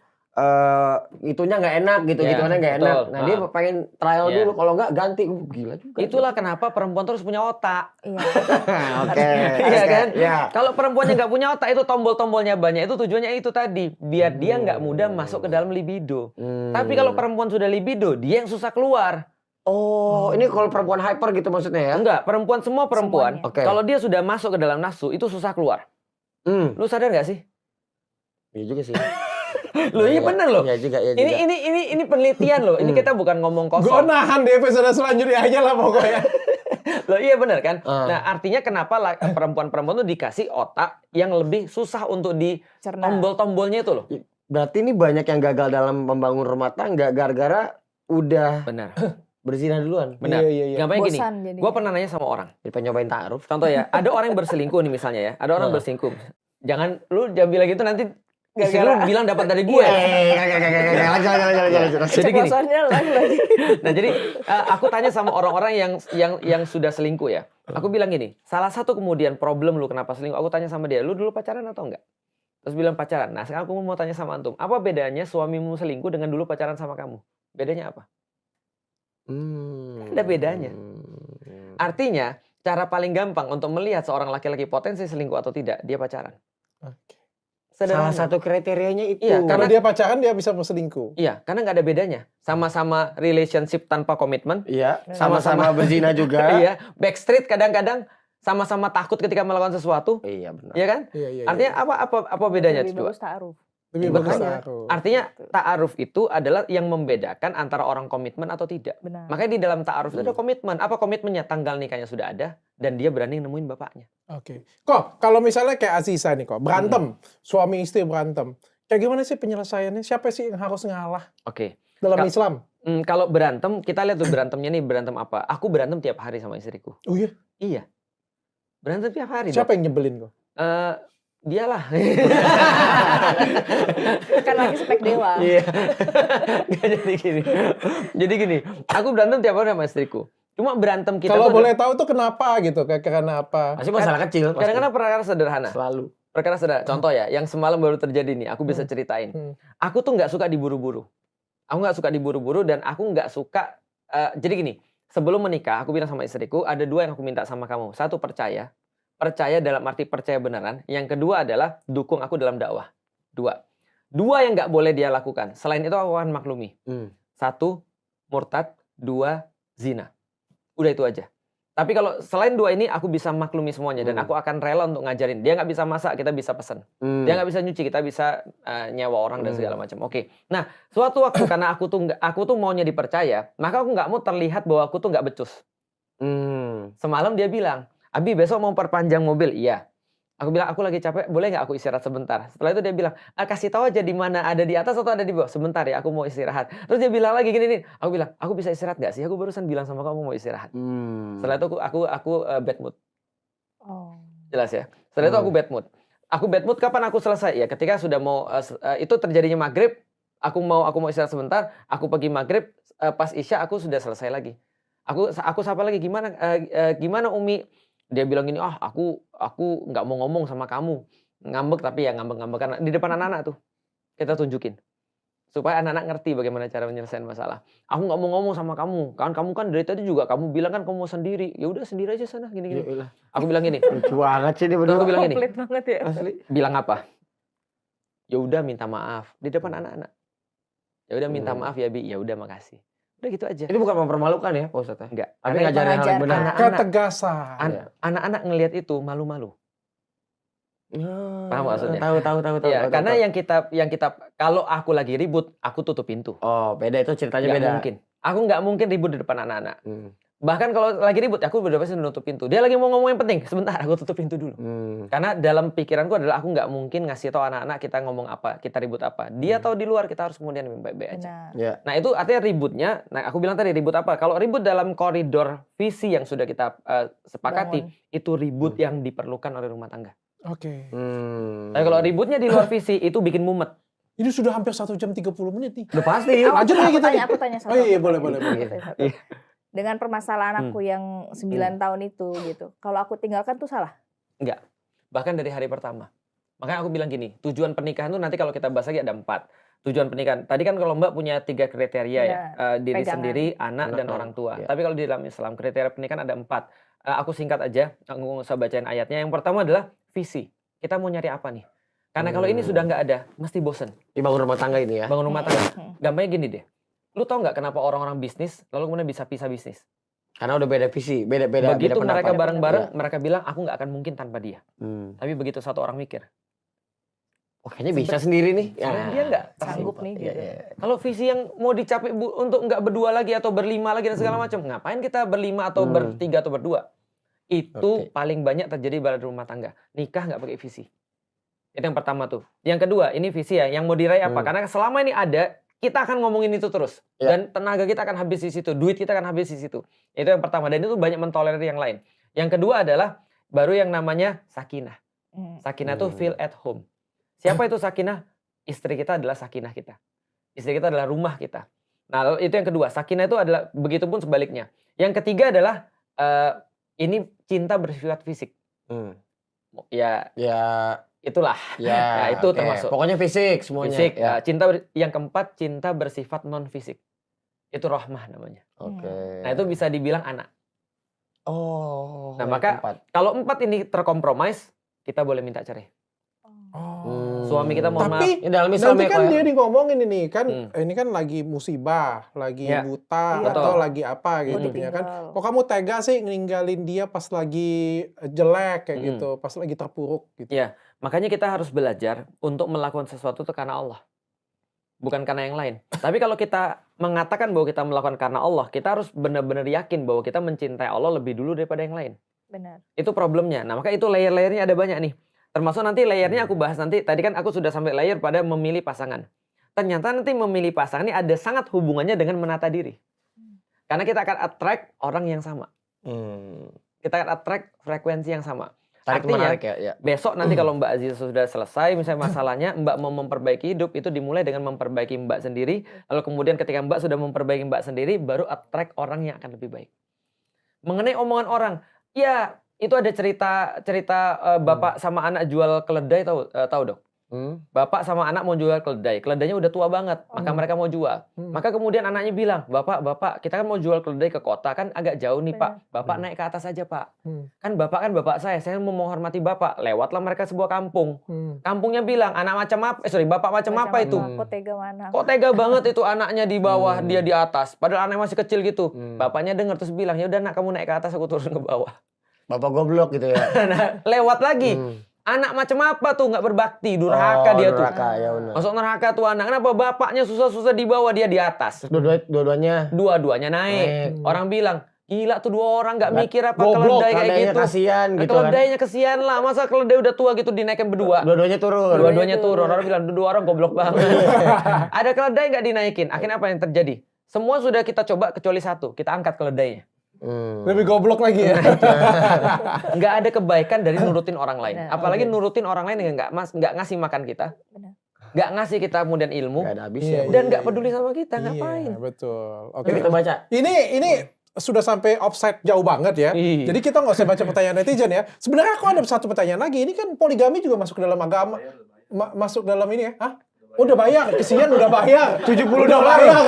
itunya nggak enak gitu, Iya, gituannya nggak betul. enak. Nah dia pengen trial Iya. dulu, kalau nggak ganti. Gila juga. Itulah kenapa perempuan terus punya otak. Iya. Oke. Iya kan? Ya. Kalau perempuannya nggak punya otak, itu tombol-tombolnya banyak. Itu tujuannya itu tadi, biar dia nggak mudah masuk ke dalam libido. Tapi kalau perempuan sudah libido, dia yang susah keluar. Oh, ini kalau perempuan hyper gitu maksudnya ya? Enggak, semua perempuan. Semuanya. Oke. Kalau dia sudah masuk ke dalam nafsu, itu susah keluar. Lu sadar nggak sih? Iya juga sih. Loh, iya bener loh. Iya juga, iya juga. Ini penelitian loh. Ini kita bukan ngomong Gue kosong. nahan di episode selanjutnya aja lah pokoknya. Loh, iya bener kan? Ah. Nah, artinya kenapa perempuan-perempuan tuh dikasih otak yang lebih susah untuk di Cerna. tombol-tombolnya itu loh. Berarti ini banyak yang gagal dalam membangun rumah tangga gara-gara udah Benar. berzina duluan. Benar. Iya, iya, iya. Gampangnya gini. Bosan jadinya. Gue pernah nanya sama orang. Jadi pengen nyobain ta'aruf. Contoh ya, ada orang yang berselingkuh nih misalnya ya. Ada orang berselingkuh. Lu jangan bilang gitu nanti istri lu bilang dapat dari gue. Jadi gini. Keceplosannya lagi. Nah, jadi aku tanya sama orang-orang yang sudah selingkuh ya. Aku bilang gini, salah satu kemudian problem lu kenapa selingkuh, aku tanya sama dia, lu dulu pacaran atau enggak? Terus bilang pacaran. Nah, sekarang aku mau tanya sama antum, apa bedanya suamimu selingkuh dengan dulu pacaran sama kamu? Bedanya apa? Ada bedanya. Artinya, cara paling gampang untuk melihat seorang laki-laki potensi selingkuh atau tidak, dia pacaran. Oke. Sederhana. Salah satu kriterianya itu. Iya, Kalau karena dia pacaran dia bisa berselingkuh. Iya, karena nggak ada bedanya. Sama-sama relationship tanpa komitmen. Iya, sama-sama berzina juga. Iya, backstreet kadang-kadang sama-sama takut ketika melakukan sesuatu, Iya benar. ya kan? Iya, iya, Artinya apa bedanya Lebih itu? bagus ta'aruf. lebih bagus makanya. taruh. Artinya ta'aruf itu adalah yang membedakan antara orang komitmen atau tidak. Benar. Makanya di dalam ta'aruf itu ada komitmen. Apa komitmennya? Tanggal nikahnya sudah ada dan dia berani nemuin bapaknya. Oke. Kok kalau misalnya kayak Aziza nih kok, berantem, suami istri berantem. Kayak gimana sih penyelesaiannya? Siapa sih yang harus ngalah Oke. dalam Ka- Islam? Kalau berantem, kita lihat tuh berantemnya nih berantem apa. Aku berantem tiap hari sama istriku. Oh iya, Iya. Berantem tiap hari. siapa yang nyebelin kok? Dialah. Kan lagi spek dewa. Iya. Nggak, jadi gini. Aku berantem tiap hari sama istriku. Cuma berantem kita Kalau tuh boleh tahu tuh kenapa gitu? Kayak karena apa? Pasti masalah kecil. pasti. kadang-kadang perkara sederhana. Selalu. Perkara sederhana. Contoh ya, yang semalam baru terjadi nih. Aku bisa ceritain. Aku tuh nggak suka diburu-buru. Aku nggak suka diburu-buru dan aku nggak suka. Jadi gini. Sebelum menikah, aku bilang sama istriku, ada dua yang aku minta sama kamu. Satu, percaya. Percaya dalam arti percaya beneran. Yang kedua adalah dukung aku dalam dakwah. Dua yang nggak boleh dia lakukan. Selain itu aku akan maklumi. Satu, murtad. Dua, zina. Udah itu aja. Tapi kalau selain dua ini, aku bisa maklumi semuanya. Dan aku akan rela untuk ngajarin. Dia nggak bisa masak, kita bisa pesen. Dia nggak bisa nyuci, kita bisa nyewa orang dan segala macam. Oke. Nah, suatu waktu karena aku tuh maunya dipercaya, maka aku nggak mau terlihat bahwa aku tuh nggak becus. Semalam dia bilang, Abi besok mau perpanjang mobil. Iya. Aku bilang, aku lagi capek, boleh nggak aku istirahat sebentar? Setelah itu dia bilang, kasih tahu aja di mana, ada di atas atau ada di bawah? Sebentar ya, aku mau istirahat. Terus dia bilang lagi gini. Aku bilang, aku bisa istirahat nggak sih? Aku barusan bilang sama kamu mau istirahat. Setelah itu aku bad mood. Oh. Jelas ya. Setelah itu aku bad mood. Aku bad mood kapan aku selesai? Ya ketika sudah mau itu terjadinya maghrib, Aku mau istirahat sebentar, aku pergi maghrib, pas isya aku sudah selesai lagi. Aku sapa lagi, gimana Umi? Dia bilang gini, aku nggak mau ngomong sama kamu. Ngambek, tapi ya ngambek-ngambekan di depan anak-anak tuh. Kita tunjukin. Supaya anak-anak ngerti bagaimana cara menyelesaikan masalah. Aku nggak mau ngomong sama kamu. Kamu kan dari tadi juga kamu bilang kan kamu mau sendiri. Ya udah sendiri aja sana gini-gini. Yaelah. Aku bilang gini. Lucu banget sih dia Terus aku berdua. bilang gini. Komplit banget ya. Asli. Bilang apa? Ya udah minta maaf di depan anak-anak. Ya udah minta maaf ya Bi. Ya udah makasih. Udah gitu aja. Itu bukan mempermalukan ya Pak Ustadz ya? Enggak. Tapi Karena ngajarin hal yang mengajarkan. benar. anak-anak Ketegasan. anak-anak ngelihat itu malu-malu. Paham maksudnya? Tahu. Ya, karena yang kita kalau aku lagi ribut, aku tutup pintu. Oh, beda itu ceritanya Nggak beda. mungkin. Aku nggak mungkin ribut di depan anak-anak. Hmm. Bahkan kalau lagi ribut, aku udah pasti nutup pintu. Dia lagi mau ngomong yang penting, sebentar aku tutup pintu dulu. Karena dalam pikiranku adalah aku nggak mungkin ngasih tahu anak-anak kita ngomong apa, kita ribut apa. Dia tahu di luar, kita harus kemudian baik-baik aja. Benar. Ya. Nah itu artinya ributnya, nah aku bilang tadi ribut apa? Kalau ribut dalam koridor visi yang sudah kita sepakati, itu ribut yang diperlukan oleh rumah tangga. Oke. Tapi kalau ributnya di luar visi, itu bikin mumet. Ini sudah hampir 1 jam 30 menit nih. Udah pasti. Lanjut lagi kita. Aku tanya satu. Oh iya, boleh. Satu. Dengan permasalahan aku yang 9 tahun itu gitu. Kalau aku tinggalkan tuh salah? Enggak. Bahkan dari hari pertama. Makanya aku bilang gini, tujuan pernikahan tuh nanti kalau kita bahas lagi ada 4. Tujuan pernikahan. Tadi kan kalau Mbak punya 3 kriteria ya. Diri pegangan. sendiri, anak, dan orang tua. Ya. Tapi kalau di dalam Islam, kriteria pernikahan ada 4. Aku singkat aja, aku nggak usah bacain ayatnya. Yang pertama adalah visi. Kita mau nyari apa nih? Karena kalau ini sudah nggak ada, mesti bosen. Dibangun rumah tangga ini ya. Bangun rumah tangga. Gampangnya gini deh. Lu tau nggak kenapa orang-orang bisnis, lalu kemudian bisa pisah bisnis? Karena udah beda visi, beda Begitu pendapat. mereka bareng-bareng, mereka bilang, aku nggak akan mungkin tanpa dia. Tapi begitu satu orang mikir, Oh, kayaknya bisa sendiri nih. sebenarnya dia nggak Sanggup nih Iya, gitu. iya. Kalau visi yang mau dicapai untuk nggak berdua lagi atau berlima lagi dan segala macam, ngapain kita berlima atau bertiga atau berdua? Itu paling banyak terjadi pada rumah tangga. Nikah nggak pakai visi. Itu yang pertama tuh. Yang kedua, ini visi ya. Yang mau diraih apa? Karena selama ini ada, kita akan ngomongin itu terus. Ya. Dan tenaga kita akan habis di situ. Duit kita akan habis di situ. Itu yang pertama. Dan itu banyak mentolerir yang lain. Yang kedua adalah baru yang namanya sakinah. Sakinah tuh feel at home. Siapa itu sakinah? Istri kita adalah sakinah kita. Istri kita adalah rumah kita. Nah, itu yang kedua. Sakinah itu adalah begitupun sebaliknya. Yang ketiga adalah ini cinta bersifat fisik. Ya, itulah. Ya, Nah, itu oke. termasuk. Pokoknya fisik semuanya. Fisik. Ya. Yang keempat, cinta bersifat non fisik. Itu rahmah namanya. Oke. Nah, itu bisa dibilang anak. Oh. Nah, yang maka keempat. kalau 4 ini terkompromis, kita boleh minta cerai. Suami kita mohon maaf. Tapi Ini dalam Islam nanti ya, kan Pak, dia ya? ngomongin ini kan, ini kan lagi musibah, lagi Ya. buta, Iya. atau Betul. lagi apa gitu ya kan. ditinggal. Kok kamu tega sih ninggalin dia pas lagi jelek kayak gitu, pas lagi terpuruk gitu. Iya. Makanya kita harus belajar untuk melakukan sesuatu itu karena Allah. Bukan karena yang lain. Tapi kalau kita mengatakan bahwa kita melakukan karena Allah, kita harus benar-benar yakin bahwa kita mencintai Allah lebih dulu daripada yang lain. Benar. Itu problemnya. Nah, maka itu layer-layernya ada banyak nih. Termasuk nanti layernya aku bahas nanti. Tadi kan aku sudah sampai layer pada memilih pasangan. Ternyata nanti memilih pasangan ini ada sangat hubungannya dengan menata diri. Karena kita akan attract orang yang sama. Kita akan attract frekuensi yang sama. Tarik Artinya, menarik ya. besok nanti kalau Mbak Aziza sudah selesai misalnya masalahnya, Mbak mau memperbaiki hidup, itu dimulai dengan memperbaiki Mbak sendiri. Lalu kemudian ketika Mbak sudah memperbaiki Mbak sendiri, baru attract orang yang akan lebih baik. Mengenai omongan orang, ya itu ada cerita bapak sama anak jual keledai, tahu dong? Bapak sama anak mau jual keledai. Keledainya udah tua banget, maka mereka mau jual. Maka kemudian anaknya bilang, Bapak, kita kan mau jual keledai ke kota, kan agak jauh nih Pak. Bapak naik ke atas aja Pak. Kan bapak saya mau menghormati Bapak. Lewatlah mereka sebuah kampung. Kampungnya bilang, bapak macam apa itu? Kok tega mana? Kok tega banget itu anaknya di bawah, dia di atas. Padahal anaknya masih kecil gitu. Bapaknya dengar terus bilang, ya udah nak kamu naik ke atas, aku turun ke bawah. Bapak goblok gitu ya. Nah, lewat lagi. Anak macam apa tuh, nggak berbakti, durhaka dia tuh. Durhaka, ya benar. Masuk neraka tuh anak. Kenapa bapaknya susah-susah di bawah, dia di atas. Dua-duanya Dua-duanya naik. Orang bilang, gila tuh 2 orang nggak mikir apa goblok, keledai kayak keledainya gitu. kasihan gitu kan. Keledainya kesian lah. Masa keledai udah tua gitu dinaikin berdua. Dua-duanya turun. Dua-duanya turun. Orang bilang, 2 orang goblok banget. Ada keledai nggak dinaikin. Akhirnya apa yang terjadi? Semua sudah kita coba kecuali satu. Kita angkat keledainya. Lebih goblok lagi ya. Nggak ada kebaikan dari nurutin orang lain. Benar. Apalagi nurutin orang lain yang nggak ngasih makan kita. Benar. nggak ngasih kita kemudian ilmu, Nggak ada habisnya. Iya, dan nggak peduli sama kita, Iya, ngapain? betul. Oke. Yuk kita baca. Ini sudah sampai offside jauh banget ya. Iya. Jadi kita nggak usah baca pertanyaan netizen ya. Sebenarnya aku ada satu pertanyaan lagi. Ini kan poligami juga masuk ke dalam agama. Masuk dalam ini ya. Hah? Udah bayar. Kesian udah bayar. 70 udah bayar.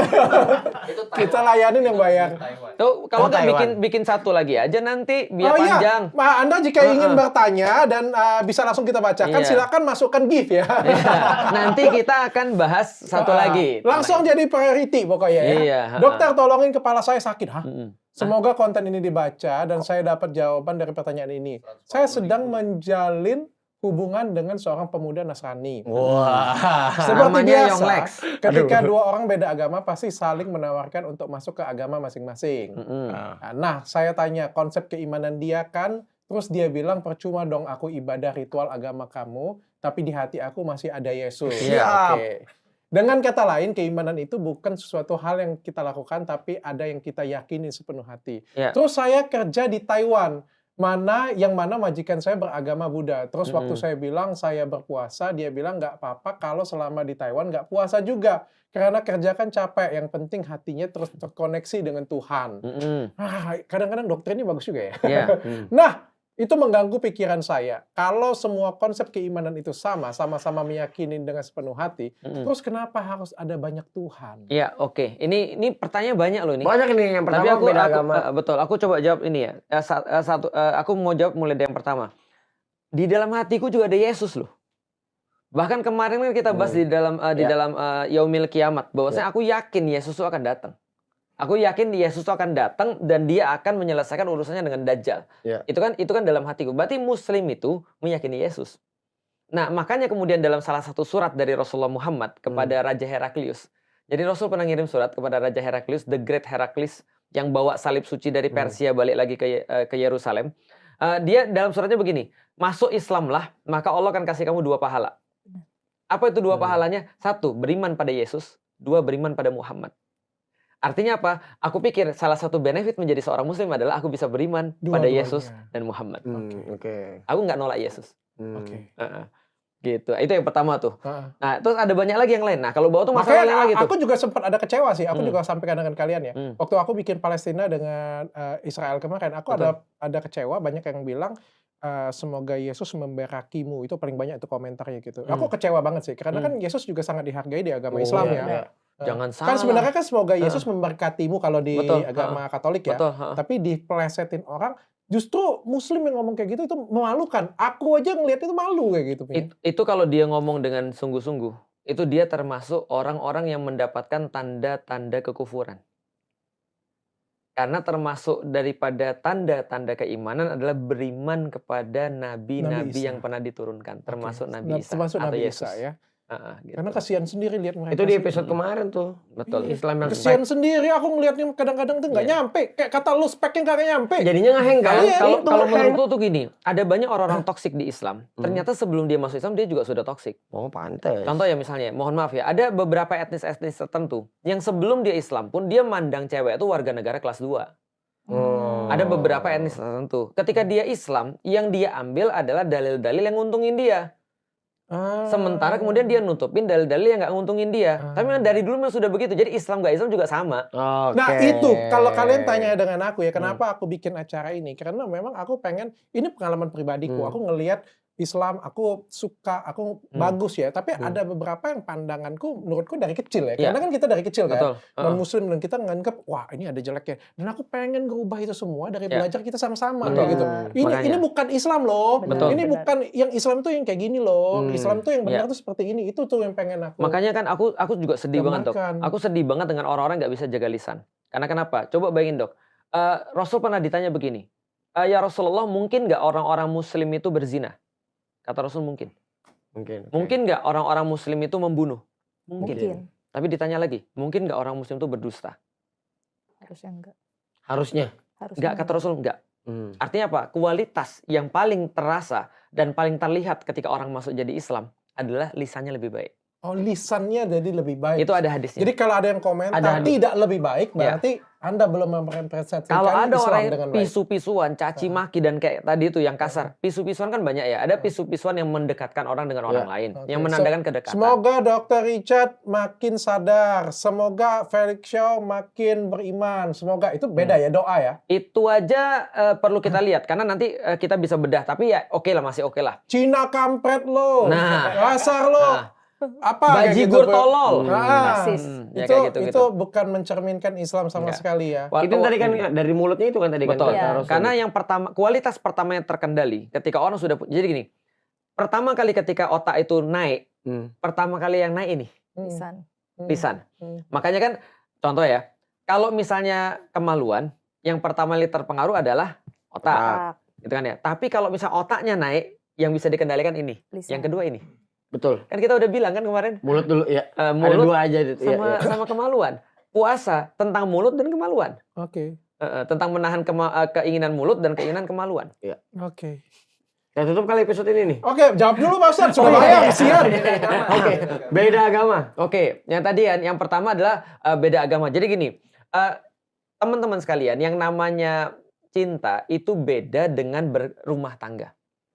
Kita layanin yang bayar. Tuh kalau nggak Taiwan. bikin satu lagi aja nanti biar Oh iya, panjang. Anda jika ingin bertanya dan bisa langsung kita bacakan, Iya. silakan masukkan GIF ya. Iya. Nanti kita akan bahas satu lagi. Langsung jadi priority pokoknya ya. Iya, Dokter tolongin kepala saya sakit. Hah? Mm-mm. Semoga konten ini dibaca dan saya dapat jawaban dari pertanyaan ini. Saya sedang menjalin hubungan dengan seorang pemuda Nasrani. Wah. Seperti Namanya biasa, Yonglex. ketika dua orang beda agama pasti saling menawarkan untuk masuk ke agama masing-masing. Mm-mm. Nah, saya tanya konsep keimanan dia kan, terus dia bilang percuma dong aku ibadah ritual agama kamu, tapi di hati aku masih ada Yesus. Iya, Oke. Dengan kata lain, keimanan itu bukan sesuatu hal yang kita lakukan, tapi ada yang kita yakini sepenuh hati. Iya. Terus saya kerja di Taiwan, yang mana majikan saya beragama Buddha. Terus waktu saya bilang saya berpuasa, dia bilang nggak apa-apa kalau selama di Taiwan nggak puasa juga. Karena kerja kan capek, yang penting hatinya terus terkoneksi dengan Tuhan. Mm-mm. Kadang-kadang dokter ini bagus juga ya. Iya. Nah, itu mengganggu pikiran saya. Kalau semua konsep keimanan itu sama-sama meyakini dengan sepenuh hati, Mm-mm. terus kenapa harus ada banyak Tuhan? Iya, oke. Ini pertanyaan banyak loh ini. Banyak nih yang Tapi pertama beda agama. betul. Aku coba jawab ini ya. Aku mau jawab mulai dari yang pertama. Di dalam hatiku juga ada Yesus loh. Bahkan kemarin kan kita bahas di dalam Yaumil Kiamat, bahwasanya aku yakin Yesus itu akan datang. Aku yakin Yesus itu akan datang dan dia akan menyelesaikan urusannya dengan Dajjal. Ya. Itu kan dalam hatiku. Berarti Muslim itu meyakini Yesus. Nah, makanya kemudian dalam salah satu surat dari Rasulullah Muhammad kepada Raja Heraklius. Jadi Rasul pernah ngirim surat kepada Raja Heraklius, the Great Heraklius, yang bawa salib suci dari Persia balik lagi ke Yerusalem. Dia dalam suratnya begini, masuk Islamlah, maka Allah akan kasih kamu 2 pahala. Apa itu 2 pahalanya? 1, beriman pada Yesus. 2, beriman pada Muhammad. Artinya apa? Aku pikir salah satu benefit menjadi seorang Muslim adalah aku bisa beriman pada Dua-duanya. Yesus dan Muhammad. Oke. Aku nggak nolak Yesus. Oke. Gitu. Itu yang pertama tuh. Heeh. Nah, terus ada banyak lagi yang lain. Nah, kalau bawah tuh masalah Makanya lain lagi tuh. aku juga sempat ada kecewa sih. Aku juga sampaikan dengan kalian ya. Waktu aku bikin Palestina dengan Israel kemarin, aku ada kecewa. Banyak yang bilang semoga Yesus memberakimu. Itu paling banyak itu komentarnya gitu. Aku kecewa banget sih. Karena kan Yesus juga sangat dihargai di agama Islam ya. iya. Jangan Kan salah. sebenarnya kan semoga Yesus memberkatimu kalau di Betul, agama Katolik ya. Betul. Tapi dipelesetin orang, justru Muslim yang ngomong kayak gitu itu memalukan. Aku aja ngelihat itu malu kayak gitu. Pin. Itu kalau dia ngomong dengan sungguh-sungguh, itu dia termasuk orang-orang yang mendapatkan tanda-tanda kekufuran. Karena termasuk daripada tanda-tanda keimanan adalah beriman kepada nabi-nabi Isa. yang pernah diturunkan, termasuk Nabi Isa Termasuk atau Nabi Yesus. Isa ya. Gitu. Karena kasihan sendiri lihat mereka. Itu di sih. episode kemarin tuh. Betul. Islam yang Kesian spek. sendiri aku ngelihatnya kadang-kadang tuh nggak Iya. nyampe. Kayak kata lu speknya kagak nyampe. Jadinya ngeheng kan? Iya, Kalau Itu kalau ngeheng. menurutku tuh gini, ada banyak orang-orang toksik di Islam. Ternyata sebelum dia masuk Islam dia juga sudah toksik. Oh, pantes. Contoh ya misalnya, mohon maaf ya, ada beberapa etnis-etnis tertentu yang sebelum dia Islam pun dia mandang cewek itu warga negara kelas 2. Ada beberapa etnis tertentu. Ketika dia Islam, yang dia ambil adalah dalil-dalil yang nguntungin dia. Sementara kemudian dia nutupin dalil-dalil yang nggak nguntungin dia. Tapi memang dari dulu memang sudah begitu. Jadi Islam nggak Islam juga sama. Oke. Nah itu kalau kalian tanya dengan aku ya kenapa aku bikin acara ini, karena memang aku pengen, ini pengalaman pribadiku, aku ngelihat Islam, aku suka, aku bagus ya, tapi ada beberapa yang pandanganku menurutku dari kecil ya, karena kan kita dari kecil kan Betul. non muslim dan kita nganggap wah ini ada jeleknya, dan aku pengen ngerubah itu semua dari belajar kita sama-sama kayak gitu. Makanya. Ini bukan Islam loh, Betul. ini bukan yang Islam tuh yang kayak gini loh, Islam tuh yang benar Ya. tuh seperti ini, itu tuh yang pengen aku. Makanya kan aku juga sedih banget, Dok. Gambarkan. Aku sedih banget dengan orang-orang nggak bisa jaga lisan. Karena kenapa? Coba bayangin, Dok. Rasul pernah ditanya begini, ya Rasulullah, mungkin nggak orang-orang Muslim itu berzina? Kata Rasul mungkin. Mungkin. Mungkin nggak orang-orang Muslim itu membunuh? Mungkin. Tapi ditanya lagi, mungkin nggak orang Muslim itu berdusta? Harusnya enggak. Harusnya. Nggak, kata Rasul nggak. Artinya apa? Kualitas yang paling terasa dan paling terlihat ketika orang masuk jadi Islam adalah lisannya lebih baik. Oh, lisannya jadi lebih baik. Itu ada hadisnya. Jadi kalau ada yang komentar Ada hadis. tidak lebih baik, berarti Anda belum merepresentasikan Kalau ada Islam orang dengan yang baik. pisu-pisuan, caci maki dan kayak tadi itu yang kasar. Pisu-pisuan kan banyak ya. Ada pisu-pisuan yang mendekatkan orang dengan orang lain, Oke, yang menandakan kedekatan. Semoga Dr. Richard makin sadar. Semoga Felix Shaw makin beriman. Semoga itu beda ya doa ya. Itu aja perlu kita lihat karena nanti kita bisa bedah. Tapi ya oke lah, masih oke lah. Cina kampret lo. Nah. Kasar lo. Nah. Apa kayak Bajigur gitu, Pak? tolol. Rasis. Ya, itu kayak gitu, itu gitu. bukan mencerminkan Islam sama Enggak. sekali ya. Wah, Itu tadi kan dari mulutnya itu kan tadi Betul. kan. Iya. Rasul. Karena yang pertama, kualitas pertama yang terkendali ketika orang sudah jadi gini. Pertama kali ketika otak itu naik, pertama kali yang naik ini Lisan. lisan. Hmm. Makanya kan contoh ya, kalau misalnya kemaluan, yang pertama kali terpengaruh adalah otak, Otak, gitu kan ya. Tapi kalau misalnya otaknya naik, yang bisa dikendalikan ini, lisan. yang kedua ini. Betul. Kan kita udah bilang kan kemarin, Mulut dulu ya. Ada mulut dua aja itu. sama sama kemaluan. Puasa tentang mulut dan kemaluan. Oke. Tentang menahan keinginan mulut dan keinginan kemaluan. Oke. Kita tutup kali episode ini nih. Oke, jawab dulu Pak Ustadz. Sudah bayang, sian. Oke. Beda agama. Oke, yang tadi yang pertama adalah beda agama. Jadi gini, teman-teman sekalian, yang namanya cinta itu beda dengan berumah tangga.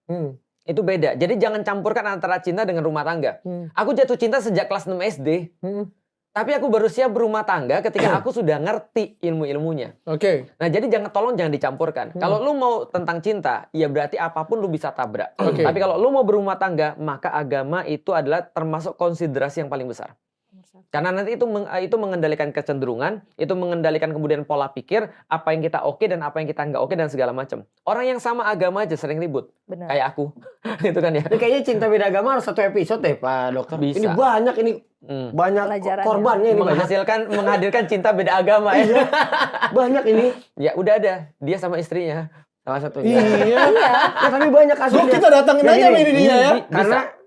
Hmm. Itu beda. Jadi jangan campurkan antara cinta dengan rumah tangga. Hmm. Aku jatuh cinta sejak kelas 6 SD. Hmm. Tapi aku baru siap berumah tangga ketika aku sudah ngerti ilmu-ilmunya. Oke. Nah, jadi jangan dicampurkan. Kalau lu mau tentang cinta, ya berarti apapun lu bisa tabrak. Oke. Tapi kalau lu mau berumah tangga, maka agama itu adalah termasuk konsiderasi yang paling besar. Karena nanti itu mengendalikan kecenderungan, itu mengendalikan kemudian pola pikir, apa yang kita oke dan apa yang kita nggak oke dan segala macam. Orang yang sama agama aja sering ribut, Benar. kayak aku, gitu kan ya. Ini kayaknya cinta beda agama harus satu episode deh Pak Dokter. Bisa. Ini banyak ini. Hmm. Banyak Pelajarannya. korbannya ini banyak. Menghadirkan cinta beda agama ya. Banyak ini. Ya udah ada, dia sama istrinya. Salah satunya. Iya. Ya, tapi banyak Lu kasusnya. kita datangin Ya, aja gini, ini dia ya.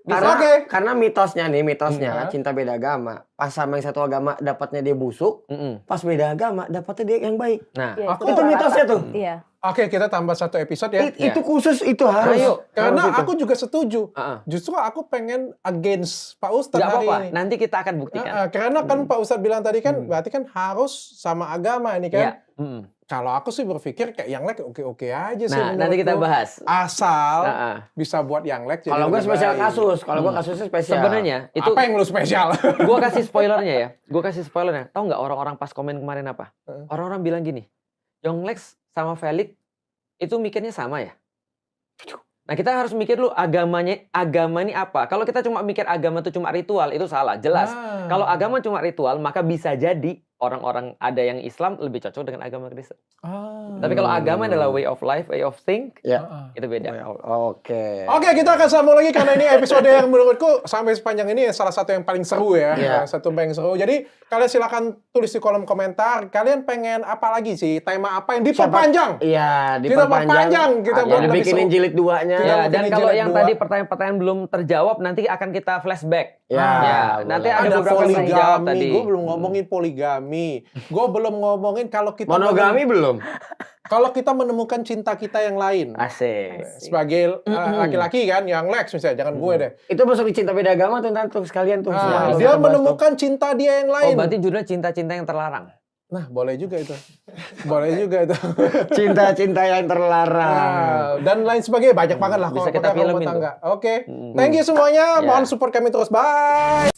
Karena Oke. karena mitosnya Iya. cinta beda agama. Pas sama yang satu agama dapatnya dia busuk, Mm-mm. pas beda agama dapatnya dia yang baik. Nah, Iya, Aku- Itu mitosnya tuh. Iya. Oke, kita tambah satu episode ya. Itu khusus itu harus. Ayo. Karena Harus itu. aku juga setuju. uh-uh. Justru aku pengen against Pak Ustadz Nggak hari apa-apa. ini. Nanti kita akan buktikan. Karena kan Pak Ustadz bilang tadi kan, berarti kan harus sama agama ini kan. Ya. Mm. Kalau aku sih berpikir kayak yang like oke-oke aja sih. Nah, nanti kita menurutku. bahas. Asal Uh-uh. bisa buat yang like jadi Kalau gue lebih spesial baik. kasus, kalau gue kasusnya spesial. Sebenarnya itu Apa yang lu spesial? gue kasih spoilernya ya. Gue kasih spoilernya. Tahu nggak orang-orang pas komen kemarin apa? Heeh. Orang-orang bilang gini, Yonglex sama Felix itu mikirnya sama ya. Nah, kita harus mikir dulu agama ini apa. Kalau kita cuma mikir agama itu cuma ritual, itu salah, jelas. Ah. Kalau agama cuma ritual, maka bisa jadi orang-orang ada yang Islam lebih cocok dengan agama Kristen. Ah. Tapi kalau agama adalah way of life, way of think, Ya. itu beda. Oke. Oke, kita akan sambung lagi karena ini episode yang menurutku sampai sepanjang ini salah satu yang paling seru ya. Iya. Satu yang paling seru. Jadi kalian silakan tulis di kolom komentar. Kalian pengen apa lagi sih? Tema apa yang diperpanjang? Iya, Kita perpanjang, kita ya, buat lebih dibikinin seru. jilid 2-nya. Kita Ya, mungkin dan di kalau jilid yang 2. tadi pertanyaan-pertanyaan belum terjawab, nanti akan kita flashback. Ya, Ya, nanti boleh. ada beberapa yang dijawab tadi. Gue belum ngomongin poligami. Gue belum ngomongin kalau kita Monogami belum? kalau kita menemukan cinta kita yang lain. Asik. Sebagai laki-laki kan, yang Lex misalnya, jangan gue deh. Itu masuk di cinta beda agama tuh ntar tuh sekalian tuh. Ah, Semua dia kita bahas menemukan cinta dia yang Oh, lain. berarti judulnya cinta-cinta yang terlarang. Nah, boleh juga itu. Boleh juga itu. tuh. Cinta-cinta yang terlarang. Nah, dan lain sebagainya banyak banget lah Bisa kalau kita pakai rumah filmin tangga. Oke. Hmm. Thank you semuanya. Ya. Mohon support kami terus. Bye.